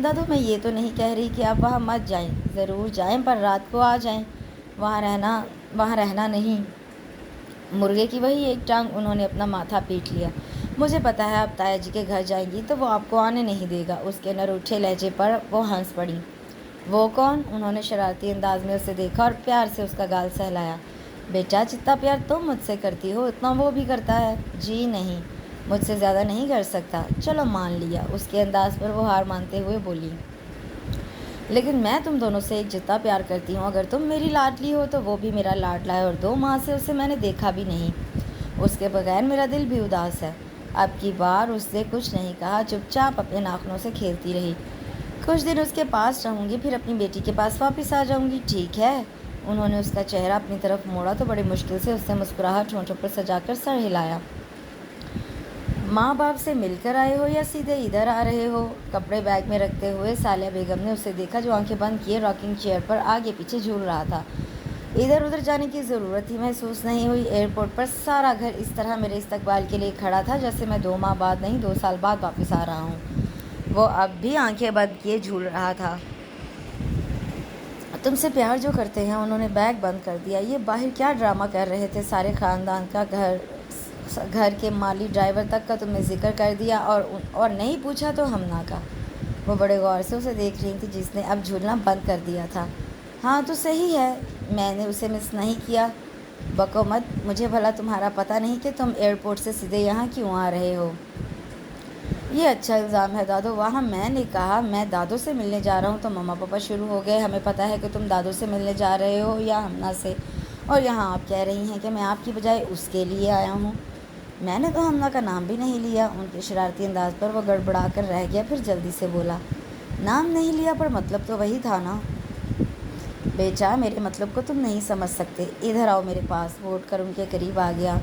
دادو میں یہ تو نہیں کہہ رہی کہ آپ وہاں مت جائیں، ضرور جائیں پر رات کو آ جائیں، وہاں رہنا نہیں۔ مرغے کی وہی ایک ٹانگ انہوں نے اپنا ماتھا پیٹ لیا۔ مجھے پتا ہے آپ تایا جی کے گھر جائیں گی تو وہ آپ کو آنے نہیں دے گا۔ اس کے نروٹھے لہجے پر وہ ہنس پڑی۔ وہ کون؟ انہوں نے شرارتی انداز میں اسے دیکھا اور پیار سے اس کا گال سہلایا۔ بیٹا جتنا پیار تم مجھ سے کرتی ہو اتنا وہ بھی کرتا ہے۔ جی نہیں، مجھ سے زیادہ نہیں کر سکتا۔ چلو مان لیا۔ اس کے انداز پر وہ ہار مانتے ہوئے بولی۔ لیکن میں تم دونوں سے ایک جتنا پیار کرتی ہوں۔ اگر تم میری لاڈلی ہو تو وہ بھی میرا لاڈلا ہے، اور 2 ماہ سے اسے میں نے دیکھا بھی نہیں۔ اس کے بغیر میرا دل بھی اداس ہے۔ اب کی بار اس نے کچھ نہیں کہا، چپ چاپ اپنے ناخنوں سے کھیلتی رہی۔ کچھ دن اس کے پاس رہوں گی، پھر اپنی بیٹی کے پاس واپس آ جاؤں گی، ٹھیک ہے؟ انہوں نے اس کا چہرہ اپنی طرف موڑا تو بڑی مشکل سے اس نے مسکراہٹ ہونٹوں پر سجا کر سر ہلایا۔ ماں باپ سے مل کر آئے ہو یا سیدھے ادھر آ رہے ہو؟ کپڑے بیگ میں رکھتے ہوئے سالیہ بیگم نے اسے دیکھا جو آنکھیں بند کیے راکنگ چیئر پر آگے پیچھے جھول رہا تھا۔ ادھر ادھر جانے کی ضرورت ہی محسوس نہیں ہوئی۔ ایئرپورٹ پر سارا گھر اس طرح میرے استقبال کے لیے کھڑا تھا جیسے میں 2 ماہ بعد نہیں 2 سال بعد واپس آ رہا ہوں۔ وہ اب بھی آنکھیں بند کیے جھول رہا تھا۔ تم سے پیار جو کرتے ہیں۔ انہوں نے بیگ بند کر دیا۔ یہ باہر کیا ڈرامہ کر رہے تھے؟ سارے خاندان کا، گھر کے مالی، ڈرائیور تک کا تم نے ذکر کر دیا اور نہیں پوچھا تو ہمنا کا۔ وہ بڑے غور سے اسے دیکھ رہی تھی جس نے اب جھولنا بند کر دیا تھا۔ ہاں تو صحیح ہے، میں نے اسے مس نہیں کیا۔ بکو مت، مجھے بھلا تمہارا پتہ نہیں کہ تم ایئرپورٹ سے سیدھے یہاں کیوں آ رہے ہو؟ یہ اچھا الزام ہے دادو۔ وہاں میں نے کہا میں دادو سے ملنے جا رہا ہوں تو مما پاپا شروع ہو گئے، ہمیں پتہ ہے کہ تم دادو سے ملنے جا رہے ہو یا ہمنا سے، اور یہاں آپ کہہ رہی ہیں کہ میں آپ کی بجائے اس کے لیے آیا ہوں۔ میں نے تو ہمنا کا نام بھی نہیں لیا۔ ان کے شرارتی انداز پر وہ گڑبڑا کر رہ گیا، پھر جلدی سے بولا، نام نہیں لیا پر مطلب تو وہی تھا نا؟ بیٹا میرے مطلب کو تم نہیں سمجھ سکتے، ادھر آؤ میرے پاس۔ وہ اٹھ کر ان کے قریب آ گیا۔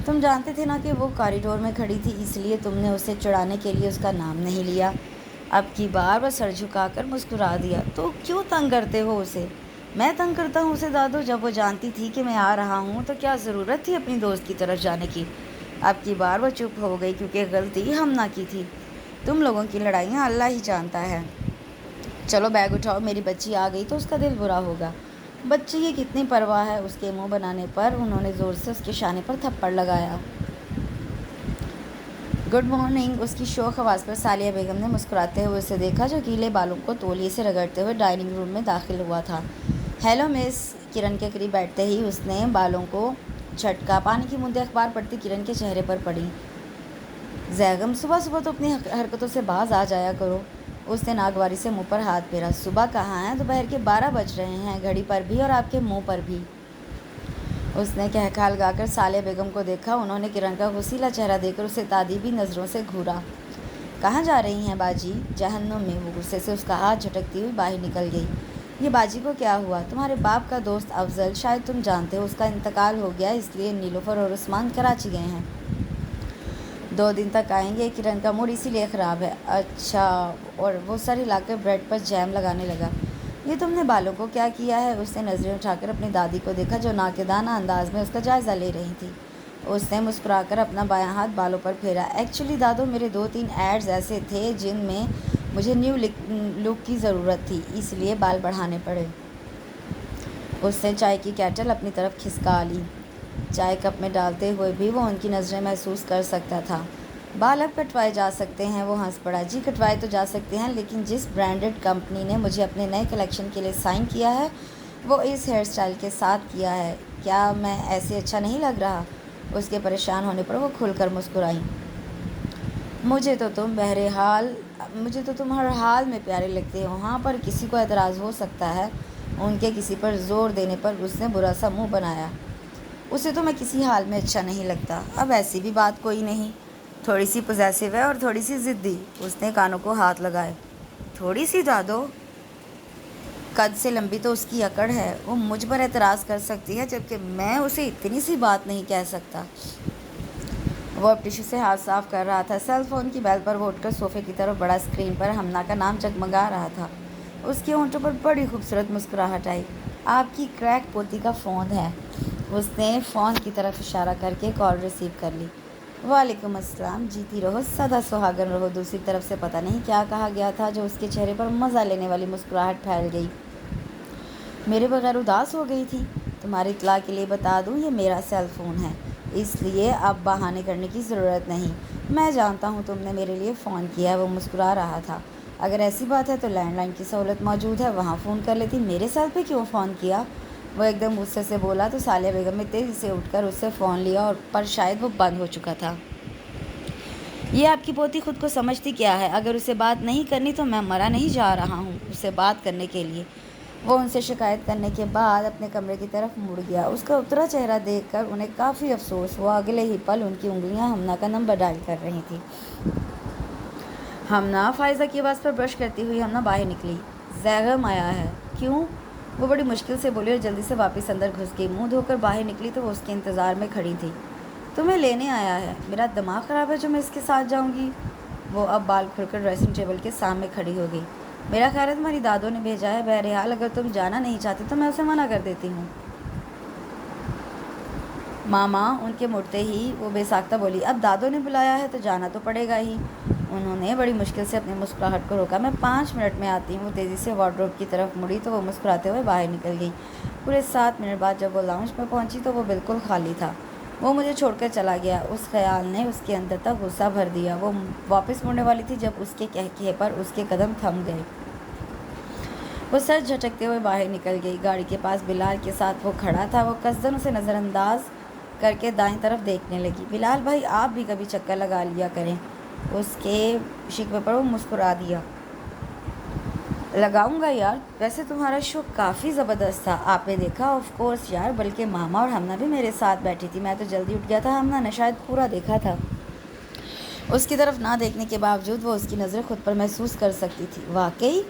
تم جانتے تھے نا کہ وہ کوریڈور میں کھڑی تھی، اس لیے تم نے اسے چڑھانے کے لیے اس کا نام نہیں لیا۔ اب کی بار وہ سر جھکا کر مسکرا دیا۔ تو کیوں تنگ کرتے ہو اسے؟ میں تنگ کرتا ہوں اسے دادو؟ جب وہ جانتی تھی کہ میں آ رہا ہوں تو کیا ضرورت تھی اپنی دوست کی طرف جانے کی؟ اب کی بار وہ چپ ہو گئی کیونکہ غلطی ہمنا کی تھی۔ تم لوگوں کی لڑائیاں اللہ ہی جانتا ہے۔ چلو بیگ اٹھاؤ، میری بچی آ گئی تو اس کا دل برا ہوگا۔ بچی کی کتنی پرواہ ہے؟ اس کے منہ بنانے پر انہوں نے زور سے اس کے شانے پر تھپڑ لگایا۔ گڈ مارننگ، اس کی شوخ آواز پر سالیہ بیگم نے مسکراتے ہوئے اسے دیکھا جو گیلے بالوں کو تولیے سے رگڑتے ہوئے ڈائننگ روم میں داخل ہوا تھا۔ ہیلو مس۔ کرن کے قریب بیٹھتے ہی اس نے بالوں کو جھٹکا۔ پانی کی بوندیں اخبار پڑھتی کرن کے چہرے پر پڑی۔ زیغم صبح صبح تو اپنی حرکتوں سے باز آ جایا کرو۔ اس نے ناگواری سے منہ پر ہاتھ پھیرا۔ صبح کہاں ہے؟ دوپہر کے 12 بج رہے ہیں، گھڑی پر بھی اور آپ کے منہ پر بھی۔ اس نے کہکھا لگا کر سالیہ بیگم کو دیکھا۔ انہوں نے کرن کا غصیلا چہرہ دیکھ کر اسے تادیبی نظروں سے گھورا۔ کہاں جا رہی ہیں باجی؟ جہنم میں۔ وہ غصے سے اس کا ہاتھ جھٹکتی ہوئی باہر نکل گئی۔ یہ باجی کو کیا ہوا؟ تمہارے باپ کا دوست افضل، شاید تم جانتے ہو، اس کا انتقال ہو گیا، اس لیے نیلوفر اور عثمان کراچی گئے ہیں۔ 2 دن تک آئیں گے۔ کرن کا موڈ اسی لیے خراب ہے۔ اچھا۔ اور وہ سر ہلا کر بریڈ پر جیم لگانے لگا۔ یہ تم نے بالوں کو کیا کیا ہے؟ اس نے نظریں اٹھا کر اپنی دادی کو دیکھا جو ناقدانہ انداز میں اس کا جائزہ لے رہی تھی۔ اس نے مسکرا کر اپنا بایاں ہاتھ بالوں پر پھیرا۔ ایکچولی دادو، میرے 2-3 ایڈز ایسے تھے جن میں مجھے نیو لک کی ضرورت تھی، اس لیے بال بڑھانے پڑے۔ اس نے چائے کی کیٹل اپنی طرف کھسکا لی۔ چائے کپ میں ڈالتے ہوئے بھی وہ ان کی نظریں محسوس کر سکتا تھا۔ بال اب کٹوائے جا سکتے ہیں؟ وہ ہنس پڑا۔ جی کٹوائے تو جا سکتے ہیں، لیکن جس برانڈڈ کمپنی نے مجھے اپنے نئے کلیکشن کے لیے سائن کیا ہے وہ اس ہیئر سٹائل کے ساتھ کیا ہے۔ کیا میں ایسے اچھا نہیں لگ رہا؟ اس کے پریشان ہونے پر وہ کھل کر مسکرائی۔ مجھے تو تم ہر حال میں پیارے لگتے ہو۔ ہاں پر کسی کو اعتراض ہو سکتا ہے۔ ان کے کسی پر زور دینے پر اس نے برا سا منہ بنایا۔ اسے تو میں کسی حال میں اچھا نہیں لگتا۔ اب ایسی بھی بات کوئی نہیں، تھوڑی سی پوزیسو ہے اور تھوڑی سی ضدی۔ اس نے کانوں کو ہاتھ لگائے۔ تھوڑی سی دادو؟ قد سے لمبی تو اس کی اکڑ ہے، وہ مجھ پر اعتراض کر سکتی ہے جبکہ میں اسے اتنی سی بات نہیں کہہ سکتا۔ وہ اب ٹشو سے ہاتھ صاف کر رہا تھا۔ سیل فون کی بیل پر وہ اٹھ کر صوفے کی طرف بڑا۔ اسکرین پر ہمنا کا نام جگمگا رہا تھا۔ اس کے ہونٹوں پر بڑی خوبصورت مسکراہٹ آئی۔ آپ کی کریک پوتی کا فون ہے۔ اس نے فون کی طرف اشارہ کر کے کال ریسیو کر لی۔ وعلیکم السلام، جیتی رہو، سدا سہاگن رہو۔ دوسری طرف سے پتہ نہیں کیا کہا گیا تھا جو اس کے چہرے پر مزہ لینے والی مسکراہٹ پھیل گئی۔ میرے بغیر اداس ہو گئی تھی۔ تمہاری اطلاع کے لیے بتا دوں، یہ میرا سیل فون ہے، اس لیے اب بہانے کرنے کی ضرورت نہیں۔ میں جانتا ہوں تم نے میرے لیے فون کیا ہے۔ وہ مسکرا رہا تھا۔ اگر ایسی بات ہے تو لینڈ لائن کی سہولت موجود ہے، وہاں فون کر لیتی۔ میرے سیل پہ کیوں فون کیا؟ وہ ایک دم غصے سے بولا تو ثالیہ بیگم نے تیزی سے اٹھ کر اس سے فون لیا، اور پر شاید وہ بند ہو چکا تھا۔ یہ آپ کی پوتی خود کو سمجھتی کیا ہے؟ اگر اسے بات نہیں کرنی تو میں مرا نہیں جا رہا ہوں اسے بات کرنے کے لیے۔ وہ ان سے شکایت کرنے کے بعد اپنے کمرے کی طرف مڑ گیا۔ اس کا اترا چہرہ دیکھ کر انہیں کافی افسوس ہوا۔ اگلے ہی پل ان کی انگلیاں ہمنا کا نمبر ڈائل کر رہی تھیں۔ ہمنا، فائزہ کی آواز پر برش کرتی ہوئی ہمنا باہر نکلی۔ زیغم آیا ہے۔ کیوں؟ وہ بڑی مشکل سے بولی اور جلدی سے واپس اندر گھس گئی۔ منہ دھو کر باہر نکلی تو وہ اس کے انتظار میں کھڑی تھی۔ تمہیں لینے آیا ہے؟ میرا دماغ خراب ہے جو میں اس کے ساتھ جاؤں گی؟ وہ اب بال کھل کر ڈریسنگ ٹیبل کے سامنے کھڑی ہو گئی۔ میرا خیال ہے تمہاری دادوں نے بھیجا ہے۔ بہرحال اگر تم جانا نہیں چاہتی تو میں اسے منع کر دیتی ہوں۔ ماما، ان کے مڑتے ہی وہ بے ساختہ بولی، اب دادوں نے بلایا ہے تو جانا تو پڑے گا ہی۔ انہوں نے بڑی مشکل سے اپنی مسکراہٹ کو روکا۔ میں 5 منٹ میں آتی ہوں۔ وہ تیزی سے وارڈروب کی طرف مڑی تو وہ مسکراتے ہوئے باہر نکل گئی۔ پورے 7 منٹ بعد جب وہ لاؤنج میں پہنچی تو وہ بالکل خالی تھا۔ وہ مجھے چھوڑ کر چلا گیا۔ اس خیال نے اس کے اندر تک غصہ بھر دیا۔ وہ واپس مڑنے والی تھی جب اس کے کہکہے پر اس کے قدم تھم گئے۔ وہ سر جھٹکتے ہوئے باہر نکل گئی۔ گاڑی کے پاس بلال کے ساتھ وہ کھڑا تھا۔ وہ قصداً اسے نظر انداز کر کے دائیں طرف دیکھنے لگی۔ بلال بھائی، آپ بھی کبھی چکر لگا لیا کریں۔ اس کے شکوے پر وہ مسکرا دیا۔ لگاؤں گا یار، ویسے تمہارا شو کافی زبردست تھا۔ آپ نے دیکھا؟ آف کورس یار، بلکہ ماما اور ہمنا بھی میرے ساتھ بیٹھی تھی۔ میں تو جلدی اٹھ گیا تھا، ہمنا نے شاید پورا دیکھا تھا۔ اس کی طرف نہ دیکھنے کے باوجود وہ اس کی نظریں خود پر محسوس کر سکتی تھی۔ واقعی؟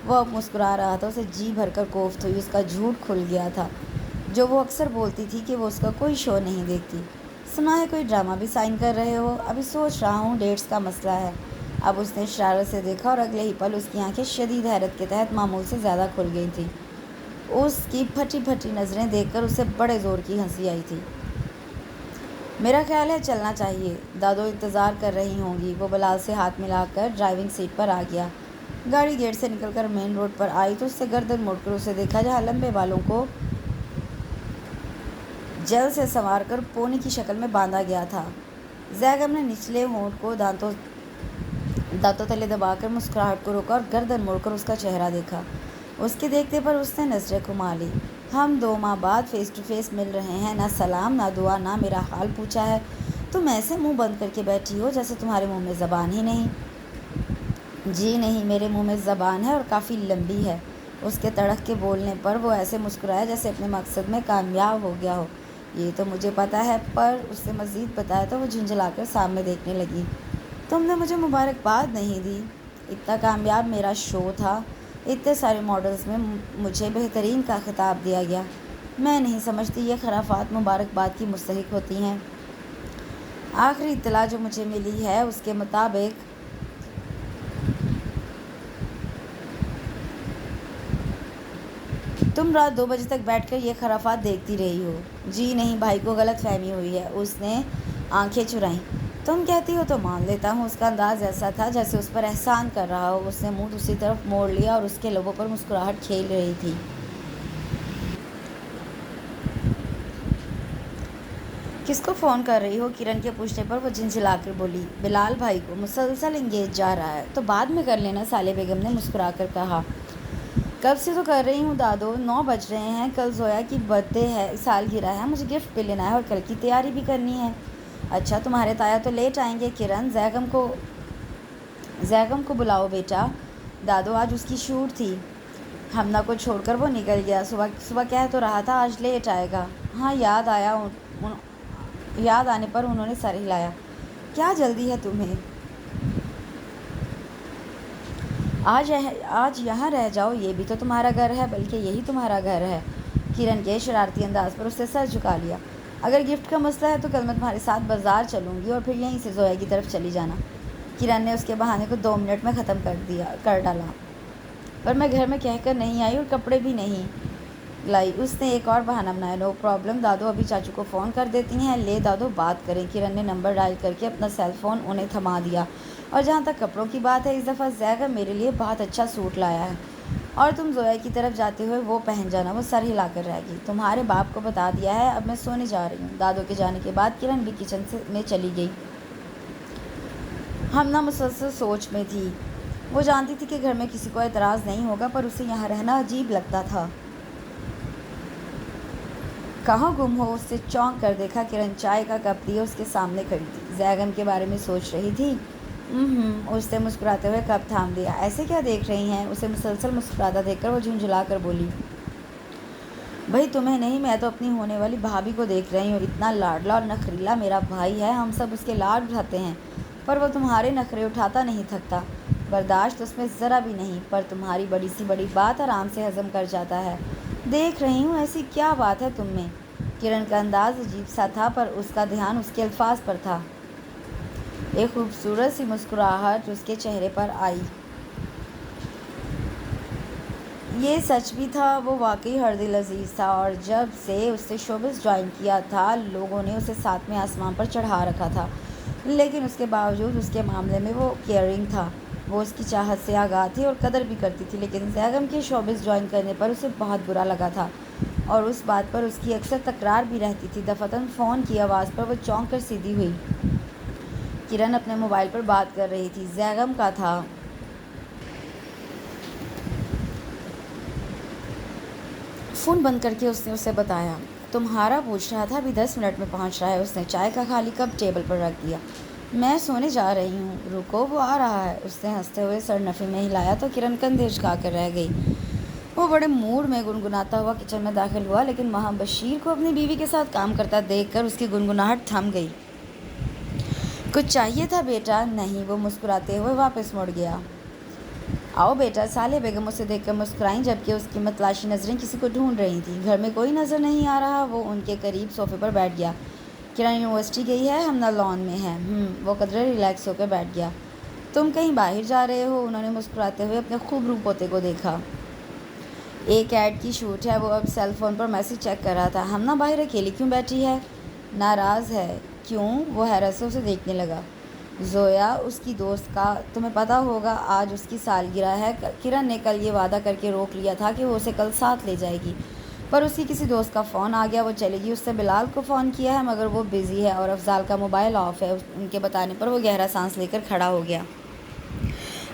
وہ اب مسکرا رہا تھا۔ اسے جی بھر کر کوفت ہوئی۔ اس کا جھوٹ کھل گیا تھا جو وہ اکثر بولتی تھی کہ وہ اس کا کوئی شو نہیں دیکھتی۔ سنا ہے کوئی ڈرامہ بھی سائن کر رہے ہو؟ ابھی سوچ رہا ہوں، ڈیٹس کا مسئلہ ہے۔ اب اس نے شرارت سے دیکھا اور اگلے ہی پل اس کی آنکھیں شدید حیرت کے تحت معمول سے زیادہ کھل گئی تھیں۔ اس کی پھٹی پھٹی نظریں دیکھ کر اسے بڑے زور کی ہنسی آئی تھی۔ میرا خیال ہے چلنا چاہیے، دادو انتظار کر رہی ہوں گی۔ وہ بلال سے ہاتھ ملا کر ڈرائیونگ سیٹ پر آ گیا۔ گاڑی گیٹ سے نکل کر مین روڈ پر آئی تو اس سے گردن موڑ کر اسے دیکھا جہاں لمبے بالوں کو جیل سے سنوار کر پونی کی شکل میں باندھا گیا تھا۔ زیغم نے نچلے ہونٹ کو دانتوں تلے دبا کر مسکراہٹ کو روکا اور گردن موڑ کر اس کا چہرہ دیکھا۔ اس کے دیکھتے پر اس نے نظریں گھما لی۔ ہم 2 ماہ بعد فیس ٹو فیس مل رہے ہیں، نہ سلام نہ دعا نہ میرا حال پوچھا ہے۔ تم ایسے منہ بند کر کے بیٹھی ہو جیسے تمہارے منہ میں زبان ہی نہیں۔ جی نہیں، میرے منہ میں زبان ہے اور کافی لمبی ہے۔ اس کے تڑک کے بولنے پر وہ ایسے مسکرایا جیسے اپنے مقصد میں کامیاب ہو گیا ہو۔ یہ تو مجھے پتا ہے، پر اس سے مزید بتایا تو وہ جھنجھلا کر سامنے دیکھنے لگی۔ تم نے مجھے مبارکباد نہیں دی۔ اتنا کامیاب میرا شو تھا، اتنے سارے ماڈلز میں مجھے بہترین کا خطاب دیا گیا۔ میں نہیں سمجھتی یہ خرافات مبارکباد کی مستحق ہوتی ہیں۔ آخری اطلاع جو مجھے ملی ہے اس کے مطابق تم رات 2 بجے تک بیٹھ کر یہ خرافات دیکھتی رہی ہو۔ جی نہیں، بھائی کو غلط فہمی ہوئی ہے۔ اس نے آنکھیں چرائیں۔ تم کہتی ہو تو مان لیتا ہوں۔ اس کا انداز ایسا تھا جیسے اس پر احسان کر رہا ہو۔ اس نے منہ دوسری طرف موڑ لیا اور اس کے لبوں پر مسکراہٹ کھیل رہی تھی۔ کس کو فون کر رہی ہو؟ کرن کے پوچھنے پر وہ جھنجھلا کر بولی، بلال بھائی کو۔ مسلسل انگیج جا رہا ہے تو بعد میں کر لینا، ثالیہ بیگم نے مسکرا کر کہا۔ کب سے تو کر رہی ہوں دادو، 9 بج رہے ہیں۔ کل زویا کی برتھ ڈے ہے، سالگرہ ہے، مجھے گفٹ بھی لینا ہے اور کل کی تیاری بھی کرنی ہے۔ اچھا، تمہارے تایا تو لیٹ آئیں گے۔ کرن، زیغم کو بلاؤ بیٹا، دادو آج اس کی شوٹ تھی۔ ہمنا کو چھوڑ کر وہ نکل گیا۔ صبح کہہ تو رہا تھا آج لیٹ آئے گا۔ ہاں، یاد آنے پر انہوں نے سر ہلایا۔ کیا جلدی ہے تمہیں؟ آج یہاں رہ جاؤ، یہ بھی تو تمہارا گھر ہے، بلکہ یہی تمہارا گھر ہے۔ کرن کے شرارتی انداز پر اس نے سر جھکا لیا۔ اگر گفٹ کا مسئلہ ہے تو کل میں تمہارے ساتھ بازار چلوں گی اور پھر یہیں سے زویا کی طرف چلی جانا۔ کرن نے اس کے بہانے کو 2 منٹ میں ختم کر ڈالا۔ پر میں گھر میں کہہ کر نہیں آئی اور کپڑے بھی نہیں لائی۔ اس نے ایک اور بہانہ بنایا، نو پرابلم دادو ابھی چاچو کو فون کر دیتی ہیں، لے دادو بات کریں۔ کرن نے نمبر ڈائل کر کے اپنا سیل فون انہیں تھما دیا۔ اور جہاں تک کپڑوں کی بات ہے، اس دفعہ زیگم میرے لیے بہت اچھا سوٹ لایا ہے اور تم زویا کی طرف جاتے ہوئے وہ پہن جانا، وہ سر ہلا کر رہ گئی۔ تمہارے باپ کو بتا دیا ہے، اب میں سونے جا رہی ہوں۔ دادو کے جانے کے بعد کرن بھی کچن میں چلی گئی۔ ہمنا مسلسل سوچ میں تھی۔ وہ جانتی تھی کہ گھر میں کسی کو اعتراض نہیں ہوگا، پر اسے یہاں رہنا عجیب لگتا تھا۔ کہاں گم ہو، اس سے چونک کر دیکھا۔ کرن چائے کا کپ لیے اس کے سامنے کھڑی تھی، زیگم کے بارے میں سوچ رہی تھی۔ اس نے مسکراتے ہوئے کپ تھام دیا۔ ایسے کیا دیکھ رہی ہیں؟ اسے مسلسل مسکراتا دیکھ کر وہ جھنجھلا کر بولی، بھائی تمہیں نہیں، میں تو اپنی ہونے والی بھابھی کو دیکھ رہی ہوں۔ اتنا لاڈلا اور نخریلا میرا بھائی ہے، ہم سب اس کے لاڈ اٹھاتے ہیں، پر وہ تمہارے نخرے اٹھاتا نہیں تھکتا، برداشت اس میں ذرا بھی نہیں، پر تمہاری بڑی سی بڑی بات آرام سے ہضم کر جاتا ہے۔ دیکھ رہی ہوں، ایسی کیا بات ہے تم میں؟ کرن کا انداز عجیب سا تھا، پر اس کا دھیان اس کے الفاظ پر تھا۔ ایک خوبصورت سی مسکراہٹ اس کے چہرے پر آئی۔ یہ سچ بھی تھا، وہ واقعی ہر دل عزیز تھا، اور جب سے اس نے شوبز جوائن کیا تھا لوگوں نے اسے ساتویں آسمان پر چڑھا رکھا تھا، لیکن اس کے باوجود اس کے معاملے میں وہ کیئرنگ تھا۔ وہ اس کی چاہت سے آگاہ تھی اور قدر بھی کرتی تھی، لیکن زیگم کے شوبز جوائن کرنے پر اسے بہت برا لگا تھا، اور اس بات پر اس کی اکثر تکرار بھی رہتی تھی۔ دفعتاً فون کی آواز پر وہ چونک کر سیدھی ہوئی۔ کرن اپنے موبائل پر بات کر رہی تھی، زیگم کا تھا۔ فون بند کر کے اس نے اسے بتایا، تمہارا پوچھ رہا تھا، ابھی 10 منٹ میں پہنچ رہا ہے۔ اس نے چائے کا خالی کپ ٹیبل پر رکھ دیا۔ میں سونے جا رہی ہوں، رکو وہ آ رہا ہے۔ اس نے ہنستے ہوئے سر نفی میں ہلایا تو کرن کندھے جھکا کر رہ گئی۔ وہ بڑے موڈ میں گنگناتا ہوا کچن میں داخل ہوا، لیکن وہاں بشیر کو اپنی بیوی کے ساتھ کام کرتا دیکھ کر اس کی گنگناہٹ تھم گئی۔ کچھ چاہیے تھا بیٹا؟ نہیں، وہ مسکراتے ہوئے واپس مڑ گیا۔ آؤ بیٹا، صالح بیگم اسے دیکھ کر مسکرائیں، جبکہ اس کی متلاشی نظریں کسی کو ڈھونڈ رہی تھیں۔ گھر میں کوئی نظر نہیں آ رہا۔ وہ ان کے قریب صوفے پر بیٹھ گیا۔ کرن یونیورسٹی گئی ہے، ہمنا لان میں ہے۔ وہ قدرے ریلیکس ہو کر بیٹھ گیا۔ تم کہیں باہر جا رہے ہو؟ انہوں نے مسکراتے ہوئے اپنے خوبرو پوتے کو دیکھا۔ ایک ایڈ کی شوٹ ہے۔ وہ اب سیل فون پر میسج چیک کر رہا تھا۔ ہمنا باہر اکیلی کیوں بیٹھی ہے؟ ناراض ہے؟ کیوں؟ وہ حیرت سے اسے دیکھنے لگا۔ زویا اس کی دوست کا، تمہیں پتہ ہوگا آج اس کی سالگرہ ہے۔ کرن نے کل یہ وعدہ کر کے روک لیا تھا کہ وہ اسے کل ساتھ لے جائے گی، پر اس کی کسی دوست کا فون آ گیا، وہ چلے گی۔ اس نے بلال کو فون کیا ہے، مگر وہ بزی ہے، اور افضال کا موبائل آف ہے۔ ان کے بتانے پر وہ گہرا سانس لے کر کھڑا ہو گیا۔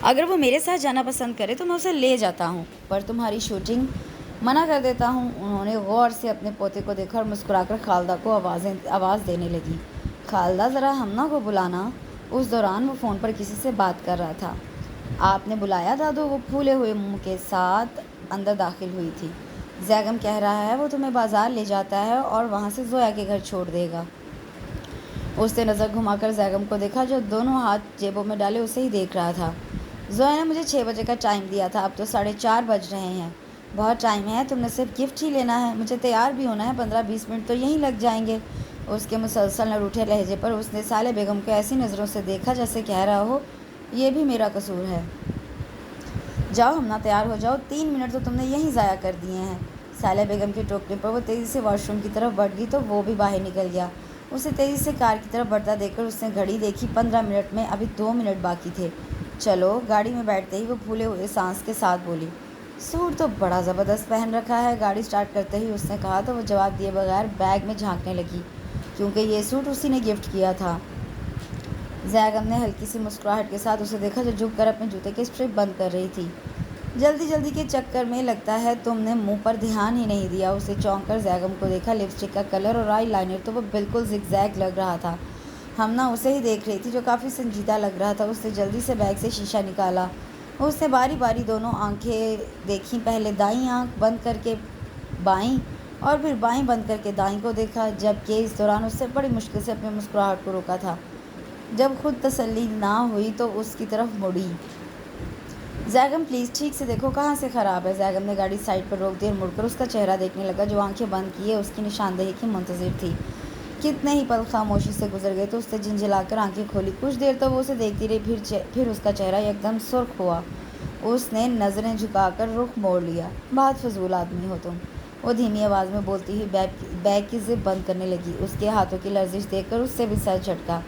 اگر وہ میرے ساتھ جانا پسند کرے تو میں اسے لے جاتا ہوں، پر تمہاری شوٹنگ منع کر دیتا ہوں۔ انہوں نے غور سے اپنے پوتے کو دیکھا اور مسکرا کر خالدہ کو آواز دینے لگی، خالدہ ذرا ہمنا کو بلانا۔ اس دوران وہ فون پر کسی سے بات کر رہا تھا۔ آپ نے بلایا دادو؟ وہ پھولے ہوئے منہ کے ساتھ اندر داخل ہوئی تھی۔ زیگم کہہ رہا ہے وہ تمہیں بازار لے جاتا ہے اور وہاں سے زویا کے گھر چھوڑ دے گا۔ اس نے نظر گھما کر زیگم کو دیکھا، جو دونوں ہاتھ جیبوں میں ڈالے اسے ہی دیکھ رہا تھا۔ زویا نے مجھے 6 بجے کا ٹائم دیا تھا، اب تو 4:30 بج رہے ہیں۔ بہت ٹائم ہے، تم نے صرف گفٹ ہی لینا ہے، مجھے تیار بھی ہونا ہے، 15-20 منٹ تو یہیں لگ جائیں گے۔ اس کے مسلسل نہ روٹھے لہجے پر اس نے صالح بیگم کو ایسی نظروں سے دیکھا جیسے کہہ رہا ہو، یہ بھی میرا قصور ہے۔ جاؤ ہمنا، تیار ہو جاؤ، 3 منٹ تو تم نے یہیں ضائع کر دیے ہیں۔ صالح بیگم کے ٹوکنے پر وہ تیزی سے واش روم کی طرف بڑھ گئی تو وہ بھی باہر نکل گیا۔ اسے تیزی سے کار کی طرف بڑھتا دیکھ کر اس نے گھڑی دیکھی، 15 منٹ میں ابھی 2 منٹ باقی تھے۔ چلو۔ گاڑی میں بیٹھتے ہی وہ پھولے ہوئے سانس کے ساتھ بولی، سوٹ تو بڑا زبردست پہن رکھا ہے۔ گاڑی سٹارٹ کرتے ہی اس نے کہا تو وہ جواب دیے بغیر بیگ میں جھانکنے لگی، کیونکہ یہ سوٹ اسی نے گفٹ کیا تھا۔ زیگم نے ہلکی سی مسکراہٹ کے ساتھ اسے دیکھا، جو جھک کر اپنے جوتے کے اسٹرپ بند کر رہی تھی۔ جلدی جلدی کے چکر میں لگتا ہے تم نے منہ پر دھیان ہی نہیں دیا۔ اسے چونک کر زیگم کو دیکھا، لپسٹک کا کلر اور آئی لائنر تو وہ بالکل زگ زیگ لگ رہا تھا۔ ہمنا اسے ہی دیکھ رہی تھی، جو کافی سنجیدہ لگ رہا تھا۔ اس نے جلدی سے بیگ سے شیشہ نکالا۔ اس نے باری باری دونوں آنکھیں دیکھیں، پہلے دائیں آنکھ بند کر کے بائیں اور پھر بائیں بند کر کے دائیں کو دیکھا، جبکہ اس دوران اس سے بڑی مشکل سے اپنی مسکراہٹ کو روکا تھا۔ جب خود تسلی نہ ہوئی تو اس کی طرف مڑی۔ زیگم پلیز ٹھیک سے دیکھو، کہاں سے خراب ہے؟ زیگم نے گاڑی سائڈ پر روک دی اور مڑ کر اس کا چہرہ دیکھنے لگا، جو آنکھیں بند کیے اس کی نشاندہی کی منتظر تھی۔ کتنے ہی پل خاموشی سے گزر گئے تو اس نے جھنجھلا کر آنکھیں کھولی۔ کچھ دیر تو وہ اسے دیکھتی رہی، پھر اس کا چہرہ یکدم سرخ ہوا۔ اس نے نظریں جھکا کر رخ موڑ لیا۔ بہت فضول آدمی ہو تم۔ وہ دھیمی آواز میں بولتی ہوئی بیگ کی زپ بند کرنے لگی۔ اس کے ہاتھوں کی لرزش دیکھ کر اس سے بھی سر جھٹکا۔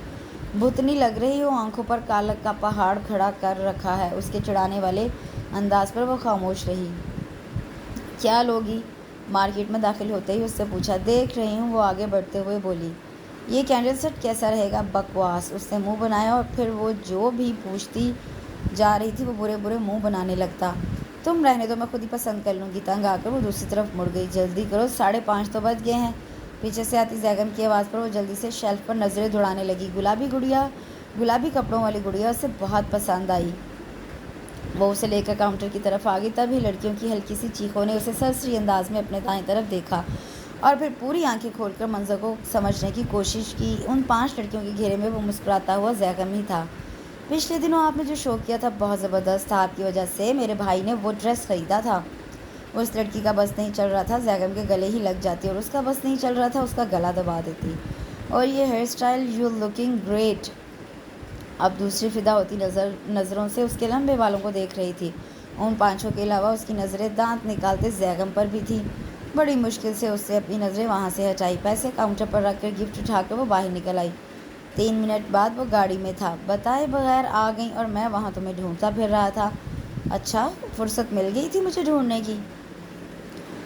بھوتنی لگ رہی ہو، آنکھوں پر کالا کا پہاڑ کھڑا کر رکھا ہے۔ اس کے چڑھانے والے انداز پر وہ خاموش رہی۔ کیا لوگی؟ مارکیٹ میں داخل ہوتے ہی اس سے پوچھا۔ دیکھ رہی ہوں، وہ آگے بڑھتے ہوئے بولی۔ یہ کینڈل سیٹ کیسا رہے گا؟ بکواس۔ اس نے منہ بنایا اور پھر وہ جو بھی پوچھتی جا رہی تھی وہ برے برے منہ بنانے لگتا۔ تم رہنے دو، میں خود ہی پسند کر لوں گی۔ تنگ آ کر وہ دوسری طرف مڑ گئی۔ جلدی کرو، 5:30 تو بج گئے ہیں۔ پیچھے سے آتی زیگم کی آواز پر وہ جلدی سے شیلف پر نظریں دوڑانے لگی۔ گلابی کپڑوں والی گڑیا اسے بہت پسند آئی۔ وہ اسے لے کر کاؤنٹر کی طرف آ گئی۔ تبھی لڑکیوں کی ہلکی سی چیخوں نے اسے سرسری انداز میں اپنے دائیں طرف دیکھا اور پھر پوری آنکھیں کھول کر منظر کو سمجھنے کی کوشش کی۔ ان 5 لڑکیوں کے گھیرے میں وہ مسکراتا ہوا زیگم ہی تھا۔ پچھلے دنوں آپ نے جو شو کیا تھا بہت زبردست تھا۔ آپ کی وجہ سے میرے بھائی نے وہ ڈریس خریدا تھا۔ اس لڑکی کا بس نہیں چل رہا تھا زیگم کے گلے ہی لگ جاتی، اور اس کا بس نہیں چل رہا تھا اس کا گلا دبا دیتی۔ اور یہ hair style, you looking great. اب دوسری فدا ہوتی نظروں سے اس کے لمبے بالوں کو دیکھ رہی تھی۔ ان 5 کے علاوہ اس کی نظریں دانت نکالتے زیگم پر بھی تھیں۔ بڑی مشکل سے اس سے اپنی نظریں وہاں سے ہٹائی۔ پیسے کاؤنٹر پر رکھ کر گفٹ اٹھا کر وہ باہر نکل آئی۔ 3 منٹ بعد وہ گاڑی میں تھا۔ بتائے بغیر آ گئی اور میں وہاں تمہیں ڈھونڈتا پھر رہا تھا۔ اچھا، فرصت مل گئی تھی مجھے ڈھونڈنے کی؟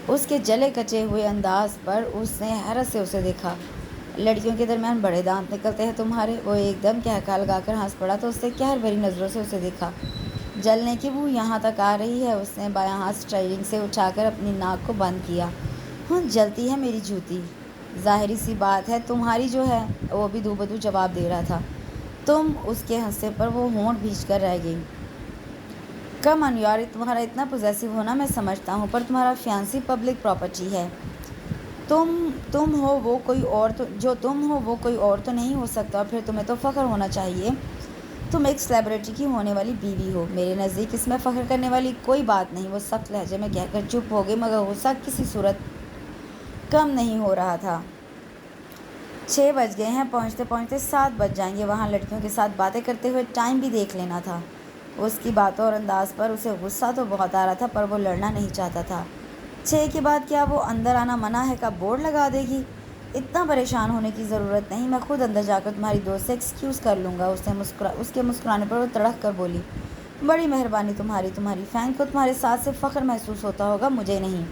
اس کے جلے کچے ہوئے انداز پر اس نے حیرت سے اسے دیکھا۔ لڑکیوں کے درمیان بڑے دانت نکلتے ہیں تمہارے؟ وہ ایک دم کہکا لگا کر ہنس پڑا تو اس نے قہر بھری نظروں سے اسے دیکھا۔ جلنے کی بو یہاں تک آ رہی ہے۔ اس نے بایاں ہاتھ اسٹیئرنگ سے اٹھا کر اپنی ناک کو بند کیا۔ ہاں، جلتی ہے میری جوتی۔ ظاہری سی بات ہے، تمہاری جو ہے۔ وہ بھی دو بدو جواب دے رہا تھا۔ تم، اس کے ہنسے پر وہ ہونٹ بھیج کر رہ گئی۔ کم آن یار، تمہارا اتنا پوزیسو ہونا میں سمجھتا ہوں، پر تمہارا فیانسی پبلک پراپرٹی ہے۔ تم ہو وہ کوئی اور تو جو تم ہو وہ کوئی اور تو نہیں ہو سکتا، اور پھر تمہیں تو فخر ہونا چاہیے۔ تم ایک سیلیبریٹی کی ہونے والی بیوی ہو۔ میرے نزدیک اس میں فخر کرنے والی کوئی بات نہیں۔ وہ سخت لہجے میں کہہ کر چپ ہو گئی، مگر غصہ کسی صورت کم نہیں ہو رہا تھا۔ 6 بج گئے ہیں، پہنچتے پہنچتے 7 بج جائیں گے۔ وہاں لڑکیوں کے ساتھ باتیں کرتے ہوئے ٹائم بھی دیکھ لینا تھا۔ اس کی باتوں اور انداز پر اسے غصہ تو بہت آ رہا تھا، پر وہ لڑنا نہیں چاہتا تھا۔ 6 کے بعد کیا وہ اندر آنا منع ہے کا بورڈ لگا دے گی؟ اتنا پریشان ہونے کی ضرورت نہیں، میں خود اندر جا کر تمہاری دوست سے ایکسکیوز کر لوں گا۔ اس کے مسکرانے پر وہ تڑک کر بولی۔ بڑی مہربانی تمہاری فین کو تمہارے ساتھ سے فخر محسوس ہوتا ہوگا، مجھے نہیں۔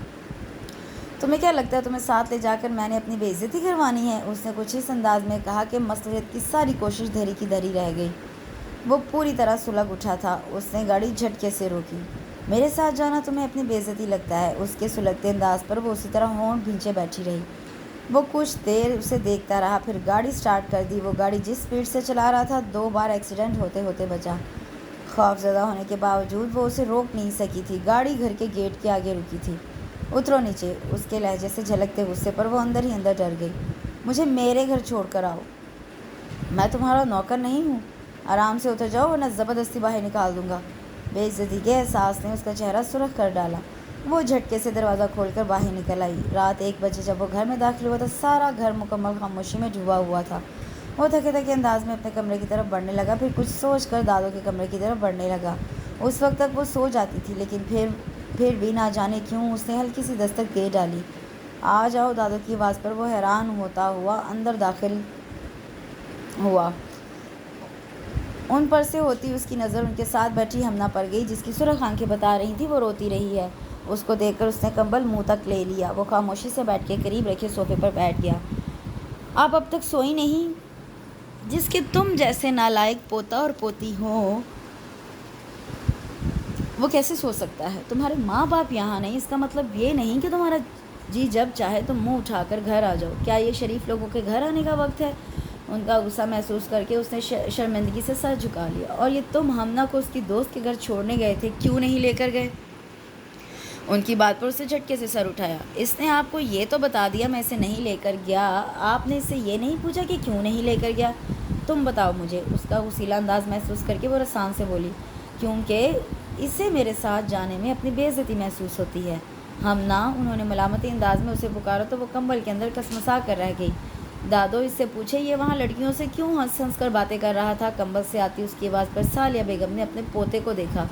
تمہیں کیا لگتا ہے تمہیں ساتھ لے جا کر میں نے اپنی بے عزتی کروانی ہے؟ اس نے کچھ اس انداز میں کہا کہ مصلحت کی ساری کوشش دھری کی دھری رہ گئی۔ وہ پوری طرح سلگ اٹھا تھا۔ اس نے گاڑی جھٹکے سے روکی۔ میرے ساتھ جانا تمہیں اپنی بے عزتی لگتا ہے؟ اس کے سلگتے انداز پر وہ اسی طرح ہونٹ بھینچے بیٹھی رہی۔ وہ کچھ دیر اسے دیکھتا رہا، پھر گاڑی سٹارٹ کر دی۔ وہ گاڑی جس سپیڈ سے چلا رہا تھا 2 بار ایکسیڈنٹ ہوتے ہوتے بچا۔ خوف زدہ ہونے کے باوجود وہ اسے روک نہیں سکی تھی۔ گاڑی گھر کے گیٹ کے آگے رکی تھی۔ اترو نیچے۔ اس کے لہجے سے جھلکتے غصے پر وہ اندر ہی اندر ڈر گئی۔ مجھے میرے گھر چھوڑ کر آؤ، میں تمہارا نوکر نہیں ہوں۔ آرام سے اتر جاؤ ورنہ زبردستی باہر نکال دوں گا۔ بے عزتی کے احساس نے اس کا چہرہ سرخ کر ڈالا۔ وہ جھٹکے سے دروازہ کھول کر باہر نکل آئی۔ رات 1 بجے جب وہ گھر میں داخل ہوا تو سارا گھر مکمل خاموشی میں ڈوبا ہوا تھا۔ وہ تھکے تھکے انداز میں اپنے کمرے کی طرف بڑھنے لگا، پھر کچھ سوچ کر دادو کے کمرے کی طرف بڑھنے لگا۔ اس وقت تک وہ سو جاتی تھی، لیکن پھر بھی نہ جانے کیوں اس نے ہلکی سی دستک دے ڈالی۔ آ جاؤ، دادو کی آواز پر وہ حیران ہوتا ہوا اندر داخل ہوا۔ ان پر سے ہوتی اس کی نظر ان کے ساتھ بیٹھی ہمنا پر گئی، جس کی سرخ آنکھیں بتا رہی تھیں وہ روتی رہی ہے۔ اس کو دیکھ کر اس نے کمبل منہ تک لے لیا۔ وہ خاموشی سے بیٹھ کے قریب رکھے صوفے پر بیٹھ گیا۔ آپ اب تک سوئی نہیں؟ جس کے تم جیسے نالائق پوتا اور پوتی ہو وہ کیسے سو سکتا ہے؟ تمہارے ماں باپ یہاں نہیں، اس کا مطلب یہ نہیں کہ تمہارا جی جب چاہے تم منہ اٹھا کر گھر آ جاؤ۔ کیا یہ شریف لوگوں کے گھر آنے کا وقت ہے؟ ان کا غصہ محسوس کر کے اس نے شرمندگی سے سر جھکا لیا۔ اور یہ تم ہمنا کو اس کی دوست کے گھر چھوڑنے گئے تھے، کیوں نہیں لے کر گئے؟ ان کی بات پر اسے جھٹکے سے سر اٹھایا۔ اس نے آپ کو یہ تو بتا دیا میں اسے نہیں لے کر گیا، آپ نے اس سے یہ نہیں پوچھا کہ کیوں نہیں لے کر گیا؟ تم بتاؤ مجھے۔ اس کا غصیلا انداز محسوس کر کے وہ رسان سے بولی۔ کیونکہ اسے میرے ساتھ جانے میں اپنی بے عزتی محسوس ہوتی ہے۔ ہمنا، انہوں نے ملامتی انداز میں اسے پکارا تو وہ کمبل کے اندر کسمسا کر رہ گئی۔ دادو، اس سے پوچھے یہ وہاں لڑکیوں سے کیوں ہنس ہنس کر باتیں کر رہا تھا؟ کمبل سے آتی اس کی آواز پر سالیہ بیگم نے اپنے پوتے کو دیکھا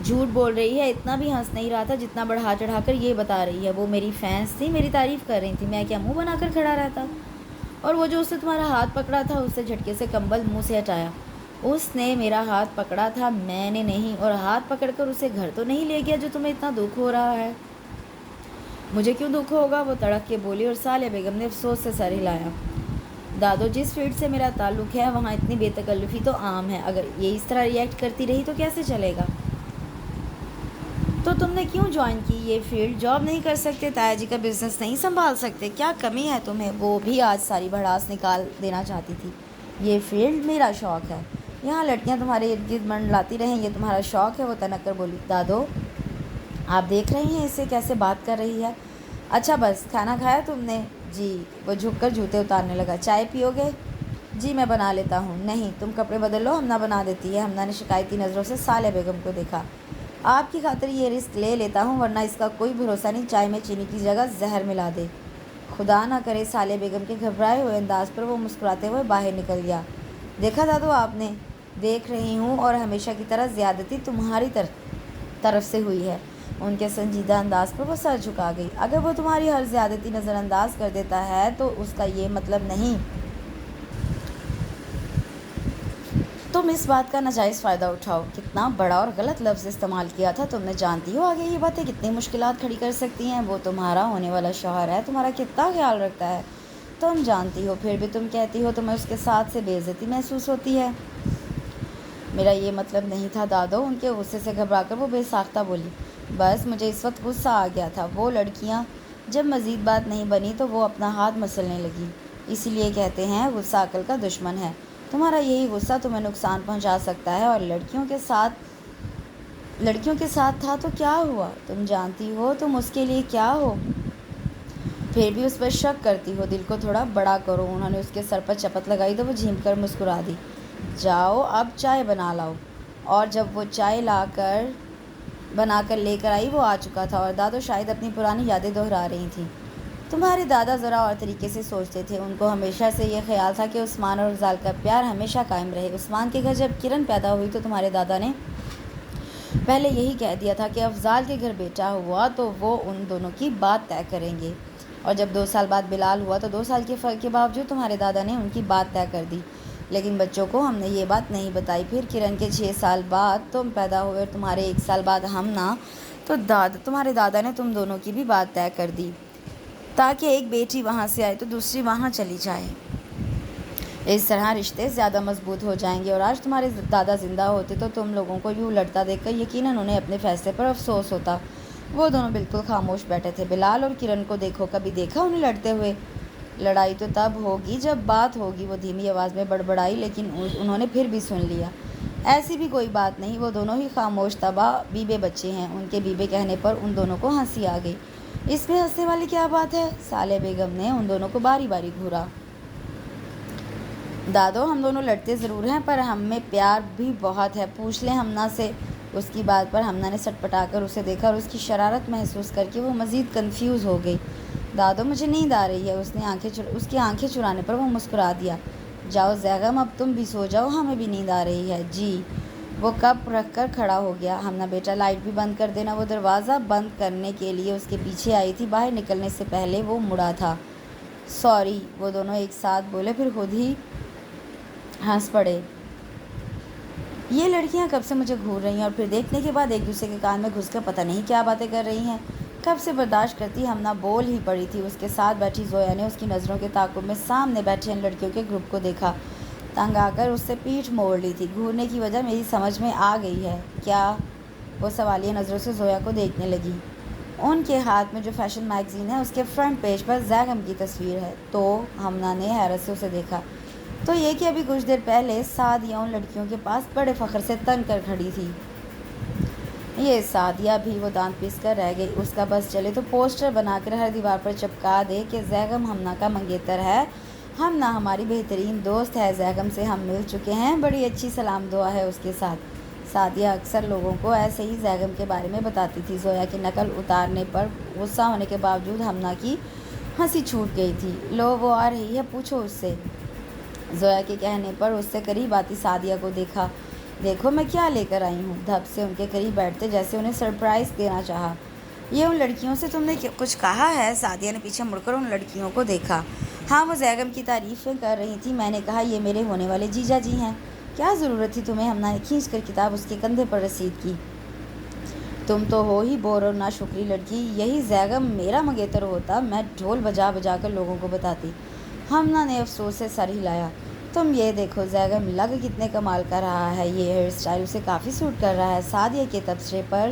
جھوٹ بول رہی ہے، اتنا بھی ہنس نہیں رہا تھا جتنا بڑھا چڑھا کر یہ بتا رہی ہے۔ وہ میری فینس تھی، میری تعریف کر رہی تھی، میں کیا منہ بنا کر کھڑا رہتا؟ اور وہ جو اس نے تمہارا ہاتھ پکڑا تھا، اس سے جھٹکے سے کمبل منہ سے ہٹایا۔ اس نے میرا ہاتھ پکڑا تھا، میں نے نہیں، اور ہاتھ پکڑ کر اسے گھر تو نہیں لے گیا جو تمہیں اتنا دکھ ہو رہا ہے۔ مجھے کیوں دکھ ہوگا؟ وہ تڑک کے بولی اور صالح بیگم نے افسوس سے سر ہلایا۔ دادو، جس فیلڈ سے میرا تعلق ہے وہاں اتنی بے تکلفی تو عام ہے، اگر یہ اس طرح ریئیکٹ کرتی رہی تو کیسے چلے گا؟ تو تم نے کیوں جوائن کی یہ فیلڈ؟ جاب نہیں کر سکتے؟ تایا جی کا بزنس نہیں سنبھال سکتے؟ کیا کمی ہے تمہیں؟ وہ بھی آج ساری بھڑاس نکال دینا چاہتی تھی۔ یہ فیلڈ میرا شوق ہے، یہاں لڑکیاں تمہارے ارد گرد منڈلاتی رہیں، یہ تمہارا شوق ہے؟ وہ تنک کر بولی۔ دادو، آپ دیکھ رہی ہیں اسے کیسے بات کر رہی ہے؟ اچھا بس، کھانا کھایا تم نے؟ جی۔ وہ جھک کر جوتے اتارنے لگا۔ چائے پیو گے؟ جی میں بنا لیتا ہوں۔ نہیں، تم کپڑے بدل لو، ہمنا بنا دیتی ہے۔ ہمنا نے شکایتی نظروں سے صالح بیگم کو دیکھا۔ آپ کی خاطر یہ رسک لے لیتا ہوں، ورنہ اس کا کوئی بھروسہ نہیں، چائے میں چینی کی جگہ زہر ملا دے۔ خدا نہ کرے۔ صالح بیگم کے گھبرائے ہوئے انداز پر وہ مسکراتے ہوئے باہر نکل گیا۔ دیکھا دادو آپ نے؟ دیکھ رہی ہوں، اور ہمیشہ کی طرح زیادتی تمہاری طرف سے ہوئی ہے۔ ان کے سنجیدہ انداز پر وہ سر جھکا گئی۔ اگر وہ تمہاری ہر زیادتی نظر انداز کر دیتا ہے تو اس کا یہ مطلب نہیں تم اس بات کا ناجائز فائدہ اٹھاؤ۔ کتنا بڑا اور غلط لفظ استعمال کیا تھا تم نے۔ جانتی ہو آگے یہ باتیں کتنی مشکلات کھڑی کر سکتی ہیں؟ وہ تمہارا ہونے والا شوہر ہے، تمہارا کتنا خیال رکھتا ہے، تم جانتی ہو، پھر بھی تم کہتی ہو تمہیں اس کے ساتھ سے بے عزتی محسوس ہوتی ہے۔ میرا یہ مطلب نہیں تھا دادو۔ ان کے غصے سے گھبرا کر وہ بے ساختہ بولی۔ بس مجھے اس وقت غصہ آ گیا تھا۔ وہ لڑکیاں جب مزید بات نہیں بنی تو وہ اپنا ہاتھ مسلنے لگی۔ اسی لیے کہتے ہیں غصہ عقل کا دشمن ہے۔ تمہارا یہی غصہ تمہیں نقصان پہنچا سکتا ہے، اور لڑکیوں کے ساتھ تھا تو کیا ہوا؟ تم جانتی ہو تم اس کے لیے کیا ہو، پھر بھی اس پر شک کرتی ہو۔ دل کو تھوڑا بڑا کرو۔ انہوں نے اس کے سر پر چپت لگائی تو وہ جھیم کر مسکرا دی۔ جاؤ اب چائے بنا لاؤ۔ اور جب وہ چائے بنا کر لے کر آئی، وہ آ چکا تھا، اور دادو شاید اپنی پرانی یادیں دہرا رہی تھیں۔ تمہارے دادا ذرا اور طریقے سے سوچتے تھے۔ ان کو ہمیشہ سے یہ خیال تھا کہ عثمان اور افضال کا پیار ہمیشہ قائم رہے۔ عثمان کے گھر جب کرن پیدا ہوئی تو تمہارے دادا نے پہلے یہی کہہ دیا تھا کہ افضال کے گھر بیٹا ہوا تو وہ ان دونوں کی بات طے کریں گے، اور جب 2 سال بعد بلال ہوا تو 2 سال کے فرق کے باوجود تمہارے دادا نے ان کی بات طے کر دی، لیکن بچوں کو ہم نے یہ بات نہیں بتائی۔ پھر کرن کے 6 سال بعد تم پیدا ہوئے، اور تمہارے 1 سال بعد ہم نہ، تو تمہارے دادا نے تم دونوں کی بھی بات طے کر دی تاکہ ایک بیٹی وہاں سے آئے تو دوسری وہاں چلی جائے۔ اس طرح رشتے زیادہ مضبوط ہو جائیں گے، اور آج تمہارے دادا زندہ ہوتے تو تم لوگوں کو یوں لڑتا دیکھ کر یقیناً انہیں اپنے فیصلے پر افسوس ہوتا۔ وہ دونوں بالکل خاموش بیٹھے تھے۔ بلال اور کرن کو دیکھو، کبھی دیکھا انہیں لڑتے ہوئے؟ لڑائی تو تب ہوگی جب بات ہوگی، وہ دھیمی آواز میں بڑبڑائی، لیکن انہوں نے پھر بھی سن لیا۔ ایسی بھی کوئی بات نہیں، وہ دونوں ہی خاموش تباہ بیبے بچے ہیں۔ ان کے بیبے کہنے پر ان دونوں کو ہنسی آ گئی۔ اس میں ہنسنے والی کیا بات ہے؟ صالح بیگم نے ان دونوں کو باری باری گھورا۔ دادو، ہم دونوں لڑتے ضرور ہیں پر ہم میں پیار بھی بہت ہے، پوچھ لیں ہمنا سے۔ اس کی بات پر ہمنا نے سٹ پٹا کر اسے دیکھا، اور اس کی شرارت محسوس کر کے وہ مزید کنفیوز ہو گئی۔ دادو، مجھے نیند آ رہی ہے۔ اس کی آنکھیں چرانے پر وہ مسکرا دیا۔ جاؤ زیغم، اب تم بھی سو جاؤ، ہمیں بھی نیند آ رہی ہے۔ جی۔ وہ کپ رکھ کر کھڑا ہو گیا۔ ہمنا بیٹا لائٹ بھی بند کر دینا۔ وہ دروازہ بند کرنے کے لیے اس کے پیچھے آئی تھی، باہر نکلنے سے پہلے وہ مڑا تھا۔ سوری، وہ دونوں ایک ساتھ بولے، پھر خود ہی ہنس پڑے۔ یہ لڑکیاں کب سے مجھے گھور رہی ہیں، اور پھر دیکھنے کے بعد ایک دوسرے کے کان میں گھس کر پتہ نہیں کیا باتیں کر رہی ہیں۔ کب سے برداشت کرتی ہمنا بول ہی پڑی تھی۔ اس کے ساتھ بیٹھی زویا نے اس کی نظروں کے تعاقب میں سامنے بیٹھے ان لڑکیوں کے گروپ کو دیکھا، تنگ آ کر اس سے پیٹھ موڑ لی تھی۔ گھورنے کی وجہ میری سمجھ میں آ گئی ہے۔ کیا؟ وہ سوالیہ نظروں سے زویا کو دیکھنے لگی۔ ان کے ہاتھ میں جو فیشن میگزین ہے اس کے فرنٹ پیج پر زیغم کی تصویر ہے۔ تو ہمنا نے حیرت سے اسے دیکھا۔ تو یہ کہ ابھی کچھ دیر پہلے سعدیہ ان لڑکیوں کے پاس بڑے فخر سے تن کر کھڑی تھی۔ یہ سعدیہ بھی، وہ دانت پیس کر رہ گئی۔ اس کا بس چلے تو پوسٹر بنا کر ہر دیوار پر چپکا دے کہ زیغم ہمنا کا منگیتر ہے، ہمنا ہماری بہترین دوست ہے، زیغم سے ہم مل چکے ہیں، بڑی اچھی سلام دعا ہے اس کے ساتھ۔ سعدیہ اکثر لوگوں کو ایسے ہی زیغم کے بارے میں بتاتی تھی۔ زویا کی نقل اتارنے پر غصہ ہونے کے باوجود ہمنا کی ہنسی چھوٹ گئی تھی۔ لو وہ آ رہی ہے، پوچھو اس سے۔ زویا کے کہنے پر اس سے قریب آتی سعدیہ کو دیکھا۔ دیکھو میں کیا لے کر آئی ہوں۔ دھپ سے ان کے قریب بیٹھتے جیسے انہیں سرپرائز دینا چاہا۔ یہ ان لڑکیوں سے تم نے کچھ کہا ہے؟ سعدیہ نے پیچھے مڑ کر ان لڑکیوں کو دیکھا۔ ہاں، وہ زیغم کی تعریفیں کر رہی تھی۔ میں نے کہا یہ میرے ہونے والے جیجا جی ہیں۔ کیا ضرورت تھی تمہیں؟ ہمنا نے کھینچ کر کتاب اس کے کندھے پر رسید کی۔ تم تو ہو ہی بور اور ناشکری لڑکی۔ یہی زیغم میرا منگیتر ہوتا، میں ڈھول بجا بجا کر لوگوں کو بتاتی۔ ہمنا نے افسوس سے سر ہلایا۔ تم یہ دیکھو زیغم لگ کتنے کمال کا رہا ہے، یہ ہیئر اسٹائل اسے کافی سوٹ کر رہا ہے۔ سعدیہ کے تبصرے پر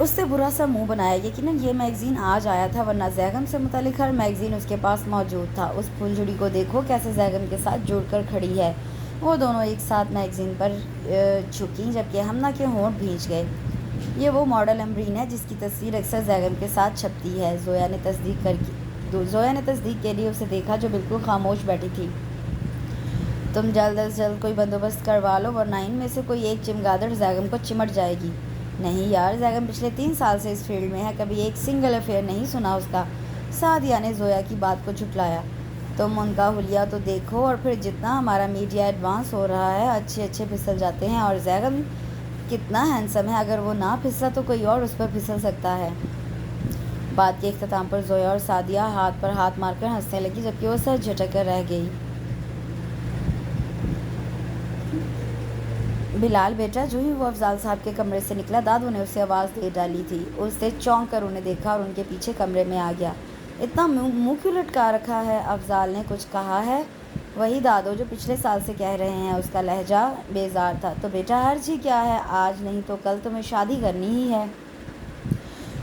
اس نے برا سا منہ بنایا۔ یقیناً یہ میگزین آج آیا تھا، ورنہ زیغم سے متعلق ہر میگزین اس کے پاس موجود تھا۔ اس پھلجھڑی کو دیکھو کیسے زیغم کے ساتھ جڑ کر کھڑی ہے۔ وہ دونوں ایک ساتھ میگزین پر جھکیں جبکہ ہمنا کے ہونٹ بھیج گئے۔ یہ وہ ماڈل امبرین ہے جس کی تصویر اکثر زیغم کے ساتھ چھپتی ہے۔ زویا نے تصدیق کے لیے اسے دیکھا جو بالکل خاموش بیٹھی تھی۔ تم جلد از جلد کوئی بندوبست کروا لو ورنہ ان میں سے کوئی ایک چمگادڑ زیغم کو چمٹ جائے گی۔ نہیں یار، زیغم پچھلے 3 سال سے اس فیلڈ میں ہے، کبھی ایک سنگل افیئر نہیں سنا اس کا۔ سعدیہ نے زویا کی بات کو جھٹلایا۔ تم ان کا حلیہ تو دیکھو، اور پھر جتنا ہمارا میڈیا ایڈوانس ہو رہا ہے اچھے پھسل جاتے ہیں، اور زیغم کتنا ہینڈسم ہے، اگر وہ نہ پھسلا تو کوئی اور اس پر پھسل سکتا ہے۔ بات کے اختتام پر زویا اور سعدیہ ہاتھ پر ہاتھ مار کر ہنسنے لگی جبکہ وہ سر جھٹک کر رہ گئی۔ بلال بیٹا، جو ہی وہ افضال صاحب کے کمرے سے نکلا دادو نے اسے آواز دے ڈالی تھی۔ اس نے چونک کر انہیں دیکھا اور ان کے پیچھے کمرے میں آ گیا۔ اتنا منہ کیوں لٹکا رکھا ہے؟ افضال نے کچھ کہا ہے؟ وہی دادو جو پچھلے سال سے کہہ رہے ہیں۔ اس کا لہجہ بیزار تھا۔ تو بیٹا حرج ہی کیا ہے، آج نہیں تو کل تمہیں شادی کرنی ہی ہے۔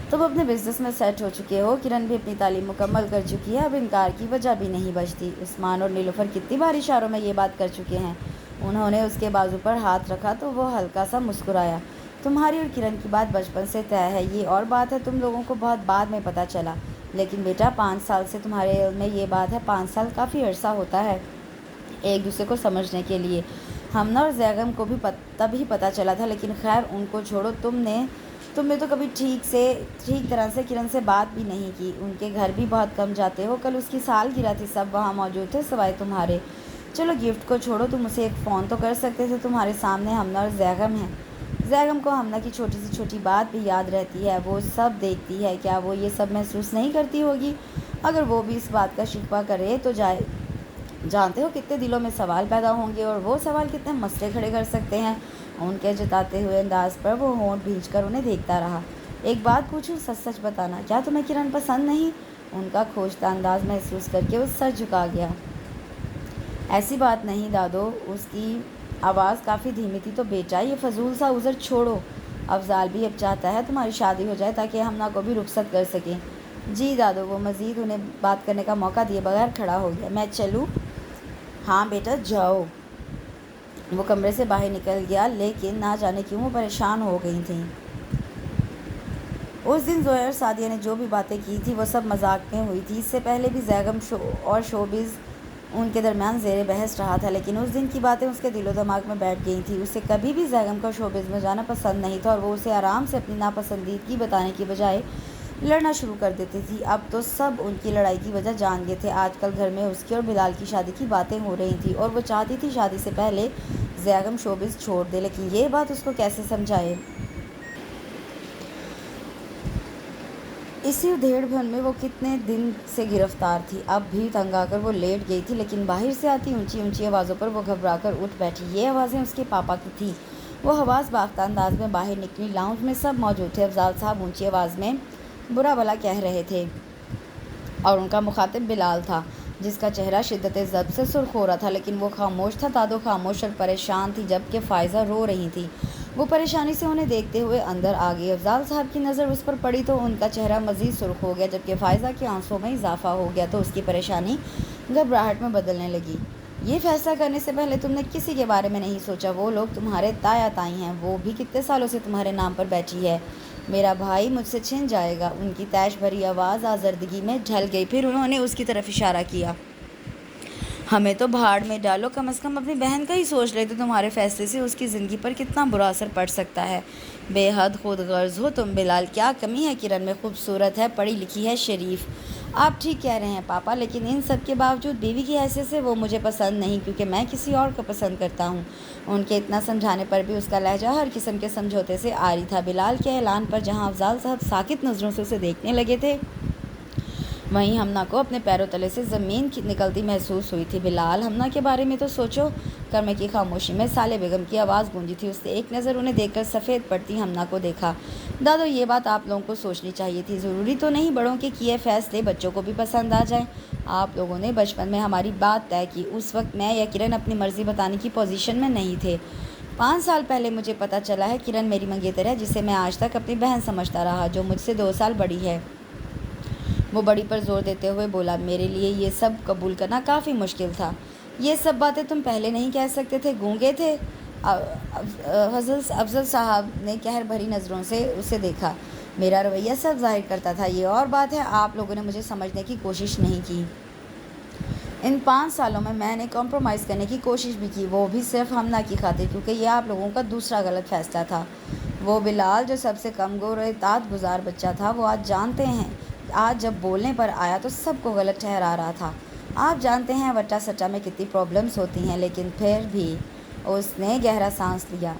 تم اپنے بزنس میں سیٹ ہو چکے ہو، کرن بھی اپنی تعلیم مکمل کر چکی ہے، اب انکار کی وجہ بھی نہیں بچتی۔ عثمان اور نیلوفر کتنی بار اشاروں میں یہ بات کر چکے ہیں۔ انہوں نے اس کے بازو پر ہاتھ رکھا تو وہ ہلکا سا مسکرایا۔ تمہاری اور کرن کی بات بچپن سے طے ہے، یہ اور بات ہے تم لوگوں کو بہت بعد میں پتہ چلا۔ لیکن بیٹا 5 سال سے تمہارے علم میں یہ بات ہے، 5 سال کافی عرصہ ہوتا ہے ایک دوسرے کو سمجھنے کے لیے۔ ہمنا اور زیغم کو بھی تب ہی پتہ چلا تھا، لیکن خیر ان کو چھوڑو۔ تم نے تو کبھی ٹھیک طرح سے کرن سے بات بھی نہیں کی۔ ان کے گھر بھی بہت کم جاتے ہو۔ کل اس کی سالگرہ تھی، سب وہاں موجود تھے سوائے تمہارے۔ چلو گفٹ کو چھوڑو، تم اسے ایک فون تو کر سکتے تھے۔ تمہارے سامنے ہمنا اور زیغم ہیں۔ زیغم کو ہمنا کی چھوٹی سے چھوٹی بات بھی یاد رہتی ہے، وہ سب دیکھتی ہے۔ کیا وہ یہ سب محسوس نہیں کرتی ہوگی؟ اگر وہ بھی اس بات کا شکوہ کرے تو جانتے ہو کتنے دلوں میں سوال پیدا ہوں گے، اور وہ سوال کتنے مسئلے کھڑے کر سکتے ہیں۔ ان کے جتاتے ہوئے انداز پر وہ ہونٹ بھینچ کر انہیں دیکھتا رہا۔ ایک بات پوچھوں، سچ سچ بتانا، کیا تمہیں کرن پسند نہیں؟ ان کا کھوجتا انداز محسوس کر کے وہ سر جھکا گیا۔ ایسی بات نہیں دادو، اس کی آواز کافی دھیمی تھی۔ تو بیٹا یہ فضول سا عذر چھوڑو، افضال بھی اب چاہتا ہے تمہاری شادی ہو جائے تاکہ ہمنا کو بھی رخصت کر سکیں۔ جی دادو، وہ مزید انہیں بات کرنے کا موقع دیے بغیر کھڑا ہو گیا۔ میں چلوں؟ ہاں بیٹا جاؤ۔ وہ کمرے سے باہر نکل گیا، لیکن نہ جانے کیوں وہ پریشان ہو گئی تھیں۔ اس دن زویا اور سعدیہ نے جو بھی باتیں کی تھی وہ سب مذاق میں ہوئی تھی۔ اس سے پہلے بھی زیغم اور شوبز ان کے درمیان زیر بحث رہا تھا، لیکن اس دن کی باتیں اس کے دل و دماغ میں بیٹھ گئی تھیں۔ اسے کبھی بھی زیغم کا شوبز میں جانا پسند نہیں تھا، اور وہ اسے آرام سے اپنی ناپسندیدگی بتانے کی بجائے لڑنا شروع کر دیتی تھی۔ اب تو سب ان کی لڑائی کی وجہ جان گئے تھے۔ آج کل گھر میں اس کی اور بلال کی شادی کی باتیں ہو رہی تھیں، اور وہ چاہتی تھی شادی سے پہلے زیغم شوبز چھوڑ دے، لیکن یہ بات اس کو کیسے سمجھائے؟ اسی ادھیڑ بن میں وہ کتنے دن سے گرفتار تھی۔ اب بھی تنگ آ کر وہ لیٹ گئی تھی، لیکن باہر سے آتی اونچی اونچی آوازوں پر وہ گھبرا کر اٹھ بیٹھی۔ یہ آوازیں اس کے پاپا کی تھیں۔ وہ حواس باختہ انداز میں باہر نکلی۔ لاؤنج میں سب موجود تھے۔ افضال صاحب اونچی آواز میں برا بھلا کہہ رہے تھے، اور ان کا مخاطب بلال تھا جس کا چہرہ شدت ضبط سے سرخ ہو رہا تھا، لیکن وہ خاموش تھا۔ دادو خاموش اور پریشان تھی، جبکہ فائزہ رو رہی تھی۔ وہ پریشانی سے انہیں دیکھتے ہوئے اندر آ گئی۔ افضال صاحب کی نظر اس پر پڑی تو ان کا چہرہ مزید سرخ ہو گیا، جبکہ فائزہ کے آنسوؤں میں اضافہ ہو گیا تو اس کی پریشانی گھبراہٹ میں بدلنے لگی۔ یہ فیصلہ کرنے سے پہلے تم نے کسی کے بارے میں نہیں سوچا؟ وہ لوگ تمہارے تایا تائی ہیں، وہ بھی کتنے سالوں سے تمہارے نام پر بیٹھی ہے۔ میرا بھائی مجھ سے چھن جائے گا۔ ان کی طیش بھری آواز آزردگی میں ڈھل گئی۔ پھر انہوں نے اس کی طرف اشارہ کیا۔ ہمیں تو بھاڑ میں ڈالو، کم از کم اپنی بہن کا ہی سوچ لیتے۔ تمہارے فیصلے سے اس کی زندگی پر کتنا برا اثر پڑ سکتا ہے۔ بے حد خود غرض ہو تم بلال، کیا کمی ہے کرن میں؟ خوبصورت ہے، پڑھی لکھی ہے، شریف، آپ ٹھیک کہہ رہے ہیں پاپا، لیکن ان سب کے باوجود بیوی کی حیثیت سے وہ مجھے پسند نہیں، کیونکہ میں کسی اور کو پسند کرتا ہوں۔ ان کے اتنا سمجھانے پر بھی اس کا لہجہ ہر قسم کے سمجھوتے سے عاری تھا۔ بلال کے اعلان پر جہاں افضال صاحب ساکت نظروں سے اسے دیکھنے لگے تھے، وہیں ہمنا کو اپنے پیروں تلے سے زمین نکلتی محسوس ہوئی تھی۔ بلال، ہمنا کے بارے میں تو سوچو۔ کمرے کی خاموشی میں صالح بیگم کی آواز گونجی تھی۔ اس نے ایک نظر انہیں دیکھ کر سفید پڑتی ہمنا کو دیکھا۔ دادو، یہ بات آپ لوگوں کو سوچنی چاہیے تھی۔ ضروری تو نہیں بڑوں کے کیے فیصلے بچوں کو بھی پسند آ جائیں۔ آپ لوگوں نے بچپن میں ہماری بات طے کی، اس وقت میں یا کرن اپنی مرضی بتانے کی پوزیشن میں نہیں تھے۔ 5 سال پہلے مجھے پتہ چلا ہے کرن میری منگیتر ہے، جسے میں آج تک اپنی بہن سمجھتا رہا، جو مجھ سے 2 سال بڑی ہے۔ وہ بڑی پر زور دیتے ہوئے بولا، میرے لیے یہ سب قبول کرنا کافی مشکل تھا۔ یہ سب باتیں تم پہلے نہیں کہہ سکتے تھے؟ گونگے تھے؟ افضل صاحب نے قہر بھری نظروں سے اسے دیکھا۔ میرا رویہ سب ظاہر کرتا تھا۔ یہ اور بات ہے، آپ لوگوں نے مجھے سمجھنے کی کوشش نہیں کی۔ ان 5 سالوں میں نے کمپرومائز کرنے کی کوشش بھی کی، وہ بھی صرف ہمنا کی خاطر، کیونکہ یہ آپ لوگوں کا دوسرا غلط فیصلہ تھا۔ وہ بلال جو سب سے کم گور و اطاعت گزار بچہ تھا، وہ آج جب بولنے پر آیا تو سب کو غلط ٹھہرا رہا تھا۔ آپ جانتے ہیں وٹا سٹا میں کتنی پرابلمز ہوتی ہیں، لیکن پھر بھی اس نے گہرا سانس لیا۔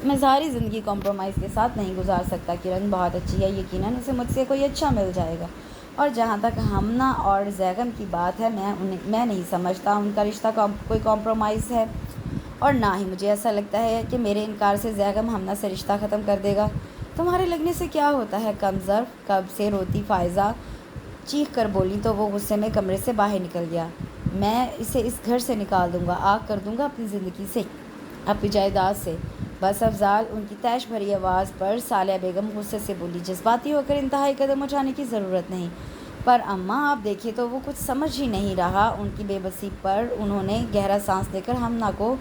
میں ساری زندگی کمپرومائز کے ساتھ نہیں گزار سکتا۔ کرن بہت اچھی ہے، یقیناً اسے مجھ سے کوئی اچھا مل جائے گا۔ اور جہاں تک ہمنا اور زیغم کی بات ہے، میں نہیں سمجھتا ان کا رشتہ کوئی کمپرومائز ہے، اور نہ ہی مجھے ایسا لگتا ہے کہ میرے انکار سے زیغم ہمنا سے رشتہ ختم کر دے گا۔ تمہارے لگنے سے کیا ہوتا ہے کم ظرف؟ کب سے روتی فائزہ چیخ کر بولی تو وہ غصے میں کمرے سے باہر نکل گیا۔ میں اسے اس گھر سے نکال دوں گا، آگ کر دوں گا اپنی زندگی سے، اپنی جائیداد سے۔ بس افضال، ان کی تیش بھری آواز پر صالحہ بیگم غصے سے بولی، جذباتی ہو کر انتہائی قدم اٹھانے کی ضرورت نہیں۔ پر اماں، آپ دیکھیں تو وہ کچھ سمجھ ہی نہیں رہا۔ ان کی بے بسی پر انہوں نے گہرا سانس لے کر ہمنا کو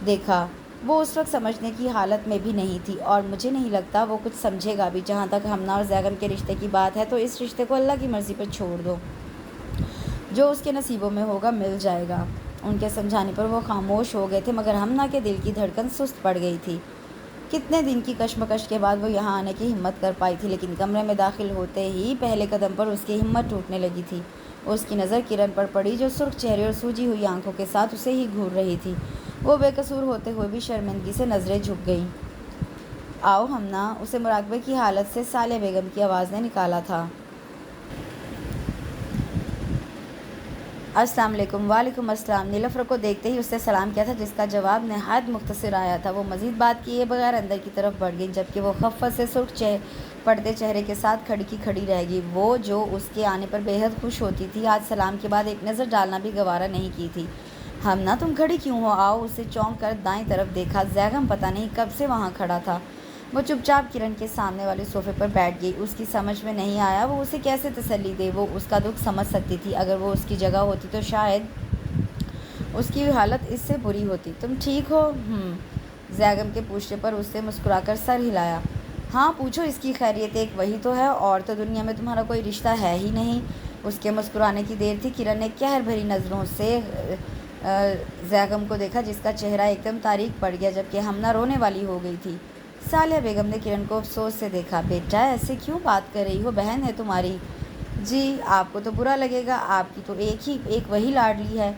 دیکھا۔ وہ اس وقت سمجھنے کی حالت میں بھی نہیں تھی، اور مجھے نہیں لگتا وہ کچھ سمجھے گا بھی۔ جہاں تک ہمنا اور زیغم کے رشتے کی بات ہے تو اس رشتے کو اللہ کی مرضی پر چھوڑ دو، جو اس کے نصیبوں میں ہوگا مل جائے گا۔ ان کے سمجھانے پر وہ خاموش ہو گئے تھے، مگر ہمنا کے دل کی دھڑکن سست پڑ گئی تھی۔ کتنے دن کی کشمکش کے بعد وہ یہاں آنے کی ہمت کر پائی تھی، لیکن کمرے میں داخل ہوتے ہی پہلے قدم پر اس کی ہمت ٹوٹنے لگی تھی۔ اس کی نظر کرن پر پڑی، جو سرخ چہرے اور سوجی ہوئی آنکھوں کے ساتھ اسے ہی گھور رہی تھی۔ وہ بے قصور ہوتے ہوئے بھی شرمندگی سے نظریں جھک گئیں۔ آؤ ہمنا، اسے مراقبے کی حالت سے صالحہ بیگم کی آواز نے نکالا تھا۔ السلام علیکم۔ وعلیکم السلام۔ نیلوفر کو دیکھتے ہی اس نے سلام کیا تھا، جس کا جواب نہایت مختصر آیا تھا۔ وہ مزید بات کیے بغیر اندر کی طرف بڑھ گئی، جبکہ وہ خفت سے سرخ پڑتے چہرے کے ساتھ کھڑی کی کھڑی رہ گئی۔ وہ جو اس کے آنے پر بے حد خوش ہوتی تھی، آج سلام کے بعد ایک نظر ڈالنا بھی گوارا نہیں کی تھی۔ ہمنا، تم کھڑی کیوں ہو؟ آؤ۔ اسے چونک کر دائیں طرف دیکھا۔ زیغم پتہ نہیں کب سے وہاں کھڑا تھا۔ وہ چپ چاپ کرن کے سامنے والے صوفے پر بیٹھ گئی۔ اس کی سمجھ میں نہیں آیا وہ اسے کیسے تسلی دے۔ وہ اس کا دکھ سمجھ سکتی تھی، اگر وہ اس کی جگہ ہوتی تو شاید اس کی حالت اس سے بری ہوتی۔ تم ٹھیک ہو؟ زیغم کے پوچھنے پر اس نے مسکرا کر سر ہلایا۔ ہاں، پوچھو اس کی خیریت، ایک وہی تو ہے، اور تو دنیا میں تمہارا کوئی رشتہ ہے ہی نہیں۔ اس کے مسکرانے کی دیر تھی۔ کرن نے قہر بھری نظروں سے زیغم کو دیکھا، جس کا چہرہ ایک دم تاریک پڑ گیا، جبکہ ہمنا رونے والی ہو گئی تھی۔ صالحہ بیگم نے کرن کو افسوس سے دیکھا۔ بیٹا، ایسے کیوں بات کر رہی ہو؟ بہن ہے تمہاری۔ جی، آپ کو تو برا لگے گا، آپ کی تو ایک وہی لاڈلی ہے۔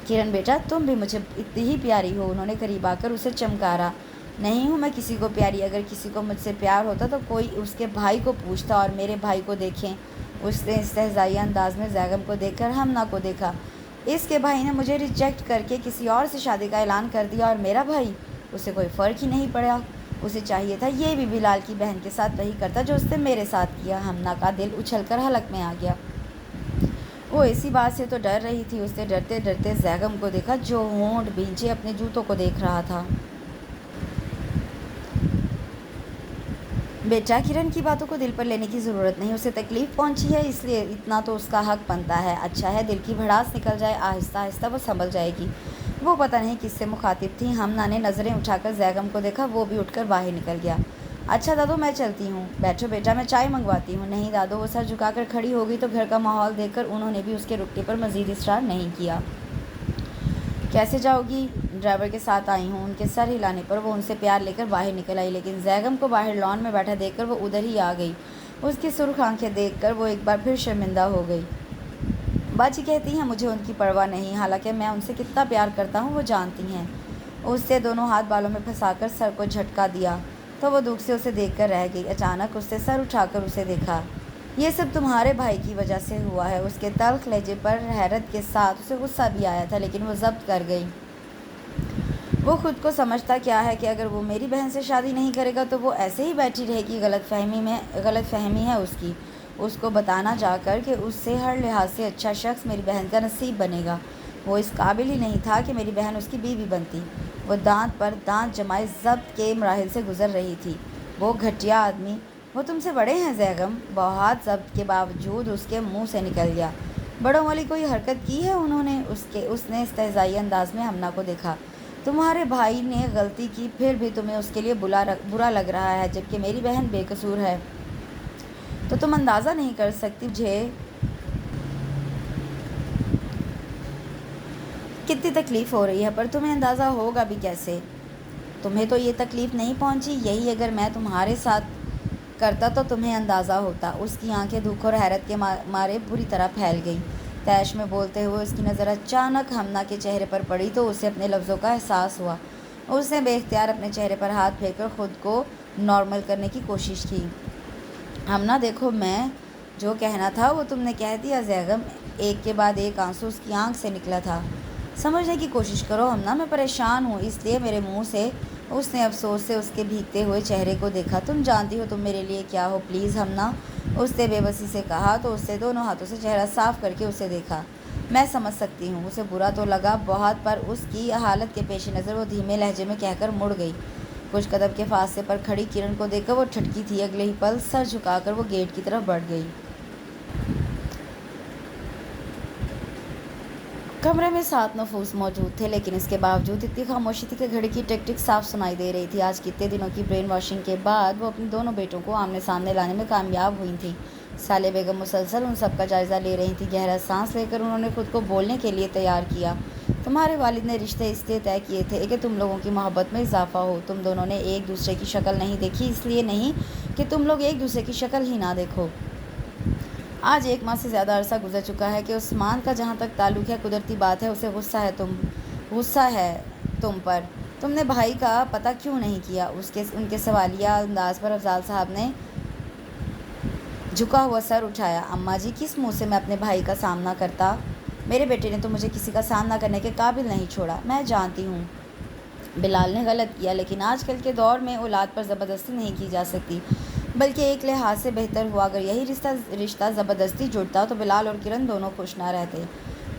کرن بیٹا، تم بھی مجھے اتنی ہی پیاری ہو۔ انہوں نے قریب آ کر اسے چمکارا۔ نہیں ہوں میں کسی کو پیاری، اگر کسی کو مجھ سے پیار ہوتا تو کوئی اس کے بھائی کو پوچھتا، اور میرے بھائی کو دیکھیں۔ اس نے استہزائیہ انداز میں زیغم کو دیکھ کر ہمنا کو دیکھا۔ اس کے بھائی نے مجھے ریجیکٹ کر کے کسی اور سے شادی کا اعلان کر دیا، اور میرا بھائی، اسے کوئی فرق ہی نہیں پڑا۔ اسے چاہیے تھا یہ بھی بلال کی بہن کے ساتھ وہی کرتا جو اس نے میرے ساتھ کیا۔ ہمنا کا دل اچھل کر حلق میں آ گیا۔ وہ اسی بات سے تو ڈر رہی تھی۔ اس نے ڈرتے ڈرتے زیغم کو دیکھا، جو ہونٹ بھینچے اپنے جوتوں کو دیکھ رہا تھا۔ بیٹا، کرن کی باتوں کو دل پر لینے کی ضرورت نہیں، اسے تکلیف پہنچی ہے، اس لیے اتنا تو اس کا حق بنتا ہے۔ اچھا ہے دل کی بھڑاس نکل جائے، آہستہ آہستہ وہ سنبھل جائے گی۔ وہ پتہ نہیں کس سے مخاطب تھی۔ ہمنا نے نظریں اٹھا کر زیغم کو دیکھا، وہ بھی اٹھ کر باہر نکل گیا۔ اچھا دادو، میں چلتی ہوں۔ بیٹھو بیٹا، میں چائے منگواتی ہوں۔ نہیں دادو، وہ سر جھکا کر کھڑی ہو گئی تو گھر کا ماحول دیکھ کر انہوں نے بھی اس کے رکنے پر مزید اصرار نہیں کیا۔ کیسے جاؤ گی؟ ڈرائیور کے ساتھ آئی ہوں۔ ان کے سر ہلانے پر وہ ان سے پیار لے کر باہر نکل آئی، لیکن زیغم کو باہر لان میں بیٹھا دیکھ کر وہ ادھر ہی آ گئی۔ اس کی سرخ آنکھیں دیکھ کر وہ ایک بار پھر شرمندہ ہو گئی۔ باجی کہتی ہیں مجھے ان کی پرواہ نہیں، حالانکہ میں ان سے کتنا پیار کرتا ہوں وہ جانتی ہیں۔ اس سے دونوں ہاتھ بالوں میں پھنسا کر سر کو جھٹکا دیا تو وہ دکھ سے اسے دیکھ کر رہ گئی۔ اچانک اس نے سر اٹھا کر اسے دیکھا۔ یہ سب تمہارے بھائی کی وجہ سے ہوا ہے۔ اس کے تلخ لہجے پر حیرت کے ساتھ اسے غصہ بھی آیا تھا، لیکن وہ ضبط کر گئی۔ وہ خود کو سمجھتا کیا ہے کہ اگر وہ میری بہن سے شادی نہیں کرے گا تو وہ ایسے ہی بیٹھی رہے گی۔ غلط فہمی ہے اس کی۔ اس کو بتانا جا کر کہ اس سے ہر لحاظ سے اچھا شخص میری بہن کا نصیب بنے گا۔ وہ اس قابل ہی نہیں تھا کہ میری بہن اس کی بیوی بنتی۔ وہ دانت پر دانت جمائے ضبط کے مراحل سے گزر رہی تھی۔ وہ گھٹیا آدمی، وہ تم سے بڑے ہیں زیغم۔ بہت ضبط کے باوجود اس کے منہ سے نکل گیا۔ بڑوں والی کوئی حرکت کی ہے انہوں نے؟ اس نے استہزائی انداز میں ہمنا کو دیکھا۔ تمہارے بھائی نے غلطی کی پھر بھی تمہیں اس کے لیے برا لگ رہا ہے، جبکہ میری بہن بے قصور ہے۔ تو تم اندازہ نہیں کر سکتی مجھے کتنی تکلیف ہو رہی ہے، پر تمہیں اندازہ ہوگا بھی کیسے؟ تمہیں تو یہ تکلیف نہیں پہنچی، یہی اگر میں تمہارے ساتھ کرتا تو تمہیں اندازہ ہوتا۔ اس کی آنکھیں دکھ اور حیرت کے مارے بری طرح پھیل گئیں۔ طیش میں بولتے ہوئے اس کی نظر اچانک ہمنا کے چہرے پر پڑی تو اسے اپنے لفظوں کا احساس ہوا۔ اس نے بے اختیار اپنے چہرے پر ہاتھ پھیر کر خود کو نارمل کرنے کی کوشش کی۔ ہمنا دیکھو، میں جو کہنا تھا وہ تم نے کہہ دیا زیغم۔ ایک کے بعد ایک آنسو اس کی آنکھ سے نکلا تھا۔ سمجھنے کی کوشش کرو ہمنا، میں پریشان ہوں، اس لیے میرے منہ سے۔ اس نے افسوس سے اس کے بھیگتے ہوئے چہرے کو دیکھا۔ تم جانتی ہو تم میرے لیے کیا ہو، پلیز ہمنا، اس نے بے بسی سے کہا تو اس نے دونوں ہاتھوں سے چہرہ صاف کر کے اسے دیکھا۔ میں سمجھ سکتی ہوں۔ اسے برا تو لگا بہت، پر اس کی حالت کے پیش نظر وہ دھیمے لہجے میں کہہ کر مڑ گئی۔ کچھ قدم کے فاصلے پر کھڑی کرن کو دیکھ کر وہ ٹھٹکی تھی۔ اگلے ہی پل سر جھکا کر وہ گیٹ کی طرف بڑھ گئی۔ کمرے میں 7 نفوس موجود تھے، لیکن اس کے باوجود اتنی خاموشی تھی کہ گھڑی کی ٹک ٹک صاف سنائی دے رہی تھی۔ آج کتنے دنوں کی برین واشنگ کے بعد وہ اپنے دونوں بیٹوں کو آمنے سامنے لانے میں کامیاب ہوئی تھیں۔ صالح بیگم مسلسل ان سب کا جائزہ لے رہی تھیں۔ گہرا سانس لے کر انہوں نے خود کو بولنے کے لیے تیار کیا۔ تمہارے والد نے رشتے اس لیے طے کیے تھے کہ تم لوگوں کی محبت میں اضافہ ہو۔ تم دونوں نے ایک دوسرے کی شکل نہیں دیکھی، اس لیے نہیں کہ تم لوگ ایک دوسرے کی شکل ہی نہ دیکھو۔ آج 1 ماہ سے زیادہ عرصہ گزر چکا ہے کہ عثمان کا جہاں تک تعلق ہے، قدرتی بات ہے اسے غصہ ہے تم پر۔ تم نے بھائی کا پتہ کیوں نہیں کیا؟ ان کے سوالیہ انداز پر افضال صاحب نے جھکا ہوا سر اٹھایا۔ اماں جی، کس منہ سے میں اپنے بھائی کا سامنا کرتا؟ میرے بیٹے نے تو مجھے کسی کا سامنا کرنے کے قابل نہیں چھوڑا۔ میں جانتی ہوں بلال نے غلط کیا، لیکن آج کل کے دور میں اولاد پر زبردستی نہیں کی جا سکتی، بلکہ ایک لحاظ سے بہتر ہوا اگر یہی رشتہ زبردستی جڑتا تو بلال اور کرن دونوں خوش نہ رہتے۔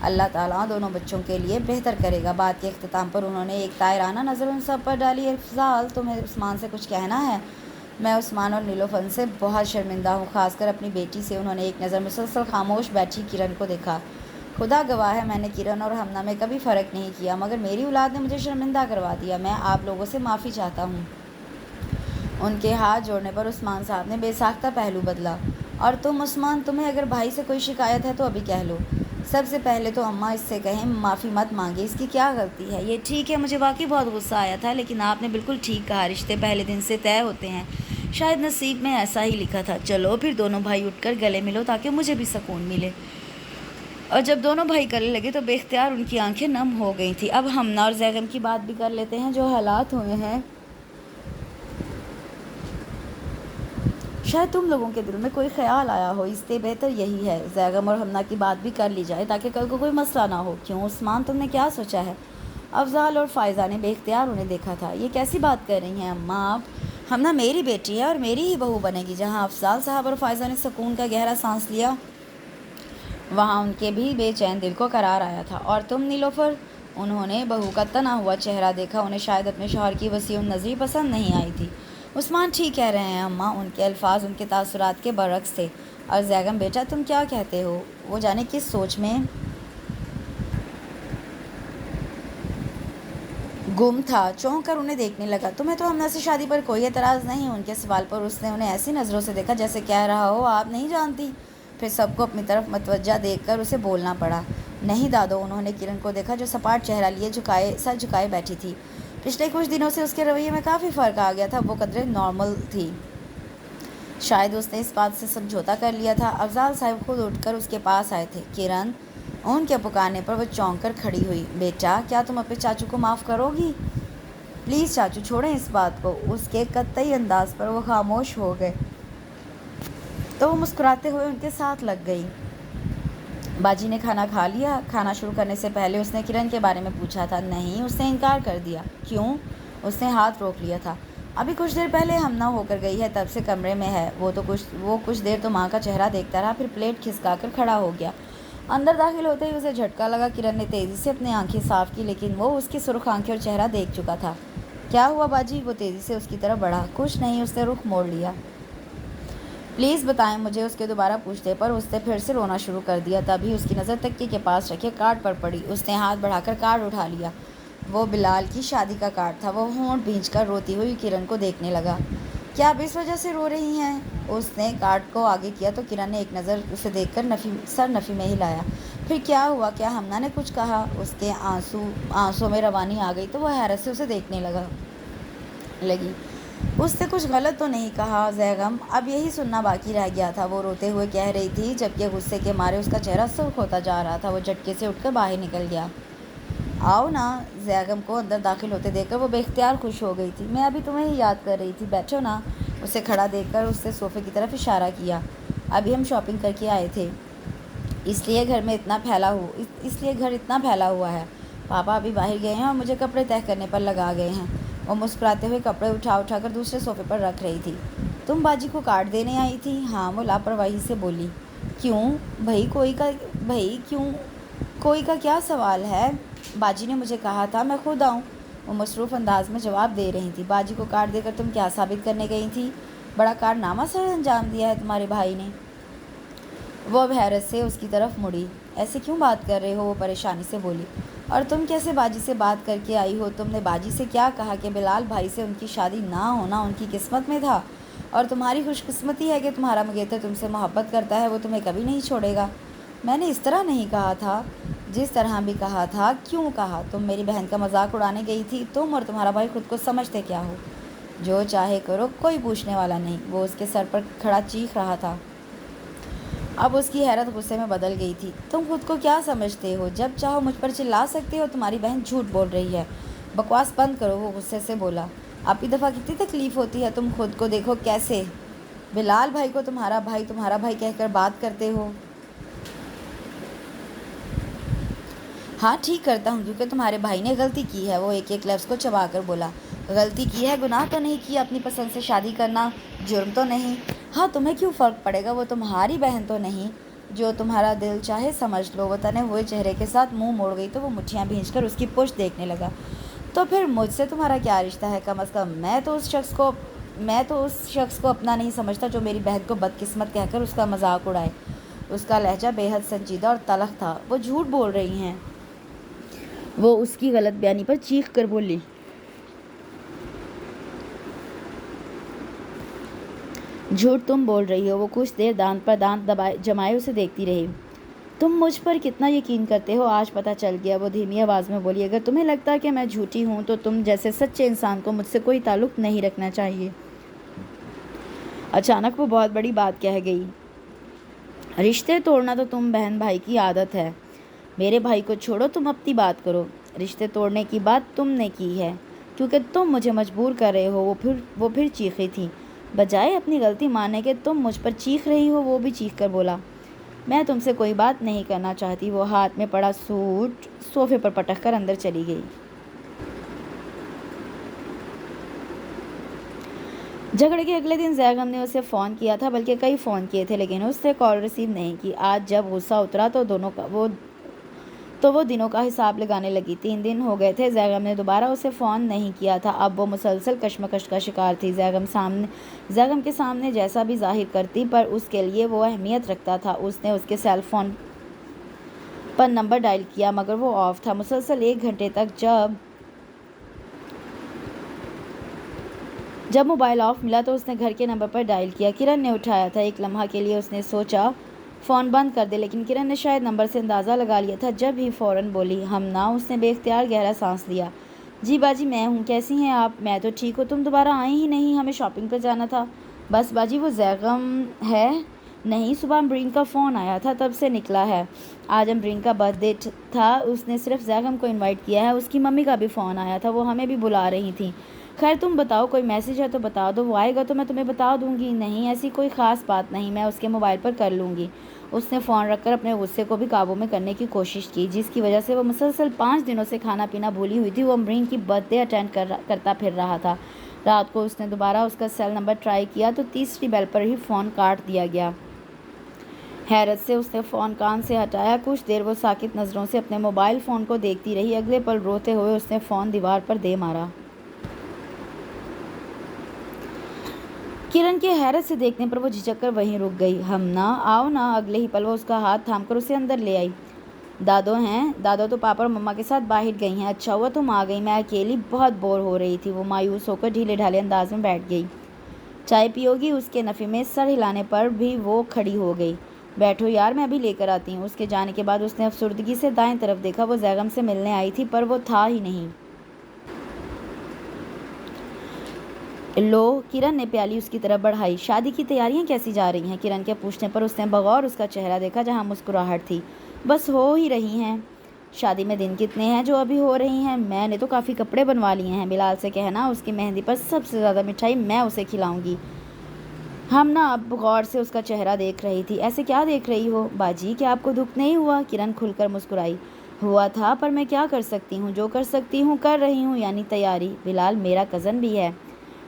اللہ تعالیٰ دونوں بچوں کے لیے بہتر کرے گا۔ بات کے اختتام پر انہوں نے ایک طائرانہ نظر ان سب پر ڈالی۔ افضال، تمہیں عثمان سے کچھ کہنا ہے؟ میں عثمان اور نیلوفر سے بہت شرمندہ ہوں، خاص کر اپنی بیٹی سے۔ انہوں نے ایک نظر مسلسل خاموش بیٹھی کرن کو دیکھا۔ خدا گواہ ہے میں نے کرن اور ہمنا میں کبھی فرق نہیں کیا، مگر میری اولاد نے مجھے شرمندہ کروا دیا۔ میں آپ لوگوں سے معافی چاہتا ہوں۔ ان کے ہاتھ جوڑنے پر عثمان صاحب نے بے ساختہ پہلو بدلا۔ اور تم عثمان، تمہیں اگر بھائی سے کوئی شکایت ہے تو ابھی کہہ لو۔ سب سے پہلے تو اماں اس سے کہیں معافی مت مانگے، اس کی کیا غلطی ہے؟ یہ ٹھیک ہے، مجھے واقعی بہت غصہ آیا تھا، لیکن آپ نے بالکل ٹھیک کہا، رشتے پہلے دن سے طے ہوتے ہیں، شاید نصیب میں ایسا ہی لکھا تھا۔ چلو پھر دونوں بھائی اٹھ کر گلے ملو تاکہ مجھے بھی سکون ملے۔ اور جب دونوں بھائی گلے لگے تو بے اختیار ان کی آنکھیں نم ہو گئی تھیں۔ اب ہمنا اور زیغم کی بات بھی کر لیتے ہیں۔ جو حالات ہوئے ہیں، شاید تم لوگوں کے دل میں کوئی خیال آیا ہو، اس لیے بہتر یہی ہے زیغم اور ہمنا کی بات بھی کر لی جائے تاکہ کل کو کوئی مسئلہ نہ ہو۔ کیوں عثمان، تم نے کیا سوچا ہے؟ افضال اور فائزہ نے بے اختیار انہیں دیکھا تھا۔ یہ کیسی بات کر رہی ہیں اماں آپ؟ ہمنا میری بیٹی ہے اور میری ہی بہو بنے گی۔ جہاں افضال صاحب اور فائزہ نے سکون کا گہرا سانس لیا، وہاں ان کے بھی بے چین دل کو قرار آیا تھا۔ اور تم نیلوفر؟ انہوں نے بہو کا تنا ہوا چہرہ دیکھا۔ انہیں شاید اپنے شوہر کی وسیع النظری پسند نہیں آئی تھی۔ عثمان ٹھیک کہہ رہے ہیں اماں، ان کے الفاظ ان کے تاثرات کے برعکس تھے۔ اور زیغم بیٹا، تم کیا کہتے ہو؟ وہ جانے کس سوچ میں گم تھا، چونک کر انہیں دیکھنے لگا۔ تمہیں تو ہمنا سے شادی پر کوئی اعتراض نہیں؟ ان کے سوال پر اس نے انہیں ایسی نظروں سے دیکھا جیسے کہہ رہا ہو آپ نہیں جانتی۔ پھر سب کو اپنی طرف متوجہ دیکھ کر اسے بولنا پڑا۔ نہیں دادو۔ انہوں نے کرن کو دیکھا جو سپاٹ چہرہ لیے سر جھکائے بیٹھی تھی۔ پچھلے کچھ دنوں سے اس کے رویے میں کافی فرق آ گیا تھا، وہ قدرے نارمل تھی۔ شاید اس نے اس بات سے سمجھوتا کر لیا تھا۔ افضال صاحب خود اٹھ کر اس کے پاس آئے تھے۔ کرن، ان کے پکارنے پر وہ چونک کر کھڑی ہوئی۔ بیٹا، کیا تم اپنے چاچو کو معاف کرو گی؟ پلیز چاچو، چھوڑیں اس بات کو۔ اس کے قطعی انداز پر وہ خاموش ہو گئے تو وہ مسکراتے ہوئے ان کے ساتھ لگ گئی۔ باجی نے کھانا کھا لیا؟ کھانا شروع کرنے سے پہلے اس نے کرن کے بارے میں پوچھا تھا۔ نہیں، اس نے انکار کر دیا۔ کیوں؟ اس نے ہاتھ روک لیا تھا۔ ابھی کچھ دیر پہلے ہم نہ ہو کر گئی ہے، تب سے کمرے میں ہے۔ وہ کچھ دیر تو ماں کا چہرہ دیکھتا رہا، پھر پلیٹ کھسکا کر کھڑا ہو گیا۔ اندر داخل ہوتے ہی اسے جھٹکا لگا۔ کرن نے تیزی سے اپنی آنکھیں صاف کی، لیکن وہ اس کی سرخ آنکھیں اور چہرہ دیکھ چکا تھا۔ کیا ہوا باجی؟ وہ تیزی سے اس کی طرف بڑھا۔ کچھ نہیں، اس نے رخ موڑ لیا۔ پلیز بتائیں مجھے، اس کے دوبارہ پوچھنے پر اس نے پھر سے رونا شروع کر دیا۔ تبھی اس کی نظر تکیے کے پاس رکھے کارڈ پر پڑی۔ اس نے ہاتھ بڑھا کر کارڈ اٹھا لیا۔ وہ بلال کی شادی کا کارڈ تھا۔ وہ ہونٹ بھینچ کر روتی ہوئی کرن کو دیکھنے لگا۔ کیا آپ اس وجہ سے رو رہی ہیں؟ اس نے کارڈ کو آگے کیا تو کرن نے ایک نظر اسے دیکھ کر سر نفی میں ہلایا۔ پھر کیا ہوا؟ کیا ہمنا نے کچھ کہا؟ اس کے آنسوں میں روانی آ گئی تو وہ حیرت سے اسے دیکھنے لگی۔ اس نے کچھ غلط تو نہیں کہا زیغم؟ اب یہی سننا باقی رہ گیا تھا۔ وہ روتے ہوئے کہہ رہی تھی، جبکہ غصے کے مارے اس کا چہرہ سرخ ہوتا جا رہا تھا۔ وہ جھٹکے سے اٹھ کر باہر نکل گیا۔ آؤ نا۔ زیغم کو اندر داخل ہوتے دیکھ کر وہ بے اختیار خوش ہو گئی تھی۔ میں ابھی تمہیں ہی یاد کر رہی تھی، بیٹھو نا۔ اسے کھڑا دیکھ کر اس نے صوفے کی طرف اشارہ کیا۔ ابھی ہم شاپنگ کر کے آئے تھے، اس لیے گھر اتنا پھیلا ہوا ہے۔ پاپا ابھی باہر گئے ہیں اور مجھے کپڑے تہہ کرنے پر لگا گئے ہیں۔ وہ مسکراتے ہوئے کپڑے اٹھا کر دوسرے صوفے پر رکھ رہی تھی۔ تم باجی کو کارڈ دینے آئی تھی؟ ہاں، وہ لاپرواہی سے بولی۔ کیوں بھائی؟ کوئی کا کیا سوال ہے؟ باجی نے مجھے کہا تھا میں خود آؤں۔ وہ مصروف انداز میں جواب دے رہی تھی۔ باجی کو کارڈ دے کر تم کیا ثابت کرنے گئی تھی؟ بڑا کارنامہ سر انجام دیا ہے تمہارے بھائی نے۔ وہ اب حیرت سے اس کی طرف مڑی۔ ایسے کیوں بات کر رہے ہو؟ وہ پریشانی سے بولی۔ اور تم کیسے باجی سے بات کر کے آئی ہو؟ تم نے باجی سے کیا کہا کہ بلال بھائی سے ان کی شادی نہ ہونا ان کی قسمت میں تھا، اور تمہاری خوش قسمتی ہے کہ تمہارا منگیتر تم سے محبت کرتا ہے، وہ تمہیں کبھی نہیں چھوڑے گا۔ میں نے اس طرح نہیں کہا تھا۔ جس طرح بھی کہا تھا، کیوں کہا؟ تم میری بہن کا مذاق اڑانے گئی تھی۔ تم اور تمہارا بھائی خود کو سمجھتے کیا ہو؟ جو چاہے کرو، کوئی پوچھنے والا نہیں۔ وہ اس کے سر پر کھڑا چیخ رہا تھا۔ اب اس کی حیرت غصے میں بدل گئی تھی۔ تم خود کو کیا سمجھتے ہو؟ جب چاہو مجھ پر چلا سکتے ہو۔ تمہاری بہن جھوٹ بول رہی ہے۔ بکواس بند کرو، وہ غصے سے بولا۔ آپ کی دفعہ کتنی تکلیف ہوتی ہے، تم خود کو دیکھو کیسے بلال بھائی کو تمہارا بھائی کہہ کر بات کرتے ہو۔ ہاں ٹھیک کرتا ہوں، کیونکہ تمہارے بھائی نے غلطی کی ہے۔ وہ ایک لفظ کو چبا کر بولا۔ غلطی کی ہے؟ گناہ تو نہیں کیا؟ اپنی پسند سے شادی کرنا جرم تو نہیں؟ ہاں، تمہیں کیوں فرق پڑے گا؟ وہ تمہاری بہن تو نہیں؟ جو تمہارا دل چاہے سمجھ لو۔ وہ تنے ہوئے چہرے کے ساتھ منہ موڑ گئی تو وہ مٹھیاں بھینچ کر اس کی پشت دیکھنے لگا۔ تو پھر مجھ سے تمہارا کیا رشتہ ہے؟ کم از کم میں تو اس شخص کو اپنا نہیں سمجھتا جو میری بہن کو بدقسمت کہہ کر اس کا مذاق اڑائے۔ اس کا لہجہ بے حد سنجیدہ اور تلخ تھا۔ وہ جھوٹ بول رہی ہیں، وہ اس کی غلط بیانی پر چیخ کر بولی۔ جھوٹ تم بول رہی ہو۔ وہ کچھ دیر دانت پر دانت جمائے اسے دیکھتی رہی۔ تم مجھ پر کتنا یقین کرتے ہو آج پتہ چل گیا، وہ دھیمی آواز میں بولی۔ اگر تمہیں لگتا ہے کہ میں جھوٹی ہوں تو تم جیسے سچے انسان کو مجھ سے کوئی تعلق نہیں رکھنا چاہیے۔ اچانک وہ بہت بڑی بات کہہ گئی۔ رشتے توڑنا تو تم بہن بھائی کی عادت ہے۔ میرے بھائی کو چھوڑو، تم اپنی بات کرو۔ رشتے توڑنے کی بات تم نے کی ہے، کیونکہ تم مجھے مجبور کر رہے ہو۔ وہ پھر چیخی تھی۔ بجائے اپنی غلطی ماننے کے تم مجھ پر چیخ رہی ہو۔ وہ بھی چیخ کر بولا۔ میں تم سے کوئی بات نہیں کرنا چاہتی۔ وہ ہاتھ میں پڑا سوٹ صوفے پر پٹک کر اندر چلی گئی۔ جھگڑے کے اگلے دن زیغم نے اسے فون کیا تھا، بلکہ کئی فون کیے تھے، لیکن اس نے کال ریسیو نہیں کی۔ آج جب غصہ اترا تو وہ دنوں کا حساب لگانے لگی۔ 3 دن ہو گئے تھے زیغم نے دوبارہ اسے فون نہیں کیا تھا۔ اب وہ مسلسل کشمکش کا شکار تھی۔ زیغم کے سامنے جیسا بھی ظاہر کرتی، پر اس کے لیے وہ اہمیت رکھتا تھا۔ اس نے اس کے سیل فون پر نمبر ڈائل کیا، مگر وہ آف تھا۔ مسلسل 1 گھنٹے تک جب موبائل آف ملا تو اس نے گھر کے نمبر پر ڈائل کیا۔ کرن نے اٹھایا تھا۔ ایک لمحہ کے لیے اس نے سوچا فون بند کر دے، لیکن کرن نے شاید نمبر سے اندازہ لگا لیا تھا۔ جب ہی فوراً بولی، ہمنا۔ اس نے بے اختیار گہرا سانس لیا۔ جی باجی، میں ہوں۔ کیسی ہیں آپ؟ میں تو ٹھیک ہوں۔ تم دوبارہ آئی ہی نہیں، ہمیں شاپنگ پر جانا تھا۔ بس باجی وہ زیغم ہے؟ نہیں، صبح امبرین کا فون آیا تھا تب سے نکلا ہے۔ آج امبرین کا برتھ ڈے تھا، اس نے صرف زیغم کو انوائٹ کیا ہے۔ اس کی ممی کا بھی فون آیا تھا، وہ ہمیں بھی بلا رہی تھیں۔ خیر تم بتاؤ، کوئی میسج ہے تو بتا دو، وہ آئے گا تو میں تمہیں بتا دوں گی۔ نہیں ایسی کوئی خاص بات نہیں، میں اس کے موبائل پر کر لوں گی۔ اس نے فون رکھ کر اپنے غصے کو بھی قابو میں کرنے کی کوشش کی، جس کی وجہ سے وہ مسلسل 5 دنوں سے کھانا پینا بھولی ہوئی تھی۔ وہ امبرین کی برتھ ڈے اٹینڈ کرتا پھر رہا تھا۔ رات کو اس نے دوبارہ اس کا سیل نمبر ٹرائی کیا تو تیسری بیل پر ہی فون کاٹ دیا گیا۔ حیرت سے اس نے فون کان سے ہٹایا۔ کچھ دیر وہ ساکت نظروں سے اپنے موبائل فون کو دیکھتی رہی۔ اگلے پل روتے ہوئے اس نے فون دیوار پر دے مارا۔ کرن کے حیرت سے دیکھنے پر وہ جھجک کر وہیں رک گئی۔ ہم نہ آؤ نا۔ اگلے ہی پل وہ اس کا ہاتھ تھام کر اسے اندر لے آئی۔ دادو ہیں؟ دادو تو پاپا اور مما کے ساتھ باہر گئی ہیں۔ اچھا ہوا تم آ گئی، میں اکیلی بہت بور ہو رہی تھی۔ وہ مایوس ہو کر ڈھیلے ڈھالے انداز میں بیٹھ گئی۔ چائے پیو گی؟ اس کے نفی میں سر ہلانے پر بھی وہ کھڑی ہو گئی۔ بیٹھو یار، میں ابھی لے کر آتی ہوں۔ اس کے جانے کے بعد اس نے افسردگی سے دائیں طرف دیکھا۔ وہ زیغم سے ملنے آئی تھی پر وہ تھا ہی نہیں۔ لو، کرن نے پیالی اس کی طرف بڑھائی۔ شادی کی تیاریاں کیسی جا رہی ہیں؟ کرن کے پوچھنے پر اس نے بغور اس کا چہرہ دیکھا جہاں مسکراہٹ تھی۔ بس ہو ہی رہی ہیں۔ شادی میں دن کتنے ہیں جو ابھی ہو رہی ہیں؟ میں نے تو کافی کپڑے بنوا لیے ہیں۔ بلال سے کہنا اس کی مہندی پر سب سے زیادہ مٹھائی میں اسے کھلاؤں گی۔ ہم نا اب غور سے اس کا چہرہ دیکھ رہی تھی۔ ایسے کیا دیکھ رہی ہو باجی؟ کیا آپ کو دکھ نہیں ہوا؟ کرن کھل کر مسکرائی۔ ہوا تھا پر میں کیا کر سکتی ہوں؟ جو کر سکتی ہوں کر رہی ہوں، یعنی تیاری۔ بلال میرا کزن بھی ہے۔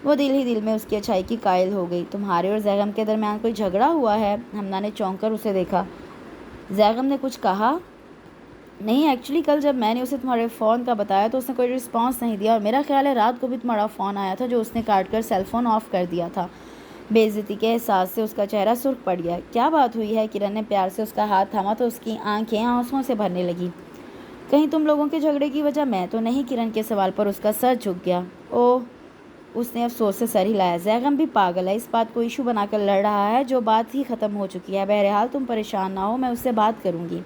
وہ دل ہی دل میں اس کی اچھائی کی قائل ہو گئی۔ تمہارے اور زیغم کے درمیان کوئی جھگڑا ہوا ہے؟ ہمنا نے چونک کر اسے دیکھا۔ زیغم نے کچھ کہا؟ نہیں، ایکچولی کل جب میں نے اسے تمہارے فون کا بتایا تو اس نے کوئی رسپانس نہیں دیا، اور میرا خیال ہے رات کو بھی تمہارا فون آیا تھا جو اس نے کاٹ کر سیل فون آف کر دیا تھا۔ بے عزتی کے احساس سے اس کا چہرہ سرخ پڑ گیا۔ کیا بات ہوئی ہے؟ کرن نے پیار سے اس کا ہاتھ تھاما تو اس کی آنکھیں آنسوؤں سے بھرنے لگی۔ کہیں تم لوگوں کے جھگڑے کی وجہ میں تو نہیں؟ کرن کے سوال پر اس کا سر جھک گیا۔ اوہ، اس نے افسوس سے سر ہلایا۔ زیغم بھی پاگل ہے، اس بات کو ایشو بنا کر لڑ رہا ہے جو بات ہی ختم ہو چکی ہے۔ بہرحال تم پریشان نہ ہو، میں اس سے بات کروں گی۔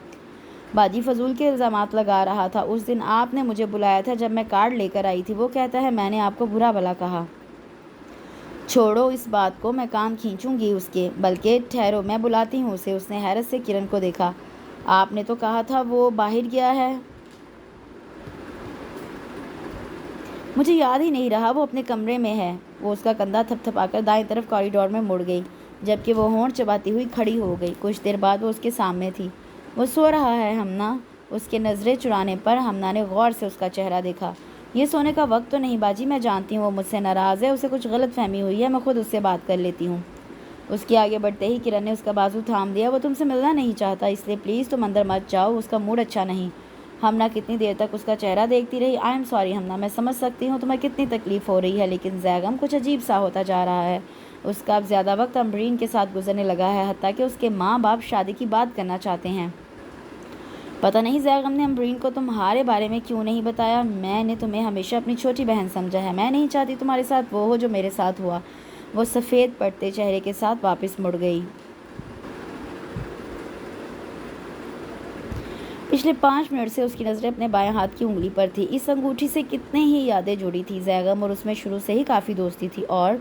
باجی فضول کے الزامات لگا رہا تھا۔ اس دن آپ نے مجھے بلایا تھا جب میں کارڈ لے کر آئی تھی، وہ کہتا ہے میں نے آپ کو برا بھلا کہا۔ چھوڑو اس بات کو، میں کان کھینچوں گی اس کے۔ بلکہ ٹھہرو، میں بلاتی ہوں اسے۔ اس نے حیرت سے کرن کو دیکھا۔ آپ نے تو کہا تھا وہ باہر گیا ہے۔ مجھے یاد ہی نہیں رہا، وہ اپنے کمرے میں ہے۔ وہ اس کا کندھا تھپ تھپا کر دائیں طرف کوریڈور میں مڑ گئی، جبکہ وہ ہونٹ چباتی ہوئی کھڑی ہو گئی۔ کچھ دیر بعد وہ اس کے سامنے تھی۔ وہ سو رہا ہے ہمنا؟ اس کے نظریں چرانے پر ہمنا نے غور سے اس کا چہرہ دیکھا۔ یہ سونے کا وقت تو نہیں باجی، میں جانتی ہوں وہ مجھ سے ناراض ہے، اسے کچھ غلط فہمی ہوئی ہے، میں خود اس سے بات کر لیتی ہوں۔ اس کے آگے بڑھتے ہی کرن نے اس کا بازو تھام دیا۔ وہ تم سے ملنا نہیں چاہتا، اس لیے پلیز تم اندر مت جاؤ، اس کا موڈ اچھا نہیں۔ ہمنا کتنی دیر تک اس کا چہرہ دیکھتی رہی۔ آئی ایم سوری ہمنا، میں سمجھ سکتی ہوں تمہیں کتنی تکلیف ہو رہی ہے، لیکن زیغم کچھ عجیب سا ہوتا جا رہا ہے۔ اس کا اب زیادہ وقت امبرین کے ساتھ گزرنے لگا ہے، حتیٰ کہ اس کے ماں باپ شادی کی بات کرنا چاہتے ہیں۔ پتہ نہیں زیغم نے امبرین کو تمہارے بارے میں کیوں نہیں بتایا۔ میں نے تمہیں ہمیشہ اپنی چھوٹی بہن سمجھا ہے، میں نہیں چاہتی تمہارے ساتھ وہ ہو جو میرے ساتھ ہوا۔ وہ سفید پڑتے چہرے کے ساتھ واپس مڑ گئی۔ پچھلے 5 منٹ سے اس کی نظریں اپنے بائیں ہاتھ کی انگلی پر تھی۔ اس انگوٹھی سے کتنے ہی یادیں جڑی تھی۔ زیغم اور اس میں شروع سے ہی کافی دوستی تھی، اور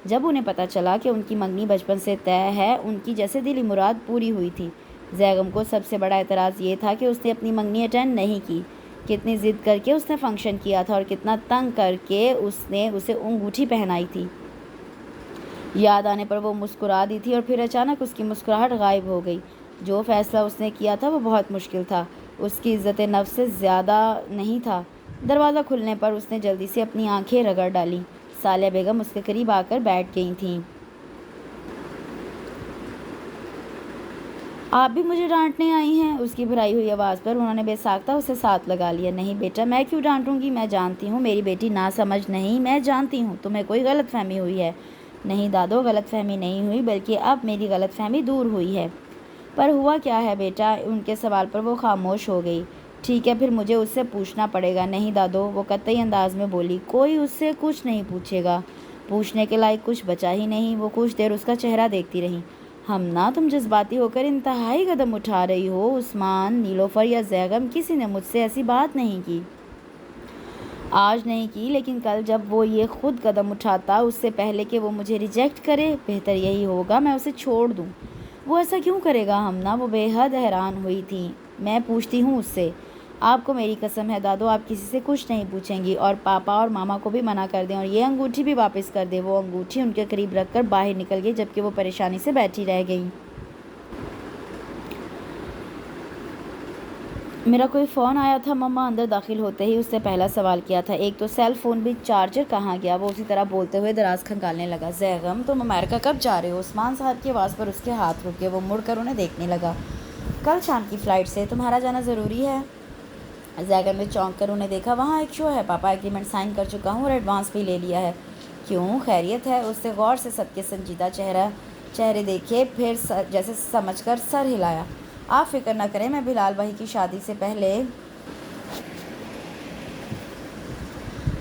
جب انہیں پتہ چلا کہ ان کی منگنی بچپن سے طے ہے، ان کی جیسے دلی مراد پوری ہوئی تھی۔ زیغم کو سب سے بڑا اعتراض یہ تھا کہ اس نے اپنی منگنی اٹینڈ نہیں کی۔ کتنی ضد کر کے اس نے فنکشن کیا تھا، اور کتنا تنگ کر کے اس نے اسے انگوٹھی پہنائی تھی۔ یاد آنے پر وہ مسکرا دی تھی، اور پھر اچانک اس کی مسکراہٹ غائب ہو گئی۔ جو فیصلہ اس نے کیا تھا وہ بہت مشکل تھا، اس کی عزت نفس سے زیادہ نہیں تھا۔ دروازہ کھلنے پر اس نے جلدی سے اپنی آنکھیں رگڑ ڈالیں۔ سالیہ بیگم اس کے قریب آ کر بیٹھ گئی تھیں۔ آپ بھی مجھے ڈانٹنے آئی ہیں؟ اس کی بھرائی ہوئی آواز پر انہوں نے بے ساختہ اسے ساتھ لگا لیا۔ نہیں بیٹا، میں کیوں ڈانٹوں گی؟ میں جانتی ہوں میری بیٹی ناسمجھ نہیں، میں جانتی ہوں تمہیں کوئی غلط فہمی ہوئی ہے۔ نہیں دادو، غلط فہمی نہیں ہوئی، بلکہ اب میری غلط فہمی دور ہوئی ہے۔ پر ہوا کیا ہے بیٹا؟ ان کے سوال پر وہ خاموش ہو گئی۔ ٹھیک ہے، پھر مجھے اس سے پوچھنا پڑے گا۔ نہیں دادو، وہ قطعی انداز میں بولی، کوئی اس سے کچھ نہیں پوچھے گا، پوچھنے کے لائق کچھ بچا ہی نہیں۔ وہ کچھ دیر اس کا چہرہ دیکھتی رہی۔ ہمنا، تم جذباتی ہو کر انتہائی قدم اٹھا رہی ہو۔ عثمان، نیلوفر یا زیغم، کسی نے مجھ سے ایسی بات نہیں کی۔ آج نہیں کی، لیکن کل جب وہ یہ خود قدم اٹھاتا اس سے پہلے کہ وہ مجھے ریجیکٹ کرے، بہتر یہی ہوگا میں اسے چھوڑ دوں۔ وہ ایسا کیوں کرے گا ہمنا؟ وہ بے حد حیران ہوئی تھی۔ میں پوچھتی ہوں اس سے۔ آپ کو میری قسم ہے دادو، آپ کسی سے کچھ نہیں پوچھیں گی، اور پاپا اور ماما کو بھی منع کر دیں، اور یہ انگوٹھی بھی واپس کر دیں۔ وہ انگوٹھی ان کے قریب رکھ کر باہر نکل گئی، جبکہ وہ پریشانی سے بیٹھی رہ گئی۔ میرا کوئی فون آیا تھا، مما اندر داخل ہوتے ہی اس نے پہلا سوال کیا تھا۔ ایک تو سیل فون بھی، چارجر کہاں گیا؟ وہ اسی طرح بولتے ہوئے دراز کھنگالنے لگا۔ زیغم تم امریکہ کب جا رہے ہو؟ عثمان صاحب کی آواز پر اس کے ہاتھ رک گئے۔ وہ مڑ کر انہیں دیکھنے لگا۔ کل شام کی فلائٹ سے۔ تمہارا جانا ضروری ہے؟ زیغم نے چونک کر انہیں دیکھا۔ وہاں ایک شو ہے پاپا، ایگریمنٹ سائن کر چکا ہوں اور ایڈوانس بھی لے لیا ہے۔ کیوں، خیریت ہے؟ اس نے غور سے سب کے سنجیدہ چہرے دیکھے، پھر جیسے سمجھ کر سر ہلایا۔ آپ فکر نہ کریں، میں بلال بھائی کی شادی سے پہلے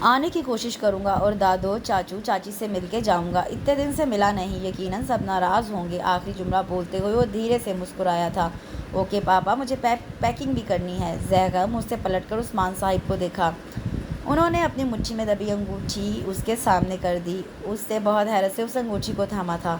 آنے کی کوشش کروں گا، اور دادو چاچو چاچی سے مل کے جاؤں گا۔ اتنے دن سے ملا نہیں، یقیناً سب ناراض ہوں گے۔ آخری جملہ بولتے ہوئے وہ دھیرے سے مسکرایا تھا۔ اوکے پاپا، مجھے پیکنگ بھی کرنی ہے۔ زیغم اس سے پلٹ کر عثمان صاحب کو دیکھا۔ انہوں نے اپنی مٹھی میں دبی انگوٹھی اس کے سامنے کر دی۔ اس نے بہت حیرت سے اس انگوٹھی کو تھاما تھا۔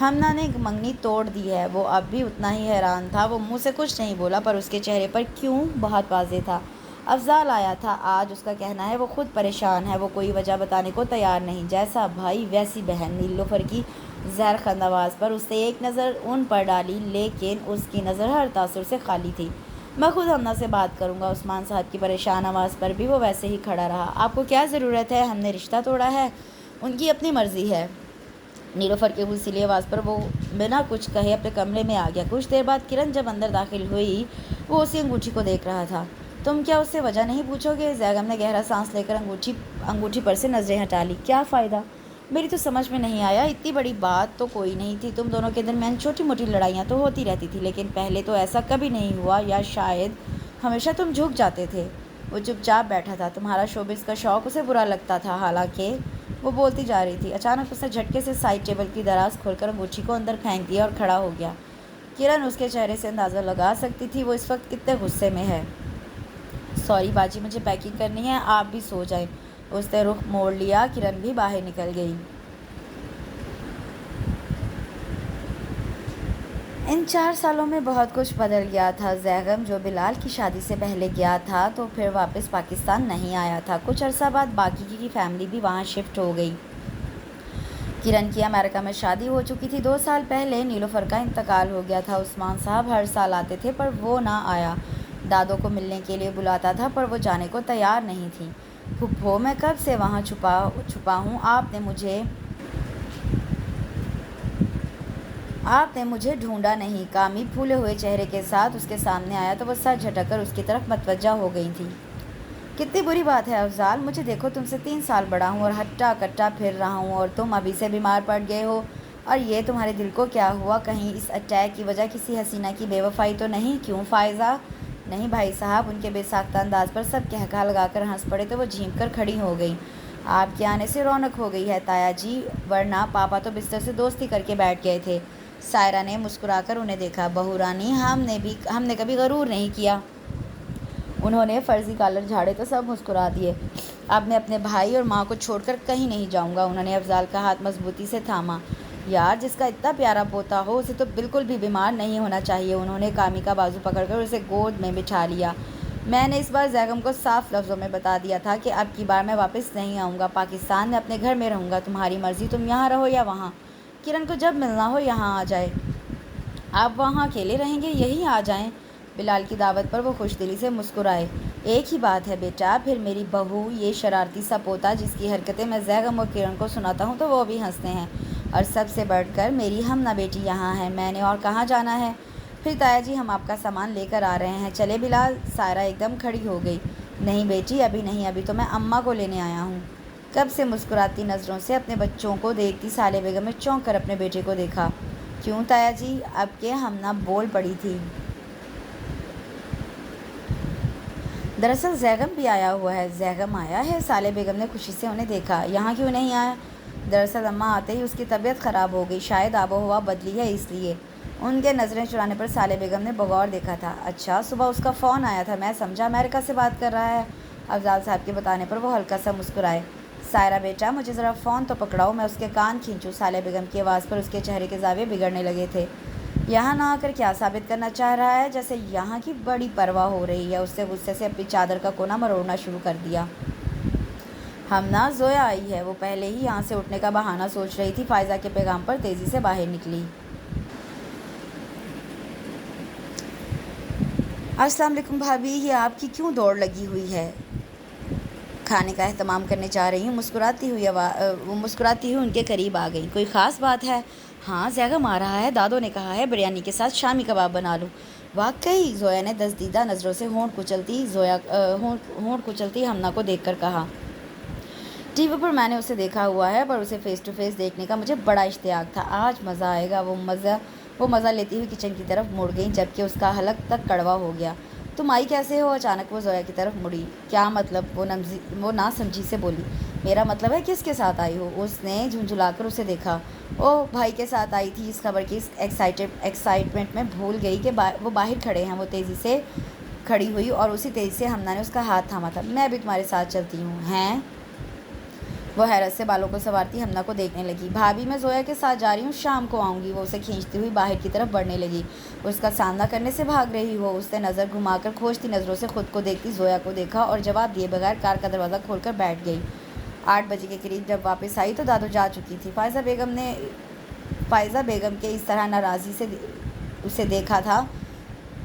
ہمنا نے منگنی توڑ دی ہے۔ وہ اب بھی اتنا ہی حیران تھا۔ وہ منہ سے کچھ نہیں بولا، پر اس کے چہرے پر کیوں بہت واضح تھا۔ افضال آیا تھا آج، اس کا کہنا ہے وہ خود پریشان ہے۔ وہ کوئی وجہ بتانے کو تیار نہیں۔ جیسا بھائی ویسی بہن۔ نیلوفر کی زہر خند آواز پر اس نے ایک نظر ان پر ڈالی، لیکن اس کی نظر ہر تاثر سے خالی تھی۔ میں خود ہمنا سے بات کروں گا۔ عثمان صاحب کی پریشان آواز پر بھی وہ ویسے ہی کھڑا رہا۔ آپ کو کیا ضرورت ہے؟ ہم نے رشتہ توڑا ہے؟ ان کی اپنی مرضی ہے۔ نیلوفر کی غصیلی آواز پر وہ بنا کچھ کہے اپنے کمرے میں آ گیا۔ کچھ دیر بعد کرن جب اندر داخل ہوئی، وہ اسی انگوٹھی کو دیکھ رہا تھا۔ تم کیا اس سے وجہ نہیں پوچھو گے؟ زیغم نے گہرا سانس لے کر انگوٹھی پر سے نظریں ہٹا لی۔ کیا فائدہ؟ میری تو سمجھ میں نہیں آیا۔ اتنی بڑی بات تو کوئی نہیں تھی، تم دونوں کے درمیان چھوٹی موٹی لڑائیاں تو ہوتی رہتی تھی، لیکن پہلے تو ایسا کبھی نہیں ہوا، یا شاید ہمیشہ تم جھک جاتے تھے۔ وہ چپ چاپ بیٹھا تھا۔ تمہارا شوبز کا شوق اسے برا لگتا تھا، حالانکہ وہ بولتی جا رہی تھی۔ اچانک اس نے جھٹکے سے سائڈ ٹیبل کی دراز کھول کر انگوٹھی کو اندر پھینک دیا اور کھڑا ہو گیا۔ کرن اس کے چہرے سے اندازہ لگا سکتی تھی وہ اس وقت کتنے غصے میں ہے۔ سوری باجی، مجھے پیکنگ کرنی ہے، آپ بھی سو جائیں۔ اس نے رخ موڑ لیا۔ کرن بھی باہر نکل گئی۔ ان 4 سالوں میں بہت کچھ بدل گیا تھا۔ زیغم جو بلال کی شادی سے پہلے گیا تھا تو پھر واپس پاکستان نہیں آیا تھا۔ کچھ عرصہ بعد باقی کی فیملی بھی وہاں شفٹ ہو گئی۔ کرن کی امریکہ میں شادی ہو چکی تھی۔ 2 سال پہلے نیلوفر کا انتقال ہو گیا تھا۔ عثمان صاحب ہر سال آتے تھے، پر وہ نہ آیا۔ دادو کو ملنے کے لیے بلاتا تھا، پر وہ جانے کو تیار نہیں تھی۔ پھپھو، میں کب سے وہاں چھپا ہوں، آپ نے مجھے ڈھونڈا نہیں۔ کامی پھولے ہوئے چہرے کے ساتھ اس کے سامنے آیا تو وہ سر جھٹک کر اس کی طرف متوجہ ہو گئی تھی۔ کتنی بری بات ہے افضال، مجھے دیکھو، تم سے 3 سال بڑا ہوں اور ہٹا کٹا پھر رہا ہوں، اور تم ابھی سے بیمار پڑ گئے ہو۔ اور یہ تمہارے دل کو کیا ہوا؟ کہیں اس اٹیک کی وجہ کسی حسینہ کی بے وفائی تو نہیں؟ کیوں فائزہ؟ نہیں بھائی صاحب۔ ان کے بے ساختہ انداز پر سب قہقہہ لگا کر ہنس پڑے تو وہ جھینک کر کھڑی ہو گئی۔ آپ کے آنے سے رونق ہو گئی ہے تایا جی، ورنہ پاپا تو بستر سے دوستی کر کے بیٹھ گئے تھے۔ سائرہ نے مسکرا کر انہیں دیکھا۔ بہو رانی، ہم نے کبھی غرور نہیں کیا۔ انہوں نے فرضی کالر جھاڑے تو سب مسکرا دیے۔ اب میں اپنے بھائی اور ماں کو چھوڑ کر کہیں نہیں جاؤں گا۔ انہوں نے افضال کا ہاتھ مضبوطی سے تھاما۔ یار، جس کا اتنا پیارا پوتا ہو اسے تو بالکل بھی بیمار نہیں ہونا چاہیے۔ انہوں نے کامی کا بازو پکڑ کر اسے گود میں بٹھا لیا۔ میں نے اس بار زیغم کو صاف لفظوں میں بتا دیا تھا کہ اب کی بار میں واپس نہیں آؤں گا پاکستان میں، اپنے گھر میں رہوں گا۔ تمہاری مرضی، تم یہاں رہو یا وہاں۔ کرن کو جب ملنا ہو یہاں آ جائے۔ آپ وہاں اکیلے رہیں گے؟ یہیں آ جائیں۔ بلال کی دعوت پر وہ خوش دلی سے مسکرائے۔ ایک ہی بات ہے بیٹا، پھر میری بہو، یہ شرارتی سا پوتا جس کی حرکتیں میں زیغم اور کرن کو سناتا ہوں تو وہ بھی ہنستے ہیں، اور سب سے بڑھ کر میری ہمنا بیٹی یہاں ہے۔ میں نے اور کہاں جانا ہے؟ پھر تایا جی، ہم آپ کا سامان لے کر آ رہے ہیں، چلے بلال؟ سائرہ ایک دم کھڑی ہو گئی۔ نہیں بیٹی، ابھی نہیں، ابھی تو میں اماں کو لینے آیا ہوں۔ کب سے مسکراتی نظروں سے اپنے بچوں کو دیکھتی صالح بیگم نے چونک کر اپنے بیٹے کو دیکھا۔ کیوں تایا جی؟ اب کہ ہمنا بول پڑی تھی۔ دراصل زیغم بھی آیا ہوا ہے۔ زیغم آیا ہے؟ صالح بیگم نے خوشی سے انہیں دیکھا۔ یہاں کیوں نہیں آیا؟ دراصل اماں آتے ہی اس کی طبیعت خراب ہو گئی، شاید آب و ہوا بدلی ہے اس لیے۔ ان کے نظریں چرانے پر صالح بیگم نے بغور دیکھا تھا۔ اچھا، صبح اس کا فون آیا تھا، میں سمجھا امریکہ سے بات کر رہا ہے۔ افضال صاحب کے بتانے پر وہ ہلکا سا مسکرائے۔ سائرہ بیٹا مجھے ذرا فون تو پکڑاؤ، میں اس کے کان کھینچوں۔ صالح بیگم کی آواز پر اس کے چہرے کے زاویے بگڑنے لگے تھے۔ یہاں نہ آ کر کیا ثابت کرنا چاہ رہا ہے؟ جیسے یہاں کی بڑی پرواہ ہو رہی ہے۔ اس سے غصے سے اپنی چادر کا کونا مروڑنا شروع کر دیا۔ ہمنا زویا آئی ہے، وہ پہلے ہی یہاں سے اٹھنے کا بہانہ سوچ رہی تھی۔ فائزہ کے پیغام پر تیزی سے باہر نکلی۔ السلام علیکم بھابھی، یہ آپ کی کیوں دوڑ لگی ہوئی ہے؟ کھانے کا اہتمام کرنے جا رہی ہوں۔ مسکراتی ہوئی ان کے قریب آ گئی۔ کوئی خاص بات ہے؟ ہاں، زیغم آ رہا ہے، دادو نے کہا ہے بریانی کے ساتھ شامی کباب بنا لوں۔ واقعی؟ زویا نے دزدیدہ نظروں سے ہونٹ کچلتی ہمنا کو دیکھ کر کہا۔ ٹی وی پر میں نے اسے دیکھا ہوا ہے، پر اسے فیس ٹو فیس دیکھنے کا مجھے بڑا اشتیاق تھا۔ آج مزہ آئے گا۔ وہ مزہ لیتی ہوئی کچن کی طرف مڑ گئی، جبکہ اس کا حلق تک کڑوا ہو گیا۔ تم آئی کیسے ہو؟ اچانک وہ زویا کی طرف مڑی۔ کیا مطلب؟ وہ نہ سمجھی سے بولی۔ میرا مطلب ہے کس کے ساتھ آئی ہو؟ اس نے جھنجھلا کر اسے دیکھا۔ اوہ، بھائی کے ساتھ آئی تھی۔ اس خبر کی ایکسائٹمنٹ میں بھول گئی کہ وہ باہر کھڑے ہیں۔ وہ تیزی سے کھڑی ہوئی اور اسی تیزی سے ہمنا نے اس کا ہاتھ تھاما تھا۔ میں بھی تمہارے ساتھ چلتی ہوں۔ ہیں؟ وہ حیرت سے بالوں کو سنوارتی ہمنا کو دیکھنے لگی۔ بھابھی میں زویا کے ساتھ جا رہی ہوں، شام کو آؤں گی۔ وہ اسے کھینچتی ہوئی باہر کی طرف بڑھنے لگی۔ اس کا سامنا کرنے سے بھاگ رہی ہو؟ اس نے نظر گھما کر کھوجتی نظروں سے خود کو دیکھتی زویا کو دیکھا اور جواب دیے بغیر کار کا دروازہ کھول کر بیٹھ گئی۔ 8 بجے کے قریب جب واپس آئی تو دادو جا چکی تھی۔ فائزہ بیگم کے اس طرح ناراضی سے اسے دیکھا تھا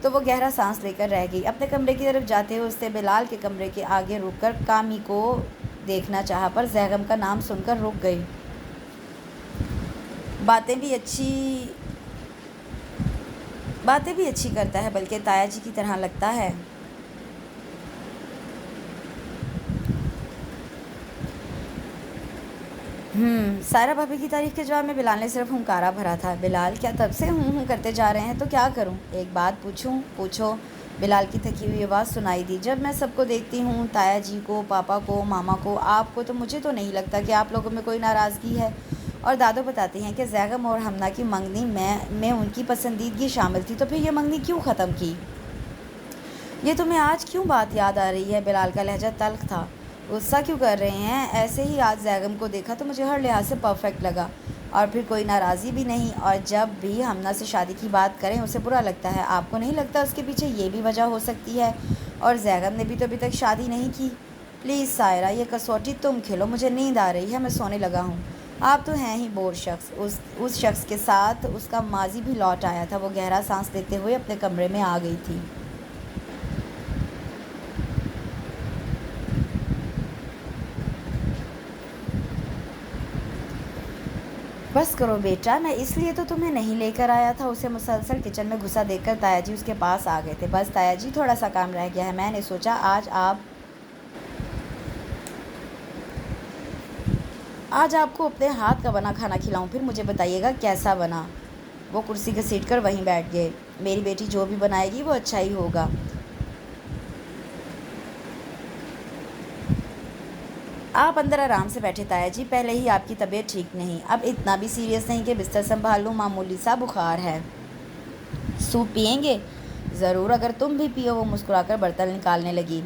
تو وہ گہرا سانس لے کر رہ گئی۔ اپنے کمرے کی طرف جاتے ہوئے اس نے بلال کے کمرے کے آگے رک کر کامی کو دیکھنا چاہا، پر زیغم کا نام سن کر رک گئی۔ باتیں بھی اچھی کرتا ہے، بلکہ تایا جی کی طرح لگتا ہے۔ سائرہ بھابھی کی تعریف کے جواب میں بلال نے صرف ہنکارا بھرا تھا۔ بلال، کیا تب سے ہوں کرتے جا رہے ہیں؟ تو کیا کروں؟ ایک بات پوچھوں؟ پوچھو۔ بلال کی تھکی ہوئی آواز سنائی دی۔ جب میں سب کو دیکھتی ہوں، تایا جی کو، پاپا کو، ماما کو، آپ کو، تو مجھے تو نہیں لگتا کہ آپ لوگوں میں کوئی ناراضگی ہے۔ اور دادو بتاتے ہیں کہ زیغم اور ہمنا کی منگنی میں ان کی پسندیدگی شامل تھی، تو پھر یہ منگنی کیوں ختم کی؟ یہ تمہیں آج کیوں بات یاد آ رہی ہے؟ بلال کا لہجہ تلخ تھا۔ غصہ کیوں کر رہے ہیں؟ ایسے ہی آج زیغم کو دیکھا تو مجھے ہر لحاظ سے پرفیکٹ لگا، اور پھر کوئی ناراضی بھی نہیں۔ اور جب بھی ہمنا سے شادی کی بات کریں اسے برا لگتا ہے۔ آپ کو نہیں لگتا اس کے پیچھے یہ بھی وجہ ہو سکتی ہے؟ اور زیغم نے بھی تو ابھی تک شادی نہیں کی۔ پلیز سائرہ، یہ کسوٹی تم کھیلو، مجھے نیند آ رہی ہے، میں سونے لگا ہوں۔ آپ تو ہیں ہی بور شخص۔ اس شخص کے ساتھ اس کا ماضی بھی لوٹ آیا تھا۔ وہ گہرا سانس لیتے ہوئے اپنے کمرے میں آ گئی تھی۔ بس کرو بیٹا، میں اس لیے تو تمہیں نہیں لے کر آیا تھا۔ اسے مسلسل کچن میں گھسا دیکھ کر تایا جی اس کے پاس آ گئے تھے۔ بس تایا جی، تھوڑا سا کام رہ گیا ہے، میں نے سوچا آج آپ کو اپنے ہاتھ کا بنا کھانا کھلاؤں، پھر مجھے بتائیے گا کیسا بنا۔ وہ کرسی گھسیٹ کر وہیں بیٹھ گئے۔ میری بیٹی جو بھی بنائے گی وہ اچھا ہی ہوگا۔ آپ اندر آرام سے بیٹھے تایا جی، پہلے ہی آپ کی طبیعت ٹھیک نہیں، اب اتنا بھی سیریس نہیں کہ بستر سنبھال لوں، معمولی سا بخار ہے۔ سوپ پئیں گے؟ ضرور، اگر تم بھی پیو۔ وہ مسکرا کر برتن نکالنے لگی۔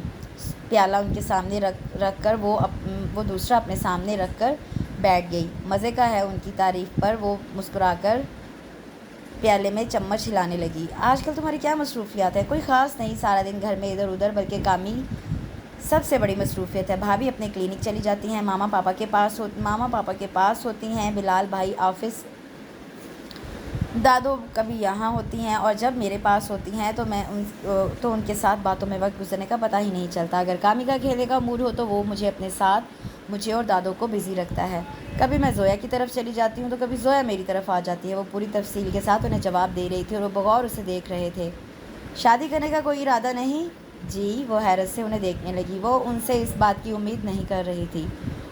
پیالہ ان کے سامنے رکھ کر وہ دوسرا اپنے سامنے رکھ کر بیٹھ گئی۔ مزے کا ہے۔ ان کی تعریف پر وہ مسکرا کر پیالے میں چمچ ہلانے لگی۔ آج کل تمہاری کیا مصروفیات ہیں؟ کوئی خاص نہیں، سارا دن گھر میں ادھر ادھر، بلکہ کامی سب سے بڑی مصروفیت ہے۔ بھابھی اپنے کلینک چلی جاتی ہیں، ماما پاپا کے پاس ہوتی ہیں، بلال بھائی آفس، دادو کبھی یہاں ہوتی ہیں، اور جب میرے پاس ہوتی ہیں تو ان کے ساتھ باتوں میں وقت گزرنے کا پتہ ہی نہیں چلتا۔ اگر کامی کا کھیلنے کا موڈ ہو تو وہ مجھے اور دادو کو بزی رکھتا ہے۔ کبھی میں زویا کی طرف چلی جاتی ہوں تو کبھی زویا میری طرف آ جاتی ہے۔ وہ پوری تفصیل کے ساتھ انہیں جواب دے رہی تھی اور وہ بغور اسے دیکھ رہے تھے۔ شادی کرنے کا کوئی ارادہ نہیں؟ جی، وہ حیرت سے انہیں دیکھنے لگی۔ وہ ان سے اس بات کی امید نہیں کر رہی تھی۔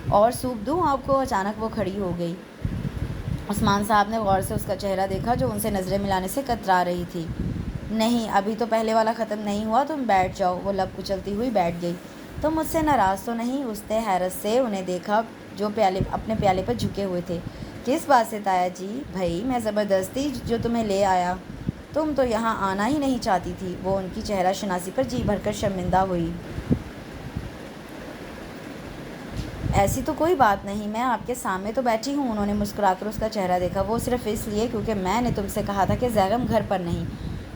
اور سوپ دوں آپ کو؟ اچانک وہ کھڑی ہو گئی۔ عثمان صاحب نے غور سے اس کا چہرہ دیکھا جو ان سے نظریں ملانے سے کترا رہی تھی۔ نہیں، ابھی تو پہلے والا ختم نہیں ہوا، تم بیٹھ جاؤ۔ وہ لب کچلتی ہوئی بیٹھ گئی۔ تم مجھ سے ناراض تو نہیں؟ اس نے حیرت سے انہیں دیکھا جو اپنے پیالے پر جھکے ہوئے تھے۔ کس بات سے تایا جی؟ بھائی، میں زبردستی جو تمہیں لے آیا، تم تو یہاں آنا ہی نہیں چاہتی تھی۔ وہ ان کی چہرہ شناسی پر جی بھر کر شرمندہ ہوئی۔ ایسی تو کوئی بات نہیں، میں آپ کے سامنے تو بیٹھی ہوں۔ انہوں نے مسکرا کر اس کا چہرہ دیکھا، وہ صرف اس لیے کیونکہ میں نے تم سے کہا تھا کہ زیغم گھر پر نہیں۔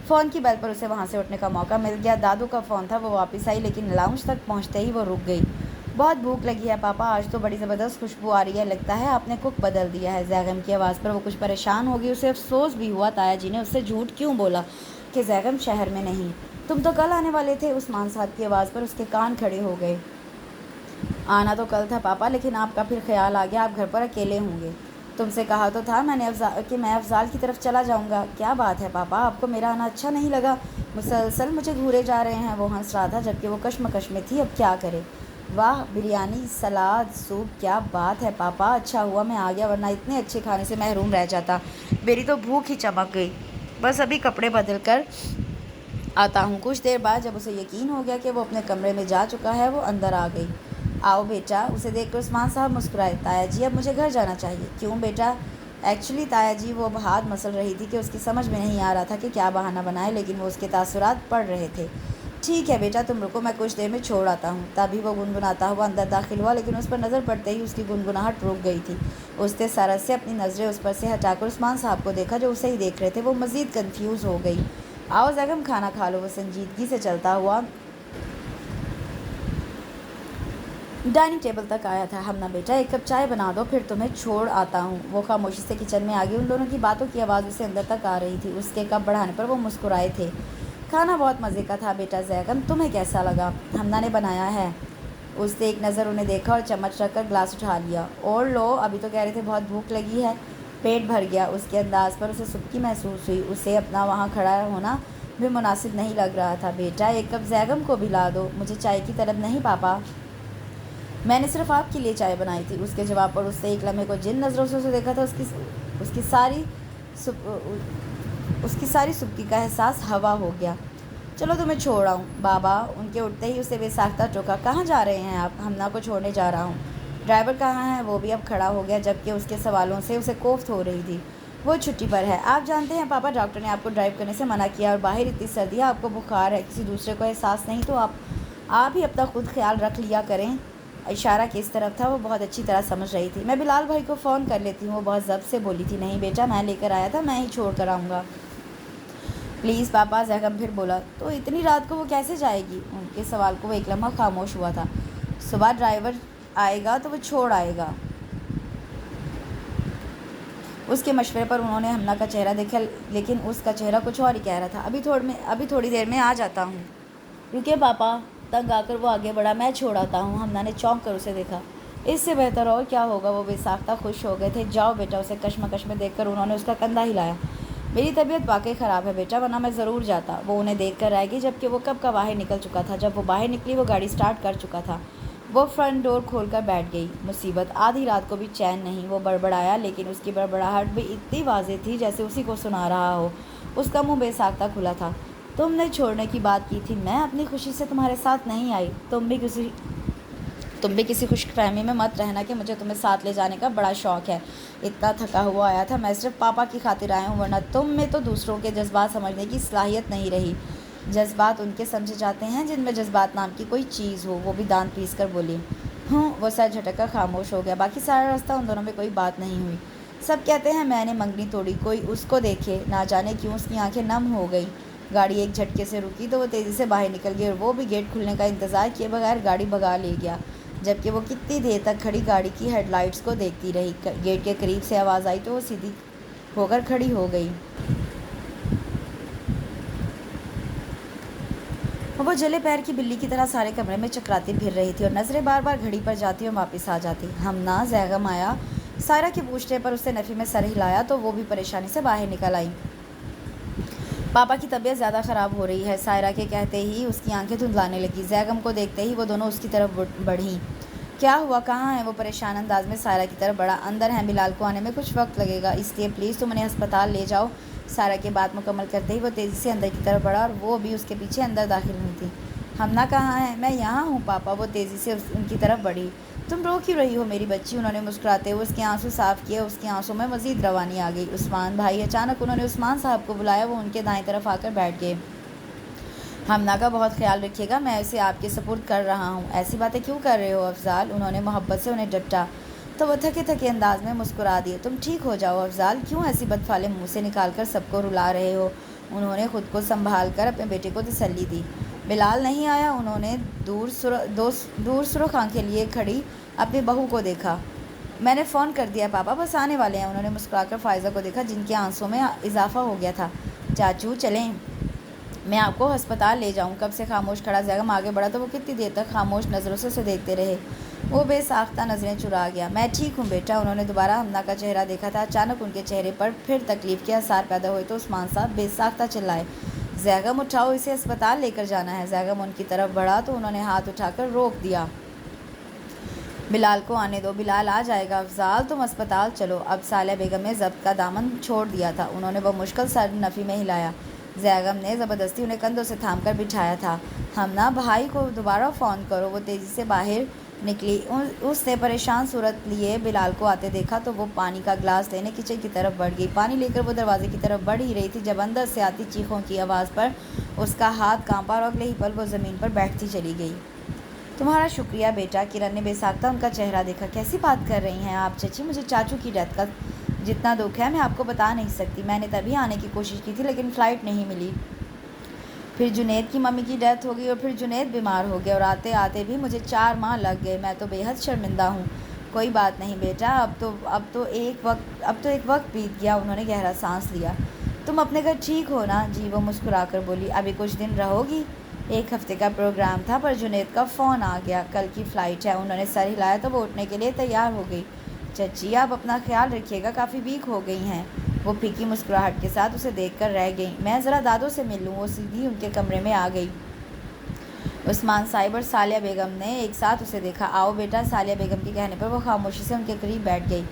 فون کی بیل پر اسے وہاں سے اٹھنے کا موقع مل گیا۔ دادو کا فون تھا، وہ واپس آئی لیکن لاؤنج تک پہنچتے ہی وہ رک گئی۔ بہت بھوک لگی ہے پاپا، آج تو بڑی زبردست خوشبو آ رہی ہے، لگتا ہے آپ نے کوک بدل دیا ہے۔ زیغم کی آواز پر وہ کچھ پریشان ہو گئی، اسے افسوس بھی ہوا تایا جی نے اس سے جھوٹ کیوں بولا کہ زیغم شہر میں نہیں۔ تم تو کل آنے والے تھے، عثمان صاحب کی آواز پر اس کے کان کھڑے ہو گئے۔ آنا تو کل تھا پاپا، لیکن آپ کا پھر خیال آ گیا آپ گھر پر اکیلے ہوں گے۔ تم سے کہا تو تھا میں نے کہ میں افضال کی طرف چلا جاؤں گا۔ کیا بات ہے پاپا، آپ کو میرا آنا اچھا نہیں لگا؟ مسلسل مجھے گھورے جا رہے ہیں۔ وہ ہنس رہا تھا جبکہ وہ کشمکش میں تھی، اب کیا کرے۔ واہ، بریانی، سلاد، سوپ، کیا بات ہے پاپا، اچھا ہوا میں آ گیا ورنہ اتنے اچھے کھانے سے محروم رہ جاتا۔ میری تو بھوک ہی چمک گئی، بس ابھی کپڑے بدل کر آتا ہوں۔ کچھ دیر بعد جب اسے یقین ہو گیا کہ وہ اپنے کمرے میں جا چکا ہے، وہ اندر آ گئی۔ آؤ بیٹا، اسے دیکھ کر عثمان صاحب مسکرائے۔ تایا جی اب مجھے گھر جانا چاہیے۔ کیوں بیٹا؟ ایکچولی تایا جی، وہ ہاتھ مسل رہی تھی کہ اس کی سمجھ میں نہیں آ رہا تھا کہ کیا بہانہ بنائے، لیکن وہ اس کے تاثرات پڑھ رہے تھے۔ ٹھیک ہے بیٹا تم رکو، میں کچھ دیر میں چھوڑ آتا ہوں۔ تبھی وہ گنگناتا ہوا اندر داخل ہوا، لیکن اس پر نظر پڑتے ہی اس کی گنگناہٹ رک گئی تھی۔ اس نے سرد سے اپنی نظریں اس پر سے ہٹا کر عثمان صاحب کو دیکھا جو اسے ہی دیکھ رہے تھے۔ وہ مزید کنفیوز ہو گئی۔ آؤ زیغم کھانا کھا لو، وہ سنجیدگی سے چلتا ہوا ڈائننگ ٹیبل تک آیا تھا۔ ہمنا بیٹا ایک کپ چائے بنا دو، پھر تمہیں چھوڑ آتا ہوں۔ وہ خاموشی سے کچن میں آ گئی، ان دونوں کی باتوں کی آواز اسے اندر تک آ رہی تھی۔ اس کے کپ بڑھانے پر وہ مسکرائے تھے۔ کھانا بہت مزے کا تھا بیٹا زیغم، تمہیں کیسا لگا؟ ہمنا نے بنایا ہے۔ اس نے ایک نظر انہیں دیکھا اور چمچ رکھ کر گلاس اٹھا لیا۔ اور لو، ابھی تو کہہ رہے تھے بہت بھوک لگی ہے۔ پیٹ بھر گیا۔ اس کے انداز پر اسے سبکی محسوس ہوئی۔ اسے اپنا وہاں کھڑا ہونا بھی مناسب نہیں لگ رہا تھا۔ بیٹا ایک کپ زیغم کو بھی لا دو۔ مجھے چائے کی طلب نہیں پاپا، میں نے صرف آپ کے لیے چائے بنائی تھی۔ اس کے جواب پر اس نے ایک لمحے کو جن نظروں سے اسے دیکھا تھا، اس کی ساری سبکی کا احساس ہوا ہو گیا۔ چلو تمہیں چھوڑ آؤں بابا۔ ان کے اٹھتے ہی اسے بے ساختہ ٹوکا۔ کہاں جا رہے ہیں آپ؟ ہمنا کو چھوڑنے جا رہا ہوں۔ ڈرائیور کہاں ہے؟ وہ بھی اب کھڑا ہو گیا جبکہ اس کے سوالوں سے اسے کوفت ہو رہی تھی۔ وہ چھٹی پر ہے۔ آپ جانتے ہیں پاپا، ڈاکٹر نے آپ کو ڈرائیو کرنے سے منع کیا اور باہر اتنی سردی ہے، آپ کو بخار ہے، کسی دوسرے کو احساس نہیں تو آپ ہی اپنا خود خیال رکھ لیا کریں۔ اشارہ کس طرف تھا وہ بہت اچھی طرح سمجھ رہی تھی۔ میں بلال بھائی کو فون کر لیتی ہوں، وہ بہت ضبط سے بولی تھی۔ نہیں بیٹا، میں لے کر آیا تھا، میں ہی چھوڑ کر آؤں گا۔ پلیز پاپا، زیغم پھر بولا۔ تو اتنی رات کو وہ کیسے جائے گی؟ ان کے سوال کو وہ ایک لمحہ خاموش ہوا تھا۔ صبح ڈرائیور آئے گا تو وہ چھوڑ آئے گا۔ اس کے مشورے پر انہوں نے ہمنا کا چہرہ دیکھا، لیکن اس کا چہرہ کچھ اور ہی کہہ رہا تھا۔ ابھی تھوڑی دیر میں آ جاتا ہوں۔ رکے پاپا، تنگ آ کر وہ آگے بڑھا۔ میں چھوڑ آتا ہوں۔ ہمنا نے چونک کر اسے دیکھا۔ اس سے بہتر اور کیا ہوگا، وہ بے ساختہ خوش ہو گئے تھے۔ جاؤ بیٹا، اسے کشمکش میں دیکھ کر انہوں نے اس کا کندھا ہلایا۔ میری طبیعت واقعی خراب ہے بیٹا، ورنہ میں ضرور جاتا۔ وہ انہیں دیکھ کر رہ گئی جبکہ وہ کب کا باہر نکل چکا تھا۔ جب وہ باہر نکلی وہ گاڑی سٹارٹ کر چکا تھا۔ وہ فرنٹ ڈور کھول کر بیٹھ گئی۔ مصیبت، آدھی رات کو بھی چین نہیں۔ وہ بڑبڑایا، لیکن اس کی بڑبڑاہٹ بھی اتنی واضح تھی جیسے اسی کو سنا رہا ہو۔ اس کا منہ بے ساختہ کھلا تھا۔ تم نے چھوڑنے کی بات کی تھی، میں اپنی خوشی سے تمہارے ساتھ نہیں آئی۔ تم بھی کسی خوش فہمی میں مت رہنا کہ مجھے تمہیں ساتھ لے جانے کا بڑا شوق ہے۔ اتنا تھکا ہوا آیا تھا، میں صرف پاپا کی خاطر آیا ہوں، ورنہ تم میں تو دوسروں کے جذبات سمجھنے کی صلاحیت نہیں رہی۔ جذبات ان کے سمجھے جاتے ہیں جن میں جذبات نام کی کوئی چیز ہو۔ وہ بھی دانت پیس کر بولی۔ وہ سر جھٹک کر خاموش ہو گیا۔ باقی سارا راستہ ان دونوں میں کوئی بات نہیں ہوئی۔ سب کہتے ہیں میں نے منگنی توڑی، کوئی اس کو دیکھے، نہ جانے کیوں اس کی آنکھیں نم ہو گئی۔ گاڑی ایک جھٹکے سے رکی تو وہ تیزی سے باہر نکل گئی اور وہ بھی گیٹ کھلنے کا انتظار کیے بغیر گاڑی بھگا لے گیا۔ جبکہ وہ کتنی دیر تک کھڑی گاڑی کی ہیڈ لائٹس کو دیکھتی رہی۔ گیٹ کے قریب سے آواز آئی تو وہ سیدھی ہو کر کھڑی ہو گئی۔ وہ جلے پیر کی بلی کی طرح سارے کمرے میں چکراتی پھر رہی تھی اور نظریں بار بار گھڑی پر جاتی اور واپس آ جاتی۔ ہمنا، زیغم آیا؟ سائرہ کے پوچھنے پر اس نے نفی میں سر ہلایا تو وہ بھی پریشانی سے باہر نکل آئی۔ پاپا کی طبیعت زیادہ خراب ہو رہی ہے، سائرہ کے کہتے ہی اس کی آنکھیں دھندلانے لگی۔ زیغم کو دیکھتے ہی وہ دونوں اس کی طرف بڑھیں۔ کیا ہوا، کہاں ہے؟ وہ پریشان انداز میں سائرہ کی طرف بڑھا۔ اندر ہیں، بلال کو آنے میں کچھ وقت لگے گا، اس لیے پلیز تم انہیں ہسپتال لے جاؤ۔ سائرہ کی بات مکمل کرتے ہی وہ تیزی سے اندر کی طرف بڑھا اور وہ بھی اس کے پیچھے اندر داخل ہوئی تھی۔ ہمنا کہاں ہے؟ میں یہاں ہوں پاپا، وہ تیزی سے ان کی طرف بڑھی۔ تم رو کیوں رہی ہو میری بچی؟ انہوں نے مسکراتے ہوئے اس کے آنسو صاف کیے۔ اس کے آنسوں میں مزید روانی آ گئی۔ عثمان بھائی، اچانک انہوں نے عثمان صاحب کو بلایا۔ وہ ان کے دائیں طرف آ کر بیٹھ گئے۔ ہمنا کا بہت خیال رکھیے گا، میں اسے آپ کے سپرد کر رہا ہوں۔ ایسی باتیں کیوں کر رہے ہو افضال؟ انہوں نے محبت سے انہیں ڈپٹا تو وہ تھکے تھکے انداز میں مسکرا دیے۔ تم ٹھیک ہو جاؤ افضال، کیوں ایسی بدفعلی منہ سے نکال کر سب کو رلا رہے ہو؟ انہوں نے خود کو سنبھال کر اپنے بیٹے کو تسلی دی۔ بلال نہیں آیا؟ انہوں نے دور سرخ آنکھیں لیے کھڑی اپنی بہو کو دیکھا۔ میں نے فون کر دیا پاپا، بس آنے والے ہیں۔ انہوں نے مسکرا کر فائزہ کو دیکھا جن کے آنسوں میں اضافہ ہو گیا تھا۔ چاچو چلیں، میں آپ کو ہسپتال لے جاؤں۔ کب سے خاموش کھڑا زیغم آگے بڑھا تو وہ کتنی دیر تک خاموش نظروں سے اسے دیکھتے رہے۔ وہ بے ساختہ نظریں چرا گیا۔ میں ٹھیک ہوں بیٹا۔ انہوں نے دوبارہ ہمنا کا چہرہ دیکھا تھا۔ اچانک ان کے چہرے پر پھر تکلیف کے آثار پیدا ہوئے تو عثمان صاحب بے ساختہ چلائے، زیغم اٹھاؤ، اسے ہسپتال لے کر جانا ہے۔ زیغم ان کی طرف بڑھا تو انہوں نے ہاتھ اٹھا کر روک دیا۔ بلال کو آنے دو، بلال آ جائے گا۔ افضال تم ہسپتال چلو۔ اب صالحہ بیگم نے ضبط کا دامن چھوڑ دیا تھا۔ انہوں نے بمشکل سر نفی میں ہلایا۔ زیغم نے زبردستی انہیں کندھوں سے تھام کر بٹھایا تھا۔ ہمنا بھائی کو دوبارہ فون کرو۔ وہ تیزی سے باہر نکلی۔ اس نے پریشان صورت لیے بلال کو آتے دیکھا تو وہ پانی کا گلاس لینے کچن کی طرف بڑھ گئی۔ پانی لے کر وہ دروازے کی طرف بڑھ ہی رہی تھی جب اندر سے آتی چیخوں کی آواز پر اس کا ہاتھ کانپا اور اگلے ہی پل وہ زمین پر بیٹھتی چلی گئی۔ تمہارا شکریہ بیٹا۔ کرن نے بے ساختہ ان کا چہرہ دیکھا۔ کیسی بات کر رہی ہیں آپ چچی؟ مجھے چاچو کی ڈیتھ کا جتنا دکھ ہے میں آپ کو بتا نہیں سکتی۔ میں نے تبھی آنے کی کوشش کی تھی لیکن فلائٹ نہیں ملی، پھر جنید کی ممی کی ڈیتھ ہو گئی اور پھر جنید بیمار ہو گیا اور آتے آتے بھی مجھے 4 ماہ لگ گئے۔ میں تو بے حد شرمندہ ہوں۔ کوئی بات نہیں بیٹا، اب تو ایک وقت بیت گیا۔ انہوں نے گہرا سانس لیا۔ تم اپنے گھر ٹھیک ہو نا؟ جی، وہ مسکرا کر بولی۔ ابھی کچھ دن رہو گی؟ 1 ہفتے کا پروگرام تھا پر جنید کا فون آ گیا، کل کی فلائٹ ہے۔ انہوں نے سر ہلایا تو وہ اٹھنے کے لیے تیار ہو گئی۔ چچی آپ اپنا خیال رکھیے گا، کافی ویک ہو گئی ہیں۔ وہ پھیکی مسکراہٹ کے ساتھ اسے دیکھ کر رہ گئیں۔ میں ذرا دادو سے مل لوں۔ وہ سیدھی ان کے کمرے میں آ گئی۔ عثمان صاحب اور صالحہ بیگم نے ایک ساتھ اسے دیکھا۔ آؤ بیٹا۔ صالحہ بیگم کے کہنے پر وہ خاموشی سے ان کے قریب بیٹھ گئی۔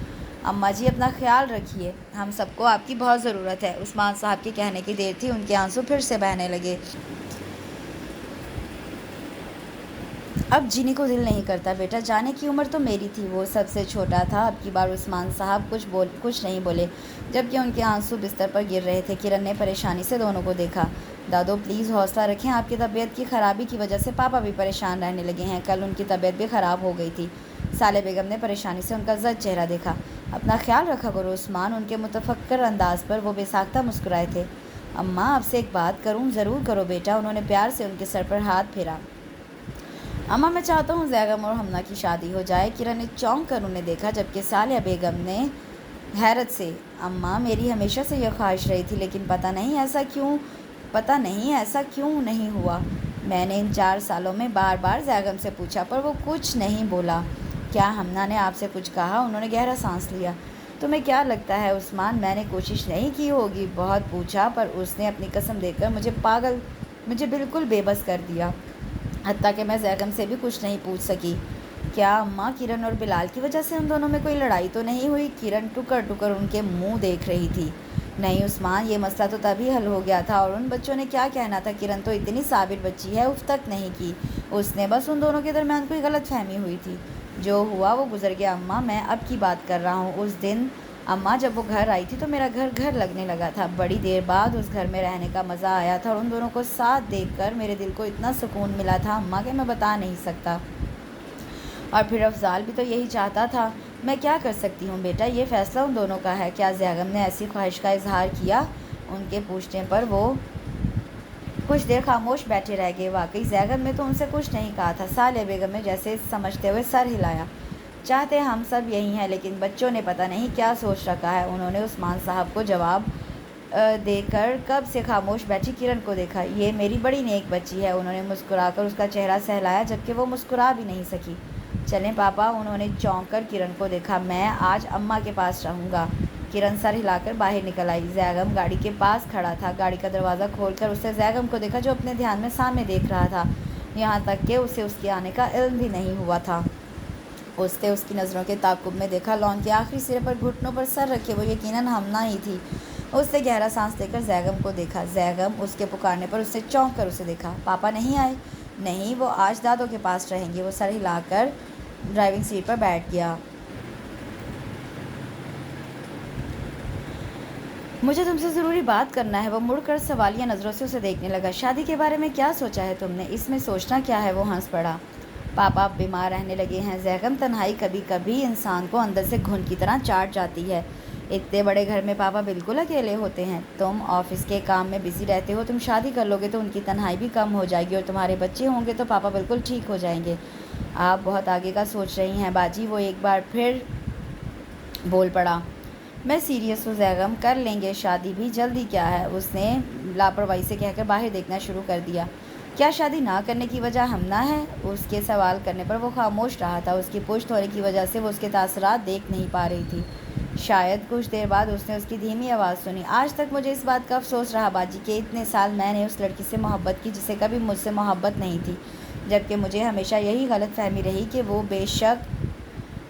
اماں جی اپنا خیال رکھیے، ہم سب کو آپ کی بہت ضرورت ہے۔ عثمان صاحب کے کہنے کی دیر تھی، ان کے آنسو پھر سے بہنے لگے۔ اب جینے کو دل نہیں کرتا بیٹا، جانے کی عمر تو میری تھی، وہ سب سے چھوٹا تھا۔ اب کی بار عثمان صاحب کچھ نہیں بولے جبکہ ان کے آنسو بستر پر گر رہے تھے۔ کرن نے پریشانی سے دونوں کو دیکھا۔ دادو پلیز حوصلہ رکھیں، آپ کی طبیعت کی خرابی کی وجہ سے پاپا بھی پریشان رہنے لگے ہیں، کل ان کی طبیعت بھی خراب ہو گئی تھی۔ صالحہ بیگم نے پریشانی سے ان کا زرد چہرہ دیکھا۔ اپنا خیال رکھا کرو عثمان۔ ان کے متفکر انداز پر وہ بے ساختہ مسکرائے تھے۔ اماں آپ سے ایک بات کروں؟ ضرور کرو بیٹا۔ انہوں نے پیار سے ان کے سر پر ہاتھ پھیرا۔ اماں میں چاہتا ہوں زیغم اور ہمنا کی شادی ہو جائے۔ کرن نے چونک کر انہیں دیکھا جبکہ صالحہ بیگم نے حیرت سے۔ اماں میری ہمیشہ سے یہ خواہش رہی تھی لیکن پتہ نہیں ایسا کیوں نہیں ہوا۔ میں نے ان 4 سالوں میں بار بار زیغم سے پوچھا پر وہ کچھ نہیں بولا۔ کیا ہمنا نے آپ سے کچھ کہا؟ انہوں نے گہرا سانس لیا۔ تمہیں کیا لگتا ہے عثمان، میں نے کوشش نہیں کی ہوگی؟ بہت پوچھا پر اس نے اپنی قسم دے کر مجھے بالکل بے بس کر دیا، حتیٰ کہ میں زیغم سے بھی کچھ نہیں پوچھ سکی۔ کیا اماں کرن اور بلال کی وجہ سے ان دونوں میں کوئی لڑائی تو نہیں ہوئی؟ کرن ٹکر ٹکر ان کے منہ دیکھ رہی تھی۔ نہیں عثمان، یہ مسئلہ تو تبھی حل ہو گیا تھا اور ان بچوں نے کیا کہنا تھا؟ کرن تو اتنی صابر بچی ہے، اف تک نہیں کی اس نے، بس ان دونوں کے درمیان کوئی غلط فہمی ہوئی تھی۔ جو ہوا وہ گزر گیا اماں، میں اب کی بات کر رہا ہوں۔ اس دن اماں جب وہ گھر آئی تھی تو میرا گھر لگنے لگا تھا، بڑی دیر بعد اس گھر میں رہنے کا مزہ آیا تھا اور ان دونوں کو ساتھ دیکھ کر میرے دل کو اتنا سکون ملا تھا اماں کہ میں بتا نہیں سکتا۔ اور پھر افضال بھی تو یہی چاہتا تھا۔ میں کیا کر سکتی ہوں بیٹا، یہ فیصلہ ان دونوں کا ہے۔ کیا زیغم نے ایسی خواہش کا اظہار کیا؟ ان کے پوچھنے پر وہ کچھ دیر خاموش بیٹھے رہ گئے۔ واقعی زیغم نے تو ان سے کچھ نہیں کہا تھا۔ صالحہ بیگم نے جیسے سمجھتے ہوئے سر ہلایا۔ چاہتے ہم سب یہی ہیں لیکن بچوں نے پتہ نہیں کیا سوچ رکھا ہے۔ انہوں نے عثمان صاحب کو جواب دے کر کب سے خاموش بیٹھی کرن کو دیکھا۔ یہ میری بڑی نیک بچی ہے۔ انہوں نے مسکرا کر اس کا چہرہ سہلایا جبکہ وہ مسکرا بھی نہیں سکی۔ چلیں پاپا۔ انہوں نے چونک کر کرن کو دیکھا۔ میں آج اماں کے پاس رہوں گا۔ کرن سر ہلا کر باہر نکل آئی۔ زیغم گاڑی کے پاس کھڑا تھا۔ گاڑی کا دروازہ کھول کر اس نے زیغم کو دیکھا جو اپنے دھیان میں سامنے دیکھ رہا تھا، یہاں تک کہ اسے اس کے آنے کا علم بھی نہیں ہوا تھا۔ اس نے اس کی نظروں کے تعاقب میں دیکھا۔ لان کے آخری سرے پر گھٹنوں پر سر رکھے وہ یقیناً ہمنا ہی تھی۔ اس نے گہرا سانس لے کر زیغم کو دیکھا۔ زیغم اس کے پکارنے پر اس نے چونک کر اسے دیکھا۔ پاپا نہیں آئے؟ نہیں، وہ آج دادو کے پاس رہیں گے۔ وہ سر ہلا کر ڈرائیونگ سیٹ پر بیٹھ گیا۔ مجھے تم سے ضروری بات کرنا ہے۔ وہ مڑ کر سوالیہ نظروں سے اسے دیکھنے لگا۔ شادی کے بارے میں کیا سوچا ہے تم نے؟ اس میں سوچنا کیا ہے؟ وہ ہنس پڑا۔ پاپا اب بیمار رہنے لگے ہیں زیغم، تنہائی کبھی کبھی انسان کو اندر سے گھن کی طرح چاٹ جاتی ہے۔ اتنے بڑے گھر میں پاپا بالکل اکیلے ہوتے ہیں۔ تم آفس کے کام میں بزی رہتے ہو، تم شادی کر لو گے تو ان کی تنہائی بھی کم ہو جائے گی، اور تمہارے بچے ہوں گے تو پاپا بالکل ٹھیک ہو جائیں گے۔ آپ بہت آگے کا سوچ رہی ہیں باجی، وہ ایک بار پھر بول پڑا۔ میں سیریس ہوں زیغم، کر لیں گے شادی بھی، جلدی کیا ہے؟ اس نے لاپرواہی سے کہہ کر باہر دیکھنا شروع کر دیا۔ کیا شادی نہ کرنے کی وجہ ہم نہ ہے؟ اس کے سوال کرنے پر وہ خاموش رہا تھا۔ اس کی پشت ہونے کی وجہ سے وہ اس کے تاثرات دیکھ نہیں پا رہی تھی۔ شاید کچھ دیر بعد اس نے اس کی دھیمی آواز سنی۔ آج تک مجھے اس بات کا افسوس رہا باجی کہ اتنے سال میں نے اس لڑکی سے محبت کی جسے کبھی مجھ سے محبت نہیں تھی، جبکہ مجھے ہمیشہ یہی غلط فہمی رہی کہ وہ بے شک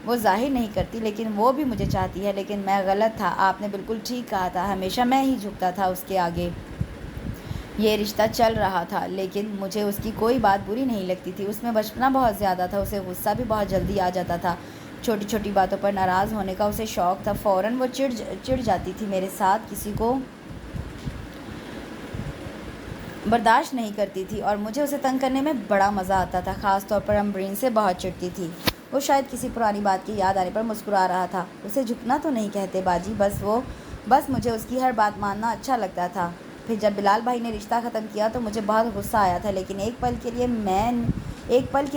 وہ ظاہر نہیں کرتی لیکن وہ بھی مجھے چاہتی ہے، لیکن میں غلط تھا۔ آپ نے بالکل ٹھیک کہا تھا، ہمیشہ میں ہی جھکتا تھا اس کے آگے۔ یہ رشتہ چل رہا تھا لیکن مجھے اس کی کوئی بات بری نہیں لگتی تھی۔ اس میں بچپنا بہت زیادہ تھا، اسے غصہ بھی بہت جلدی آ جاتا تھا، چھوٹی چھوٹی باتوں پر ناراض ہونے کا اسے شوق تھا، فوراً وہ چڑ جاتی تھی، میرے ساتھ کسی کو برداشت نہیں کرتی تھی، اور مجھے اسے تنگ کرنے میں بڑا مزہ آتا تھا۔ خاص طور پر امبرین سے بہت چڑتی تھی۔ وہ شاید کسی پرانی بات کی یاد آنے پر مسکرا رہا تھا۔ اسے جھکنا تو نہیں کہتے باجی، بس مجھے اس کی ہر بات ماننا اچھا لگتا تھا۔ پھر جب بلال بھائی نے رشتہ ختم کیا تو مجھے بہت غصہ آیا تھا، لیکن ایک پل کے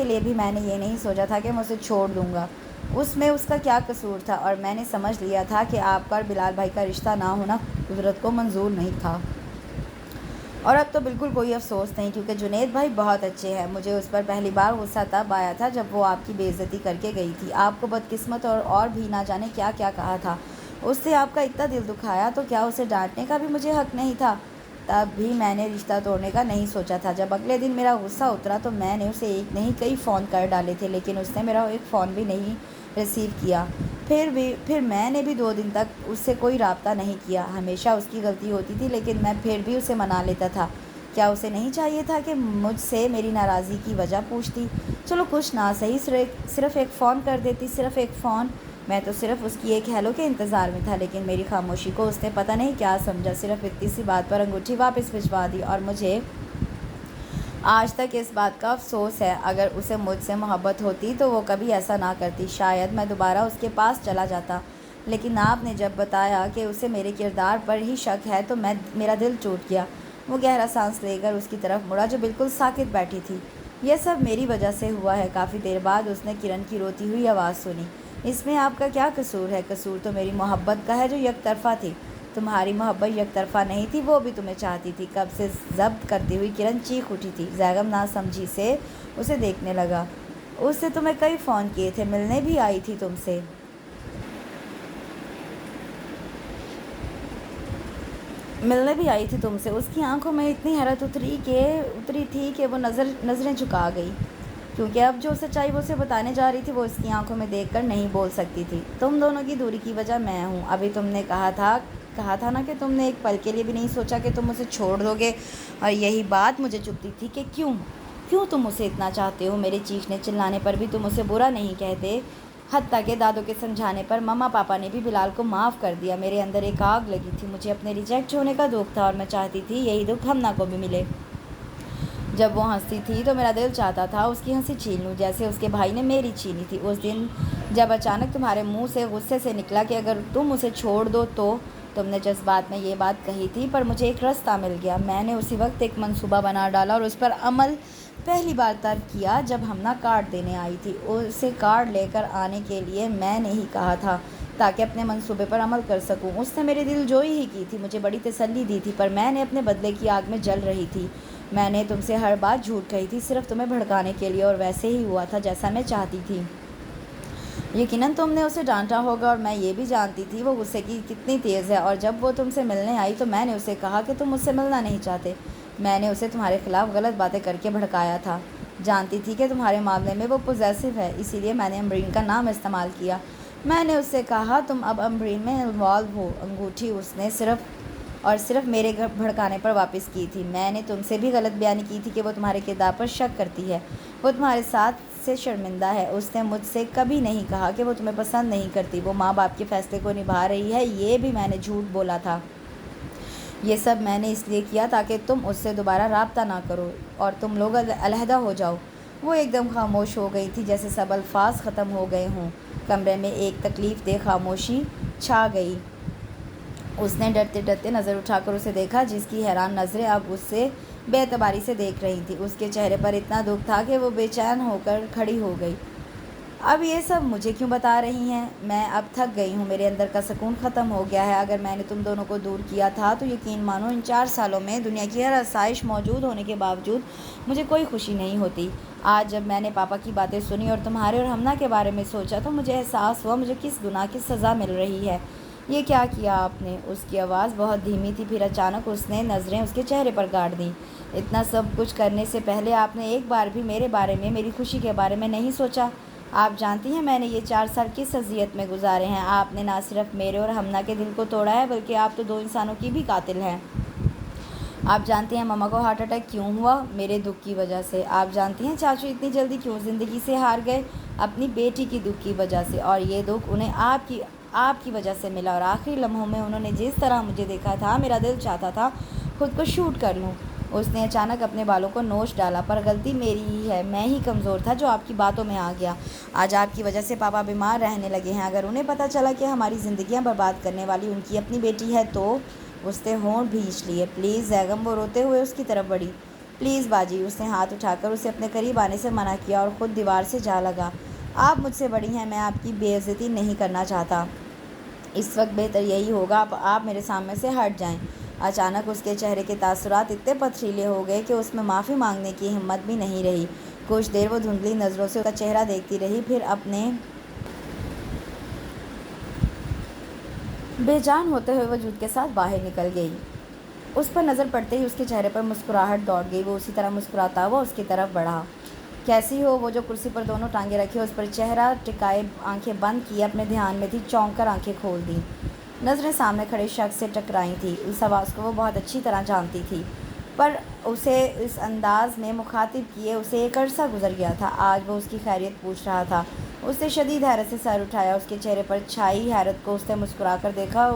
لیے بھی میں نے یہ نہیں سوچا تھا کہ میں اسے چھوڑ دوں گا۔ اس میں اس کا کیا قصور تھا؟ اور میں نے سمجھ لیا تھا کہ آپ کا اور بلال بھائی کا رشتہ نہ ہونا قدرت کو منظور نہیں تھا۔ اور اب تو بالکل کوئی افسوس نہیں، کیونکہ جنید بھائی بہت اچھے ہیں۔ مجھے اس پر پہلی بار غصہ تب آیا تھا جب وہ آپ کی بے عزتی کر کے گئی تھی، آپ کو بدقسمت اور بھی نہ جانے کیا کیا کہا تھا۔ اس سے آپ کا اتنا دل دکھایا تو کیا اسے ڈانٹنے کا بھی مجھے حق نہیں تھا؟ تب بھی میں نے رشتہ توڑنے کا نہیں سوچا تھا۔ جب اگلے دن میرا غصہ اترا تو میں نے اسے ایک نہیں کئی فون کر ڈالے تھے، لیکن اس نے میرا ایک فون بھی نہیں ریسیو کیا۔ پھر میں نے بھی 2 دن تک اس سے کوئی رابطہ نہیں کیا۔ ہمیشہ اس کی غلطی ہوتی تھی لیکن میں پھر بھی اسے منا لیتا تھا۔ کیا اسے نہیں چاہیے تھا کہ مجھ سے میری ناراضی کی وجہ پوچھتی؟ چلو کچھ نہ صحیح، صرف ایک فون کر دیتی، صرف ایک فون۔ میں تو صرف اس کی ایک ہیلو کے انتظار میں تھا، لیکن میری خاموشی کو اس نے پتہ نہیں کیا سمجھا، صرف اتنی سی بات پر انگوٹھی واپس بھجوا دی۔ اور مجھے آج تک اس بات کا افسوس ہے، اگر اسے مجھ سے محبت ہوتی تو وہ کبھی ایسا نہ کرتی، شاید میں دوبارہ اس کے پاس چلا جاتا۔ لیکن آپ نے جب بتایا کہ اسے میرے کردار پر ہی شک ہے تو میرا دل ٹوٹ گیا۔ وہ گہرا سانس لے کر اس کی طرف مڑا جو بالکل ساکت بیٹھی تھی۔ یہ سب میری وجہ سے ہوا ہے۔ کافی دیر بعد اس نے کرن کی روتی ہوئی آواز سنی۔ اس میں آپ کا کیا قصور ہے؟ قصور تو میری محبت کا ہے جو یک طرفہ تھی۔ تمہاری محبت یک طرفہ نہیں تھی، وہ بھی تمہیں چاہتی تھی۔ کب سے ضبط کرتی ہوئی کرن چیخ اٹھی تھی۔ زیغم ناسمجھی سے اسے دیکھنے لگا۔ اس سے تمہیں کئی فون کیے تھے، ملنے بھی آئی تھی تم سے۔ اس کی آنکھوں میں اتنی حیرت اتری تھی کہ وہ نظریں جھکا گئی، کیونکہ اب جو سچائی وہ اسے بتانے جا رہی تھی وہ اس کی آنکھوں میں دیکھ کر نہیں بول سکتی تھی۔ تم دونوں کی دوری کی وجہ میں ہوں۔ ابھی تم نے کہا تھا نا کہ تم نے ایک پل کے لیے بھی نہیں سوچا کہ تم اسے چھوڑ دو گے، اور یہی بات مجھے چبھتی تھی کہ کیوں تم اسے اتنا چاہتے ہو؟ میرے چیخنے چلانے پر بھی تم اسے برا نہیں کہتے، حتیٰ کہ دادوں کے سمجھانے پر مما پاپا نے بھی بلال کو معاف کر دیا۔ میرے اندر ایک آگ لگی تھی، مجھے اپنے ریجیکٹ ہونے کا دکھ تھا، اور میں چاہتی تھی یہی دکھ ہمنا کو بھی ملے۔ جب وہ ہنستی تھی تو میرا دل چاہتا تھا اس کی ہنسی چھین لوں، جیسے اس کے بھائی نے میری چھینی تھی۔ اس دن جب اچانک تمہارے منہ سے غصے سے نکلا کہ اگر تم اسے چھوڑ دو تو تم نے جذبات میں یہ بات کہی تھی، پر مجھے ایک رستہ مل گیا۔ میں نے اسی وقت ایک منصوبہ بنا ڈالا اور اس پر عمل پہلی بار تب کیا جب ہمنا کارڈ دینے آئی تھی۔ اسے کارڈ لے کر آنے کے لیے میں نے ہی کہا تھا تاکہ اپنے منصوبے پر عمل کر سکوں۔ اس نے میری دل جوئی ہی کی تھی، مجھے بڑی تسلی دی تھی، پر میں نے اپنے بدلے کی آگ میں جل رہی تھی۔ میں نے تم سے ہر بات جھوٹ کہی تھی صرف تمہیں بھڑکانے کے لیے، اور ویسے ہی ہوا تھا جیسا میں چاہتی تھی۔ یقیناً تم نے اسے ڈانٹا ہوگا، اور میں یہ بھی جانتی تھی وہ غصے کی کتنی تیز ہے، اور جب وہ تم سے ملنے آئی تو میں نے اسے کہا کہ تم مجھ سے ملنا نہیں چاہتے۔ میں نے اسے تمہارے خلاف غلط باتیں کر کے بھڑکایا تھا۔ جانتی تھی کہ تمہارے معاملے میں وہ پوزیسو ہے، اسی لیے میں نے امبرین کا نام استعمال کیا۔ میں نے اس سے کہا تم اب امبرین میں انوالو ہو۔ انگوٹھی اس نے صرف میرے بھڑکانے پر واپس کی تھی۔ میں نے تم سے بھی غلط بیانی کی تھی کہ وہ تمہارے کردار پر شک کرتی ہے، وہ تمہارے ساتھ سے شرمندہ ہے۔ اس نے مجھ سے کبھی نہیں کہا کہ وہ تمہیں پسند نہیں کرتی، وہ ماں باپ کے فیصلے کو نبھا رہی ہے، یہ بھی میں نے جھوٹ بولا تھا۔ یہ سب میں نے اس لیے کیا تاکہ تم اس سے دوبارہ رابطہ نہ کرو اور تم لوگ علیحدہ ہو جاؤ۔ وہ ایک دم خاموش ہو گئی تھی، جیسے سب الفاظ ختم ہو گئے ہوں۔ کمرے میں ایک تکلیف دہ خاموشی چھا گئی۔ اس نے ڈرتے ڈرتے نظر اٹھا کر اسے دیکھا، جس کی حیران نظریں اب اس سے بے اعتباری سے دیکھ رہی تھیں۔ اس کے چہرے پر اتنا دکھ تھا کہ وہ بے چین ہو کر کھڑی ہو گئی۔ اب یہ سب مجھے کیوں بتا رہی ہیں؟ میں اب تھک گئی ہوں، میرے اندر کا سکون ختم ہو گیا ہے۔ اگر میں نے تم دونوں کو دور کیا تھا تو یقین مانو ان 4 سالوں میں دنیا کی ہر آسائش موجود ہونے کے باوجود مجھے کوئی خوشی نہیں ہوتی۔ آج جب میں نے پاپا کی باتیں سنی اور تمہارے اور ہمنا کے بارے میں سوچا تو مجھے احساس ہوا مجھے کس گناہ کی سزا مل رہی ہے۔ یہ کیا کیا آپ نے؟ اس کی آواز بہت دھیمی تھی، پھر اچانک اس نے نظریں اس کے چہرے پر گاڑ دیں۔ اتنا سب کچھ کرنے سے پہلے آپ نے ایک بار بھی میرے بارے میں، میری خوشی کے بارے میں نہیں سوچا۔ آپ جانتی ہیں میں نے یہ 4 سال کس اذیت میں گزارے ہیں؟ آپ نے نہ صرف میرے اور ہمنا کے دل کو توڑا ہے بلکہ آپ تو 2 انسانوں کی بھی قاتل ہیں۔ آپ جانتی ہیں ماما کو ہارٹ اٹیک کیوں ہوا؟ میرے دکھ کی وجہ سے۔ آپ جانتی ہیں چاچو اتنی جلدی کیوں زندگی سے ہار گئے؟ اپنی بیٹی کی دکھ کی وجہ سے، اور یہ دکھ انہیں آپ کی وجہ سے ملا۔ اور آخری لمحوں میں انہوں نے جس طرح مجھے دیکھا تھا، میرا دل چاہتا تھا خود کو شوٹ کر لوں۔ اس نے اچانک اپنے بالوں کو نوچ ڈالا۔ پر غلطی میری ہی ہے، میں ہی کمزور تھا جو آپ کی باتوں میں آ گیا۔ آج آپ کی وجہ سے پاپا بیمار رہنے لگے ہیں۔ اگر انہیں پتہ چلا کہ ہماری زندگیاں برباد کرنے والی ان کی اپنی بیٹی ہے تو… اس نے ہونٹ بھینچ لیے۔ پلیز بیگم، وہ روتے ہوئے اس کی طرف بڑھی۔ پلیز باجی، اس نے ہاتھ اٹھا کر اسے اپنے قریب آنے سے منع کیا اور خود دیوار سے جا لگا۔ آپ مجھ سے بڑی ہیں، میں آپ کی بے عزتی نہیں کرنا چاہتا۔ اس وقت بہتر یہی ہوگا آپ میرے سامنے سے ہٹ جائیں۔ اچانک اس کے چہرے کے تاثرات اتنے پتھریلے ہو گئے کہ اس میں معافی مانگنے کی ہمت بھی نہیں رہی۔ کچھ دیر وہ دھندلی نظروں سے اس کا چہرہ دیکھتی رہی، پھر اپنے بے جان ہوتے ہوئے وجود کے ساتھ باہر نکل گئی۔ اس پر نظر پڑتے ہی اس کے چہرے پر مسکراہٹ دوڑ گئی۔ وہ اسی طرح مسکراتا ہوا اس کی طرف بڑھا۔ کیسی ہو؟ وہ جو کرسی پر دونوں ٹانگیں رکھے اس پر چہرہ ٹکائے آنکھیں بند کیے اپنے دھیان میں تھی، چونک کر آنکھیں کھول دیں۔ نظریں سامنے کھڑے شخص سے ٹکرائی تھیں۔ اس آواز کو وہ بہت اچھی طرح جانتی تھی، پر اسے اس انداز میں مخاطب کیے اسے ایک عرصہ گزر گیا تھا۔ آج وہ اس کی خیریت پوچھ رہا تھا۔ اس نے شدید حیرت سے سر اٹھایا۔ اس کے چہرے پر چھائی حیرت کو اس نے مسکرا کر دیکھا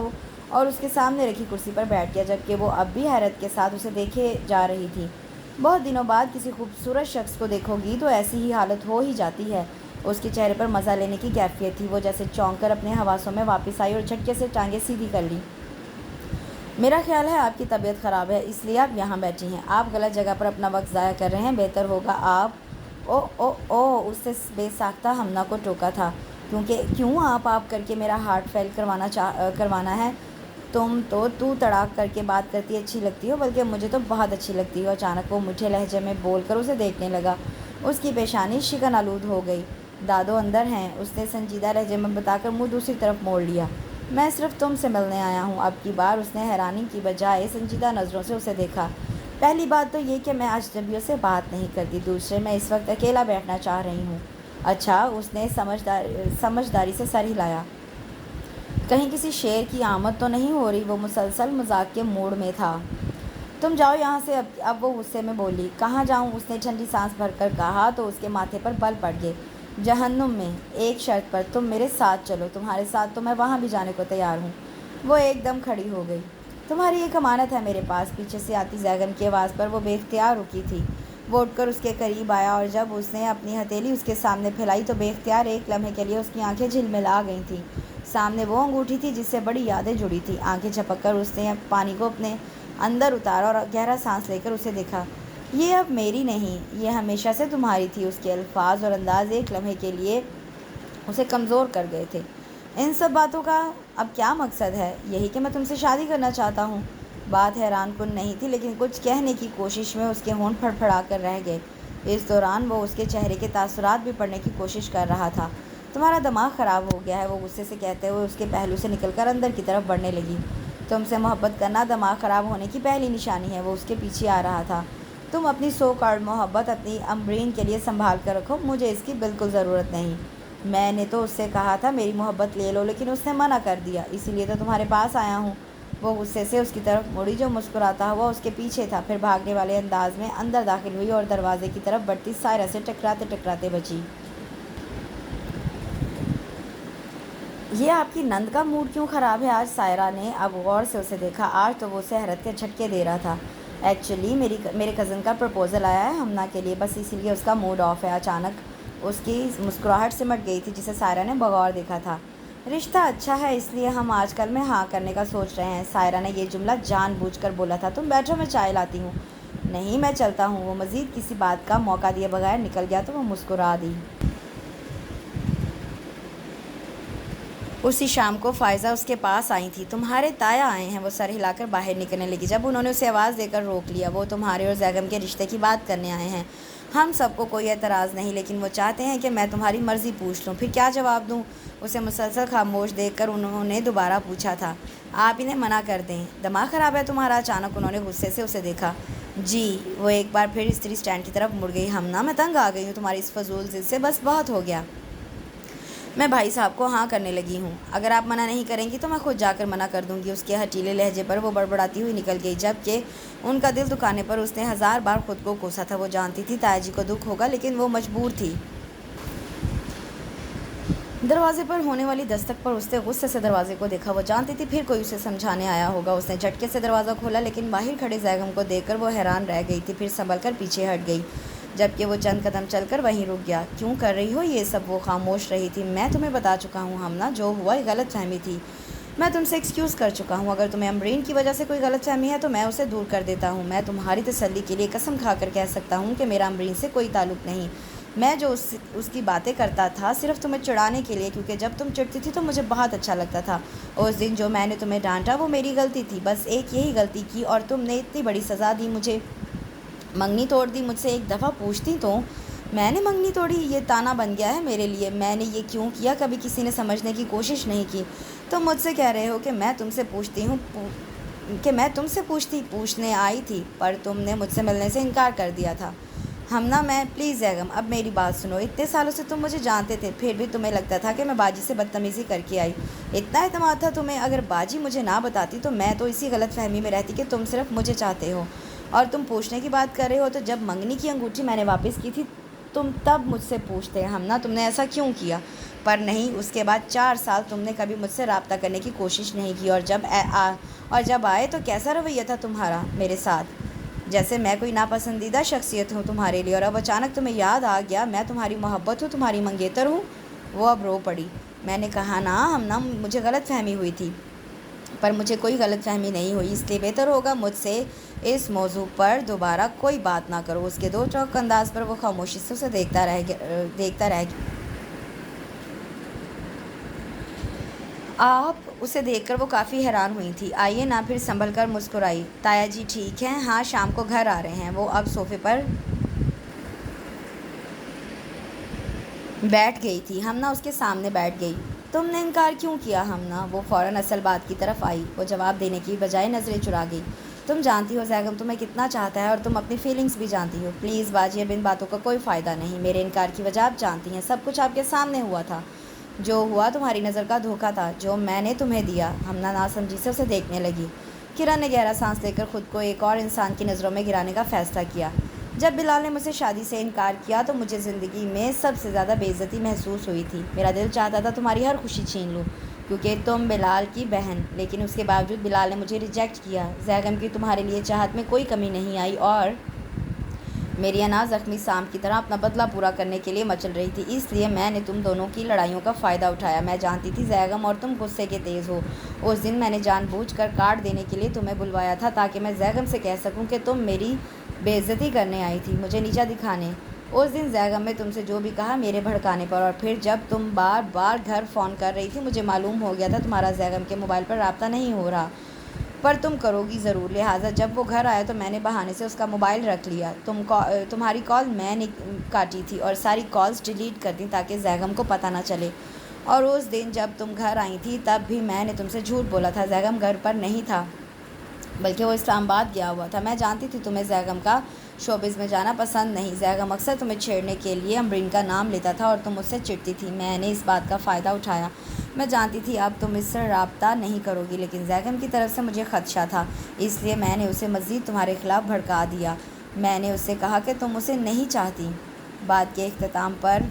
اور اس کے سامنے رکھی کرسی پر بیٹھ گیا، جبکہ وہ اب بھی حیرت کے ساتھ اسے دیکھے جا رہی تھی۔ بہت دنوں بعد کسی خوبصورت شخص کو دیکھو گی تو ایسی ہی حالت ہو ہی جاتی ہے۔ اس کے چہرے پر مزہ لینے کی کیفیت تھی۔ وہ جیسے چونک کر اپنے حواسوں میں واپس آئی اور جھٹکے سے ٹانگیں سیدھی کر لیں۔ میرا خیال ہے آپ کی طبیعت خراب ہے، اس لیے آپ یہاں بیٹھی ہیں۔ آپ غلط جگہ پر اپنا وقت ضائع کر رہے ہیں، بہتر ہوگا آپ… او اس نے بے ساختہ ہمنا کو ٹوکا تھا۔ کیوں آپ کر کے میرا ہارٹ فیل کروانا ہے؟ تم تو تڑاک کر کے بات کرتی اچھی لگتی ہو، بلکہ مجھے تو بہت اچھی لگتی ہو۔ اچانک وہ میٹھے لہجے میں بول کر اسے دیکھنے لگا۔ اس کی پیشانی شکن آلود ہو گئی۔ دادو اندر ہیں، اس نے سنجیدہ لہجے میں بتا کر منہ دوسری طرف موڑ لیا۔ میں صرف تم سے ملنے آیا ہوں۔ اب کی بار اس نے حیرانی کی بجائے سنجیدہ نظروں سے اسے دیکھا۔ پہلی بات تو یہ کہ میں اجنبیوں سے بات نہیں کرتی، دوسرے میں اس وقت اکیلا بیٹھنا چاہ رہی ہوں۔ اچھا، اس نے سمجھداری سے سر ہلایا۔ کہیں کسی شیر کی آمد تو نہیں ہو رہی؟ وہ مسلسل مذاق کے موڈ میں تھا۔ تم جاؤ یہاں سے۔ اب وہ غصے میں بولی۔ کہاں جاؤں؟ اس نے ٹھنڈی سانس بھر کر کہا تو اس کے ماتھے پر بل پڑ گئے۔ جہنم میں، ایک شرط پر، تم میرے ساتھ چلو۔ تمہارے ساتھ تو میں وہاں بھی جانے کو تیار ہوں۔ وہ ایک دم کھڑی ہو گئی۔ تمہاری ایک امانت ہے میرے پاس۔ پیچھے سے آتی زیغم کی آواز پر وہ بے اختیار رکی تھی۔ وہ اٹھ کر اس کے قریب آیا اور جب اس نے اپنی ہتھیلی اس کے سامنے پھیلائی تو بے اختیار ایک لمحے کے لیے اس کی آنکھیں جھلملا گئی تھیں۔ سامنے وہ انگوٹھی تھی جس سے بڑی یادیں جڑی تھیں۔ آنکھیں جھپک کر اس نے پانی کو اپنے اندر اتارا اور گہرا سانس لے کر اسے دیکھا۔ یہ اب میری نہیں، یہ ہمیشہ سے تمہاری تھی۔ اس کے الفاظ اور انداز ایک لمحے کے لیے اسے کمزور کر گئے تھے۔ ان سب باتوں کا اب کیا مقصد ہے؟ یہی کہ میں تم سے شادی کرنا چاہتا ہوں۔ بات حیران کن نہیں تھی، لیکن کچھ کہنے کی کوشش میں اس کے ہونٹ پھڑپھڑا کر رہ گئے۔ اس دوران وہ اس کے چہرے کے تاثرات بھی پڑھنے کی کوشش کر رہا تھا۔ تمہارا دماغ خراب ہو گیا ہے، وہ غصے سے کہتے ہوئے اس کے پہلو سے نکل کر اندر کی طرف بڑھنے لگی۔ تم سے محبت کرنا دماغ خراب ہونے کی پہلی نشانی ہے۔ وہ اس کے پیچھے آ رہا تھا۔ تم اپنی سو کالڈ محبت اپنی امبرین کے لیے سنبھال کر رکھو، مجھے اس کی بالکل ضرورت نہیں۔ میں نے تو اس سے کہا تھا میری محبت لے لو، لیکن اس نے منع کر دیا، اسی لیے تو تمہارے پاس آیا ہوں۔ وہ غصے سے اس کی طرف مڑی جو مسکراتا ہوا اس کے پیچھے تھا، پھر بھاگنے والے انداز میں اندر داخل ہوئی اور دروازے کی طرف بڑھتی سائرہ سے ٹکراتے ٹکراتے بچی۔ یہ آپ کی نند کا موڈ کیوں خراب ہے آج؟ سائرہ نے اب غور سے اسے دیکھا۔ آج تو وہ اسے حیرت کے جھٹکے دے رہا تھا۔ ایکچولی میرے کزن کا پرپوزل آیا ہے ہمنا کے لیے، بس اسی لیے اس کا موڈ آف ہے۔ اچانک اس کی مسکراہٹ سمٹ گئی تھی جسے سائرہ نے بغور دیکھا تھا۔ رشتہ اچھا ہے اس لیے ہم آج کل میں ہاں کرنے کا سوچ رہے ہیں۔ سائرہ نے یہ جملہ جان بوجھ کر بولا تھا۔ تم بیٹھو میں چائے لاتی ہوں۔ نہیں میں چلتا ہوں۔ وہ مزید کسی بات کا موقع دیے بغیر نکل گیا تو وہ مسکرا دی۔ اسی شام کو فائزہ اس کے پاس آئی تھی۔ تمہارے تایا آئے ہیں، وہ سر ہلا کر باہر نکلنے لگی۔ جب انہوں نے اسے آواز دے کر روک لیا، وہ تمہارے اور زیگم کے رشتے کی بات کرنے آئے ہیں۔ ہم سب کو کوئی اعتراض نہیں، لیکن وہ چاہتے ہیں کہ میں تمہاری مرضی پوچھ لوں۔ پھر کیا جواب دوں؟ اسے مسلسل خاموش دیکھ کر انہوں نے دوبارہ پوچھا تھا۔ آپ انہیں منع کر دیں۔ دماغ خراب ہے تمہارا؟ اچانک انہوں نے غصے سے اسے دیکھا۔ جی۔ وہ ایک بار پھر استری اسٹینڈ کی طرف مڑ گئی۔ ہمنا میں تنگ آ گئی ہوں تمہاری اس فضول ضد سے، بس بہت ہو گیا۔ میں بھائی صاحب کو ہاں کرنے لگی ہوں۔ اگر آپ منع نہیں کریں گی تو میں خود جا کر منع کر دوں گی۔ اس کے ہٹیلے لہجے پر وہ بڑبڑاتی ہوئی نکل گئی، جبکہ ان کا دل دکھانے پر اس نے 1000 بار خود کو کوسا تھا۔ وہ جانتی تھی تایا جی کو دکھ ہوگا، لیکن وہ مجبور تھی۔ دروازے پر ہونے والی دستک پر اس نے غصے سے دروازے کو دیکھا۔ وہ جانتی تھی پھر کوئی اسے سمجھانے آیا ہوگا۔ اس نے جھٹکے سے دروازہ کھولا، لیکن باہر کھڑے زیگم کو دیکھ کر وہ حیران رہ گئی تھی، پھر سنبھل کر پیچھے ہٹ گئی، جبکہ وہ چند قدم چل کر وہیں رک گیا۔ کیوں کر رہی ہو یہ سب؟ وہ خاموش رہی تھی۔ میں تمہیں بتا چکا ہوں ہمنا، جو ہوا یہ غلط فہمی تھی۔ میں تم سے ایکسکیوز کر چکا ہوں۔ اگر تمہیں امرین کی وجہ سے کوئی غلط فہمی ہے تو میں اسے دور کر دیتا ہوں۔ میں تمہاری تسلی کے لیے قسم کھا کر کہہ سکتا ہوں کہ میرا امرین سے کوئی تعلق نہیں۔ میں جو اس کی باتیں کرتا تھا صرف تمہیں چڑھانے کے لیے، کیونکہ جب تم چڑھتی تھی تو مجھے بہت اچھا لگتا تھا۔ اس دن جو میں نے تمہیں ڈانٹا وہ میری غلطی تھی، بس ایک یہی غلطی کی، اور تم نے اتنی بڑی سزا دی مجھے۔ منگنی توڑ دی مجھ سے۔ ایک دفعہ پوچھتی تو میں نے منگنی توڑی؟ یہ تانا بن گیا ہے میرے لیے۔ میں نے یہ کیوں کیا کبھی کسی نے سمجھنے کی کوشش نہیں کی۔ تم مجھ سے کہہ رہے ہو کہ میں تم سے پوچھنے آئی تھی، پر تم نے مجھ سے ملنے سے انکار کر دیا تھا۔ ہمنا میں پلیز زیگم اب میری بات سنو۔ اتنے سالوں سے تم مجھے جانتے تھے، پھر بھی تمہیں لگتا تھا کہ میں باجی سے بدتمیزی کر کے آئی۔ اتنا اعتماد تھا تمہیں؟ اگر باجی مجھے نہ بتاتی تو میں تو اسی غلط فہمی میں رہتی کہ تم صرف مجھے چاہتے ہو۔ اور تم پوچھنے کی بات کر رہے ہو تو جب منگنی کی انگوٹھی میں نے واپس کی تھی تم تب مجھ سے پوچھتے ہمنا تم نے ایسا کیوں کیا؟ پر نہیں، اس کے بعد 4 سال تم نے کبھی مجھ سے رابطہ کرنے کی کوشش نہیں کی، اور جب آئے تو کیسا رویہ تھا تمہارا میرے ساتھ؟ جیسے میں کوئی ناپسندیدہ شخصیت ہوں تمہارے لیے، اور اب اچانک تمہیں یاد آ گیا میں تمہاری محبت ہوں، تمہاری منگیتر ہوں۔ وہ اب رو پڑی۔ میں نے کہا نا ہمنا مجھے غلط فہمی ہوئی تھی، پر مجھے کوئی غلط فہمی نہیں ہوئی، اس لیے بہتر ہوگا مجھ سے اس موضوع پر دوبارہ کوئی بات نہ کرو۔ اس کے دو ٹوک انداز پر وہ خاموشی سے اسے دیکھتا رہ گیا۔ آپ اسے دیکھ کر وہ کافی حیران ہوئی تھی۔ آئیے نا، پھر سنبھل کر مسکرائی۔ تایا جی ٹھیک ہیں؟ ہاں، شام کو گھر آ رہے ہیں۔ وہ اب صوفے پر بیٹھ گئی تھی۔ ہمنا اس کے سامنے بیٹھ گئی۔ تم نے انکار کیوں کیا ہمنا؟ وہ فوراً اصل بات کی طرف آئی۔ وہ جواب دینے کی بجائے نظریں چرا گئی۔ تم جانتی ہو زیگم تمہیں کتنا چاہتا ہے، اور تم اپنی فیلنگز بھی جانتی ہو۔ پلیز باجی، اب ان باتوں کا کوئی فائدہ نہیں۔ میرے انکار کی وجہ آپ جانتی ہیں، سب کچھ آپ کے سامنے ہوا تھا۔ جو ہوا تمہاری نظر کا دھوکہ تھا جو میں نے تمہیں دیا۔ ہمنا ناسمجھی سے اسے دیکھنے لگی۔ کرن نے گہرا سانس لے کر خود کو ایک اور انسان کی نظروں میں گرانے کا فیصلہ کیا۔ جب بلال نے مجھ سے شادی سے انکار کیا تو مجھے زندگی میں سب سے زیادہ بے عزتی محسوس ہوئی تھی۔ میرا دل چاہتا تھا تمہاری ہر خوشی چھین لوں، کیونکہ تم بلال کی بہن، لیکن اس کے باوجود بلال نے مجھے ریجیکٹ کیا۔ زیگم کی تمہارے لیے چاہت میں کوئی کمی نہیں آئی، اور میری انا زخمی سام کی طرح اپنا بدلہ پورا کرنے کے لیے مچل رہی تھی، اس لیے میں نے تم دونوں کی لڑائیوں کا فائدہ اٹھایا۔ میں جانتی تھی زیگم اور تم غصے کے تیز ہو۔ اس دن میں نے جان بوجھ کر کاٹ دینے کے لیے تمہیں بلوایا تھا، تاکہ میں زیگم سے کہہ سکوں کہ تم میری بے عزتی کرنے آئی تھی، مجھے نیچا دکھانے۔ اس دن زیگم نے تم سے جو بھی کہا میرے بھڑکانے پر، اور پھر جب تم بار بار گھر فون کر رہی تھی مجھے معلوم ہو گیا تھا تمہارا زیگم کے موبائل پر رابطہ نہیں ہو رہا، پر تم کرو گی ضرور، لہٰذا جب وہ گھر آیا تو میں نے بہانے سے اس کا موبائل رکھ لیا۔ تمہاری کال میں نے کاٹی تھی اور ساری کالز ڈیلیٹ کر دیں تاکہ زیگم کو پتہ نہ چلے۔ اور اس دن جب تم گھر آئی تھی تب بھی میں نے تم سے جھوٹ بولا تھا، زیگم گھر پر نہیں تھا بلکہ وہ اسلام آباد گیا ہوا تھا۔ میں جانتی تھی تمہیں زیگم کا شوبز میں جانا پسند نہیں۔ زیگم اکثر تمہیں چھیڑنے کے لیے امرین کا نام لیتا تھا اور تم اس سے چڑتی تھی۔ میں نے اس بات کا فائدہ اٹھایا۔ میں جانتی تھی اب تم اس سے رابطہ نہیں کرو گی، لیکن زیگم کی طرف سے مجھے خدشہ تھا، اس لیے میں نے اسے مزید تمہارے خلاف بھڑکا دیا۔ میں نے اس سے کہا کہ تم اسے نہیں چاہتی۔ بات کے اختتام پر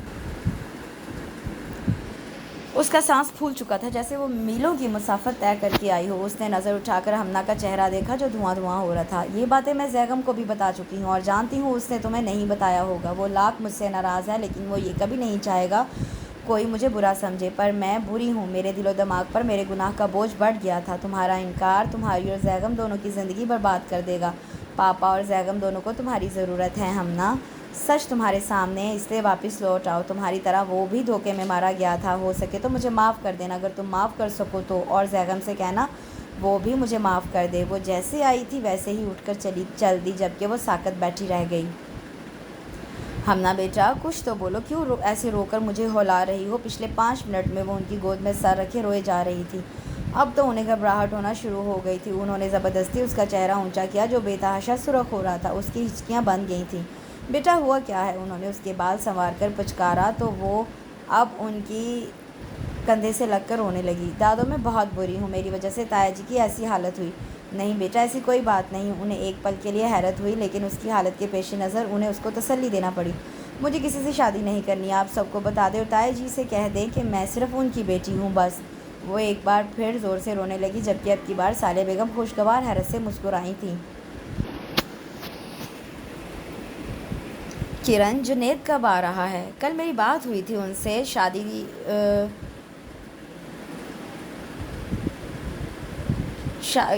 اس کا سانس پھول چکا تھا، جیسے وہ میلوں کی مسافت طے کر کے آئی ہو۔ اس نے نظر اٹھا کر ہمنا کا چہرہ دیکھا جو دھواں دھواں ہو رہا تھا۔ یہ باتیں میں زیغم کو بھی بتا چکی ہوں اور جانتی ہوں اس نے تمہیں نہیں بتایا ہوگا۔ وہ لاکھ مجھ سے ناراض ہے لیکن وہ یہ کبھی نہیں چاہے گا کوئی مجھے برا سمجھے، پر میں بری ہوں۔ میرے دل و دماغ پر میرے گناہ کا بوجھ بڑھ گیا تھا۔ تمہارا انکار تمہاری اور زیغم دونوں کی زندگی برباد کر دے گا۔ پاپا اور زیغم دونوں کو تمہاری ضرورت ہے ہمنا۔ سچ تمہارے سامنے ہے، اس لیے واپس لوٹ آؤ۔ تمہاری طرح وہ بھی دھوکے میں مارا گیا تھا، ہو سکے تو مجھے معاف کر دینا اگر تم معاف کر سکو تو، اور زیغم سے کہنا وہ بھی مجھے معاف کر دے۔ وہ جیسے آئی تھی ویسے ہی اٹھ کر چل دی، جبکہ وہ ساکت بیٹھی رہ گئی۔ ہمنا بیٹا کچھ تو بولو، کیوں ایسے رو کر مجھے ہلا رہی ہو؟ پچھلے 5 منٹ میں وہ ان کی گود میں سر رکھے روئے جا رہی تھی۔ اب تو انہیں گھبراہٹ ہونا شروع ہو گئی تھی۔ انہوں نے زبردستی اس کا چہرہ اونچا کیا جو بے تحاشا سرخ ہو رہا تھا۔ اس کی ہچکیاں بند گئی تھیں۔ بیٹا ہوا کیا ہے؟ انہوں نے اس کے بال سنوار کر پچکارا تو وہ اب ان کی کندھے سے لگ کر رونے لگی۔ دادو میں بہت بری ہوں، میری وجہ سے تایا جی کی ایسی حالت ہوئی۔ نہیں بیٹا ایسی کوئی بات نہیں۔ انہیں ایک پل کے لیے حیرت ہوئی لیکن اس کی حالت کے پیش نظر انہیں اس کو تسلی دینا پڑی۔ مجھے کسی سے شادی نہیں کرنی، آپ سب کو بتا دیں اور تایا جی سے کہہ دیں کہ میں صرف ان کی بیٹی ہوں بس۔ وہ ایک بار پھر زور سے رونے لگی، جبکہ اب کی بار صالح بیگم خوشگوار حیرت سے مسکرائی تھیں۔ کرن جنید کب آ رہا ہے؟ کل میری بات ہوئی تھی ان سے، شادی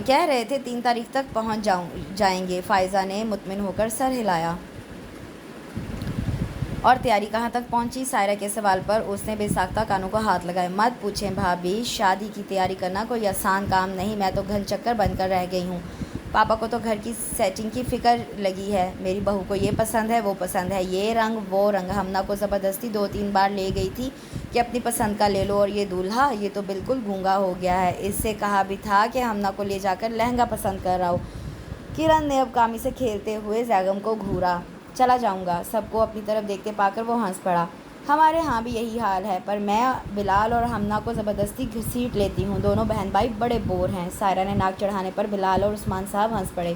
کہہ رہے تھے 3 تاریخ تک پہنچ جائیں گے۔ فائزہ نے مطمئن ہو کر سر ہلایا۔ اور تیاری کہاں تک پہنچی؟ سائرہ کے سوال پر اس نے بے ساختہ کانوں کو ہاتھ لگائے۔ مت پوچھیں بھابھی، شادی کی تیاری کرنا کوئی آسان کام نہیں، میں تو گھن چکر بن کر رہ گئی ہوں۔ پاپا کو تو گھر کی سیٹنگ کی فکر لگی ہے، میری بہو کو یہ پسند ہے وہ پسند ہے، یہ رنگ وہ رنگ۔ ہمنا کو زبردستی 2-3 بار لے گئی تھی کہ اپنی پسند کا لے لو، اور یہ دولہا یہ تو بالکل گونگا ہو گیا ہے۔ اس سے کہا بھی تھا کہ ہمنا کو لے جا کر لہنگا پسند کراؤ۔ کرن نے اب کامی سے کھیلتے ہوئے زیغم کو گھورا۔ چلا جاؤں گا۔ سب کو اپنی طرف دیکھتے پا کر وہ ہنس پڑا۔ ہمارے ہاں بھی یہی حال ہے، پر میں بلال اور ہمنا کو زبردستی گھسیٹ لیتی ہوں، دونوں بہن بھائی بڑے بور ہیں۔ سائرہ نے ناک چڑھانے پر بلال اور عثمان صاحب ہنس پڑے۔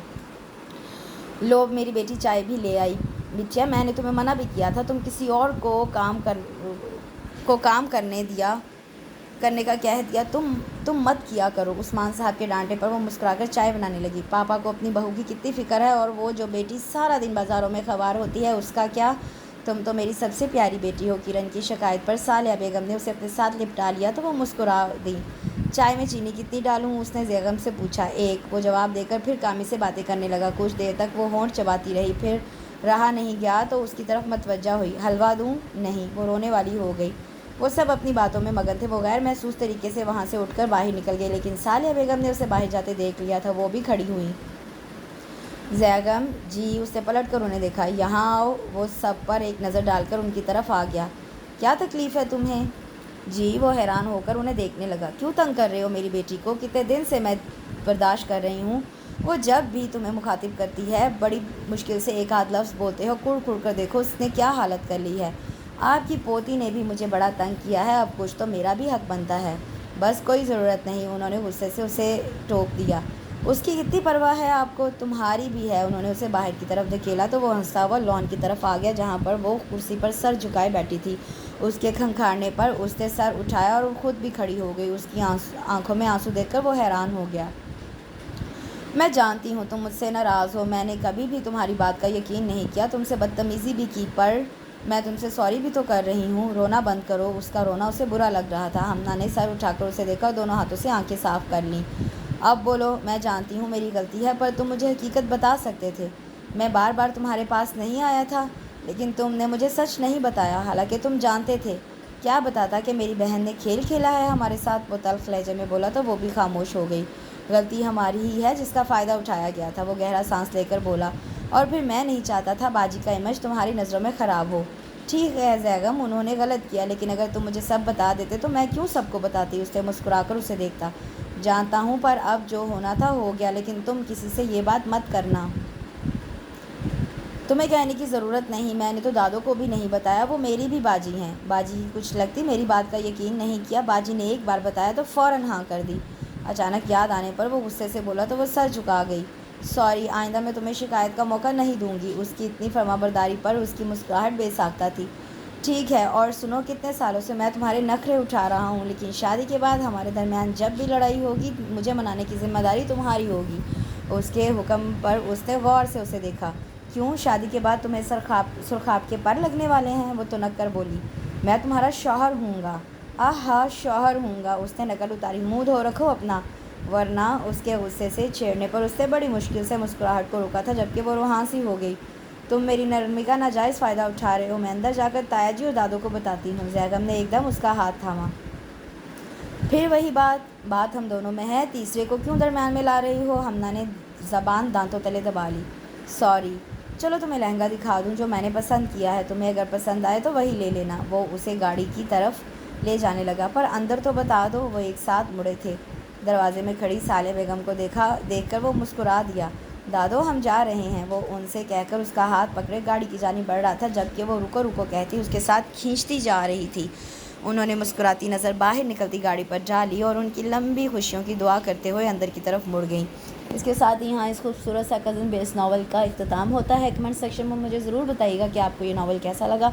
لو میری بیٹی چائے بھی لے آئی۔ بٹیا میں نے تمہیں منع بھی کیا تھا، تم کسی اور کو کام کرنے کا کہہ دیا، تم مت کیا کرو۔ عثمان صاحب کے ڈانٹے پر وہ مسکرا کر چائے بنانے لگی۔ پاپا کو اپنی بہو کی کتنی فکر ہے، اور وہ جو بیٹی سارا دن بازاروں میں خوار ہوتی ہے اس کا کیا؟ تم تو میری سب سے پیاری بیٹی ہو۔ کرن کی شکایت پر صالحہ بیگم نے اسے اپنے ساتھ لپٹا لیا تو وہ مسکرا دی۔ چائے میں چینی کتنی ڈالوں؟ اس نے زیغم سے پوچھا۔ 1۔ وہ جواب دے کر پھر کامی سے باتیں کرنے لگا۔ کچھ دیر تک وہ ہونٹ چباتی رہی، پھر رہا نہیں گیا تو اس کی طرف متوجہ ہوئی۔ حلوہ دوں؟ نہیں۔ وہ رونے والی ہو گئی۔ وہ سب اپنی باتوں میں مگن تھے۔ وہ غیر محسوس طریقے سے وہاں سے اٹھ کر باہر نکل گئی، لیکن صالحہ بیگم نے اسے باہر جاتے دیکھ لیا تھا۔ وہ بھی کھڑی ہوئی۔ زیغم جی، اس نے پلٹ کر انہیں دیکھا۔ یہاں آؤ۔ وہ سب پر ایک نظر ڈال کر ان کی طرف آ گیا۔ کیا تکلیف ہے تمہیں؟ جی، وہ حیران ہو کر انہیں دیکھنے لگا۔ کیوں تنگ کر رہے ہو میری بیٹی کو؟ کتنے دن سے میں برداشت کر رہی ہوں، وہ جب بھی تمہیں مخاطب کرتی ہے بڑی مشکل سے ایک آدھ لفظ بولتے ہو، کڑ کڑ کر دیکھو اس نے کیا حالت کر لی ہے۔ آپ کی پوتی نے بھی مجھے بڑا تنگ کیا ہے، اب کچھ تو میرا بھی حق بنتا ہے۔ بس کوئی ضرورت نہیں، انہوں نے غصے سے اسے ٹوک دیا۔ اس کی کتنی پرواہ ہے آپ کو؟ تمہاری بھی ہے۔ انہوں نے اسے باہر کی طرف دھکیلا تو وہ ہنستا ہوا لان کی طرف آ گیا جہاں پر وہ کرسی پر سر جھکائے بیٹھی تھی۔ اس کے کھنکھاڑنے پر اس نے سر اٹھایا اور خود بھی کھڑی ہو گئی۔ اس کی آنکھوں میں آنسو دیکھ کر وہ حیران ہو گیا۔ میں جانتی ہوں تم مجھ سے ناراض ہو، میں نے کبھی بھی تمہاری بات کا یقین نہیں کیا، تم سے بدتمیزی بھی کی، پر میں تم سے سوری بھی تو کر رہی ہوں۔ رونا بند کرو۔ اس کا رونا اسے برا لگ رہا تھا۔ ہمنا نے سر اٹھا کر اسے دیکھا اور دونوں ہاتھوں سے آنکھیں صاف کر لیں۔ اب بولو۔ میں جانتی ہوں میری غلطی ہے، پر تم مجھے حقیقت بتا سکتے تھے۔ میں بار بار تمہارے پاس نہیں آیا تھا، لیکن تم نے مجھے سچ نہیں بتایا، حالانکہ تم جانتے تھے۔ کیا بتاتا کہ میری بہن نے کھیل کھیلا ہے ہمارے ساتھ؟ وہ تلخ لہجے میں بولا تو وہ بھی خاموش ہو گئی۔ غلطی ہماری ہی ہے جس کا فائدہ اٹھایا گیا تھا، وہ گہرا سانس لے کر بولا، اور پھر میں نہیں چاہتا تھا باجی کا امیج تمہاری نظروں میں خراب ہو۔ ٹھیک ہے زیغم، انہوں نے غلط کیا، لیکن اگر تم مجھے سب بتا دیتے تو میں کیوں سب کو بتاتی؟ اس نے مسکرا کر اسے دیکھتا۔ جانتا ہوں، پر اب جو ہونا تھا ہو گیا، لیکن تم کسی سے یہ بات مت کرنا۔ تمہیں کہنے کی ضرورت نہیں، میں نے تو دادو کو بھی نہیں بتایا، وہ میری بھی باجی ہیں۔ باجی کی کچھ لگتی میری بات کا یقین نہیں کیا، باجی نے ایک بار بتایا تو فوراً ہاں کر دی۔ اچانک یاد آنے پر وہ غصے سے بولا تو وہ سر جھکا گئی۔ سوری، آئندہ میں تمہیں شکایت کا موقع نہیں دوں گی۔ اس کی اتنی فرمانبرداری پر اس کی مسکراہٹ بے ساختہ تھی۔ ٹھیک ہے، اور سنو، کتنے سالوں سے میں تمہارے نخرے اٹھا رہا ہوں، لیکن شادی کے بعد ہمارے درمیان جب بھی لڑائی ہوگی مجھے منانے کی ذمہ داری تمہاری ہوگی۔ اس کے حکم پر اس نے غور سے اسے دیکھا۔ کیوں، شادی کے بعد تمہیں سرخاب کے پر لگنے والے ہیں؟ وہ تو نک کر بولی۔ میں تمہارا شوہر ہوں گا۔ آہا، شوہر ہوں گا! اس نے نقل اتاری۔ منہ دھو رکھو اپنا، ورنہ اس کے غصے سے چھیڑنے پر اس نے بڑی مشکل سے مسکراہٹ کو روکا تھا، جبکہ وہ روحاں سی ہو گئی۔ تم میری نرمی کا ناجائز فائدہ اٹھا رہے ہو، میں اندر جا کر تایا جی اور دادو کو بتاتی ہوں۔ زیگم نے ایک دم اس کا ہاتھ تھاما۔ پھر وہی بات ہم دونوں میں ہے، تیسرے کو کیوں درمیان میں لا رہی ہو؟ ہمنا نے زبان دانتوں تلے دبا لی۔ سوری، چلو تمہیں لہنگا دکھا دوں جو میں نے پسند کیا ہے، تمہیں اگر پسند آئے تو وہی لے لینا۔ وہ اسے گاڑی کی طرف لے جانے لگا۔ پر اندر تو بتا دو۔ وہ ایک ساتھ مڑے تھے۔ دروازے میں کھڑی صالح بیگم کو دیکھ کر وہ مسکرا دیا۔ دادو، ہم جا رہے ہیں، وہ ان سے کہہ کر اس کا ہاتھ پکڑے گاڑی کی جانب بڑھ رہا تھا، جبکہ وہ رکو رکو کہتی اس کے ساتھ کھینچتی جا رہی تھی۔ انہوں نے مسکراتی نظر باہر نکلتی گاڑی پر ڈالی اور ان کی لمبی خوشیوں کی دعا کرتے ہوئے اندر کی طرف مڑ گئیں۔ اس کے ساتھ ہی یہاں اس خوبصورت سا کزن بیس ناول کا اختتام ہوتا ہے۔ کمنٹ سیکشن میں مجھے ضرور بتائیے گا کہ آپ کو یہ ناول کیسا لگا۔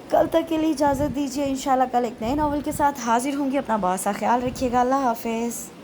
کل تک کے لیے اجازت دیجیے، انشاءاللہ کل ایک نئے ناول کے ساتھ حاضر ہوں گی۔ اپنا بہت سا خیال رکھیے گا۔ اللہ حافظ۔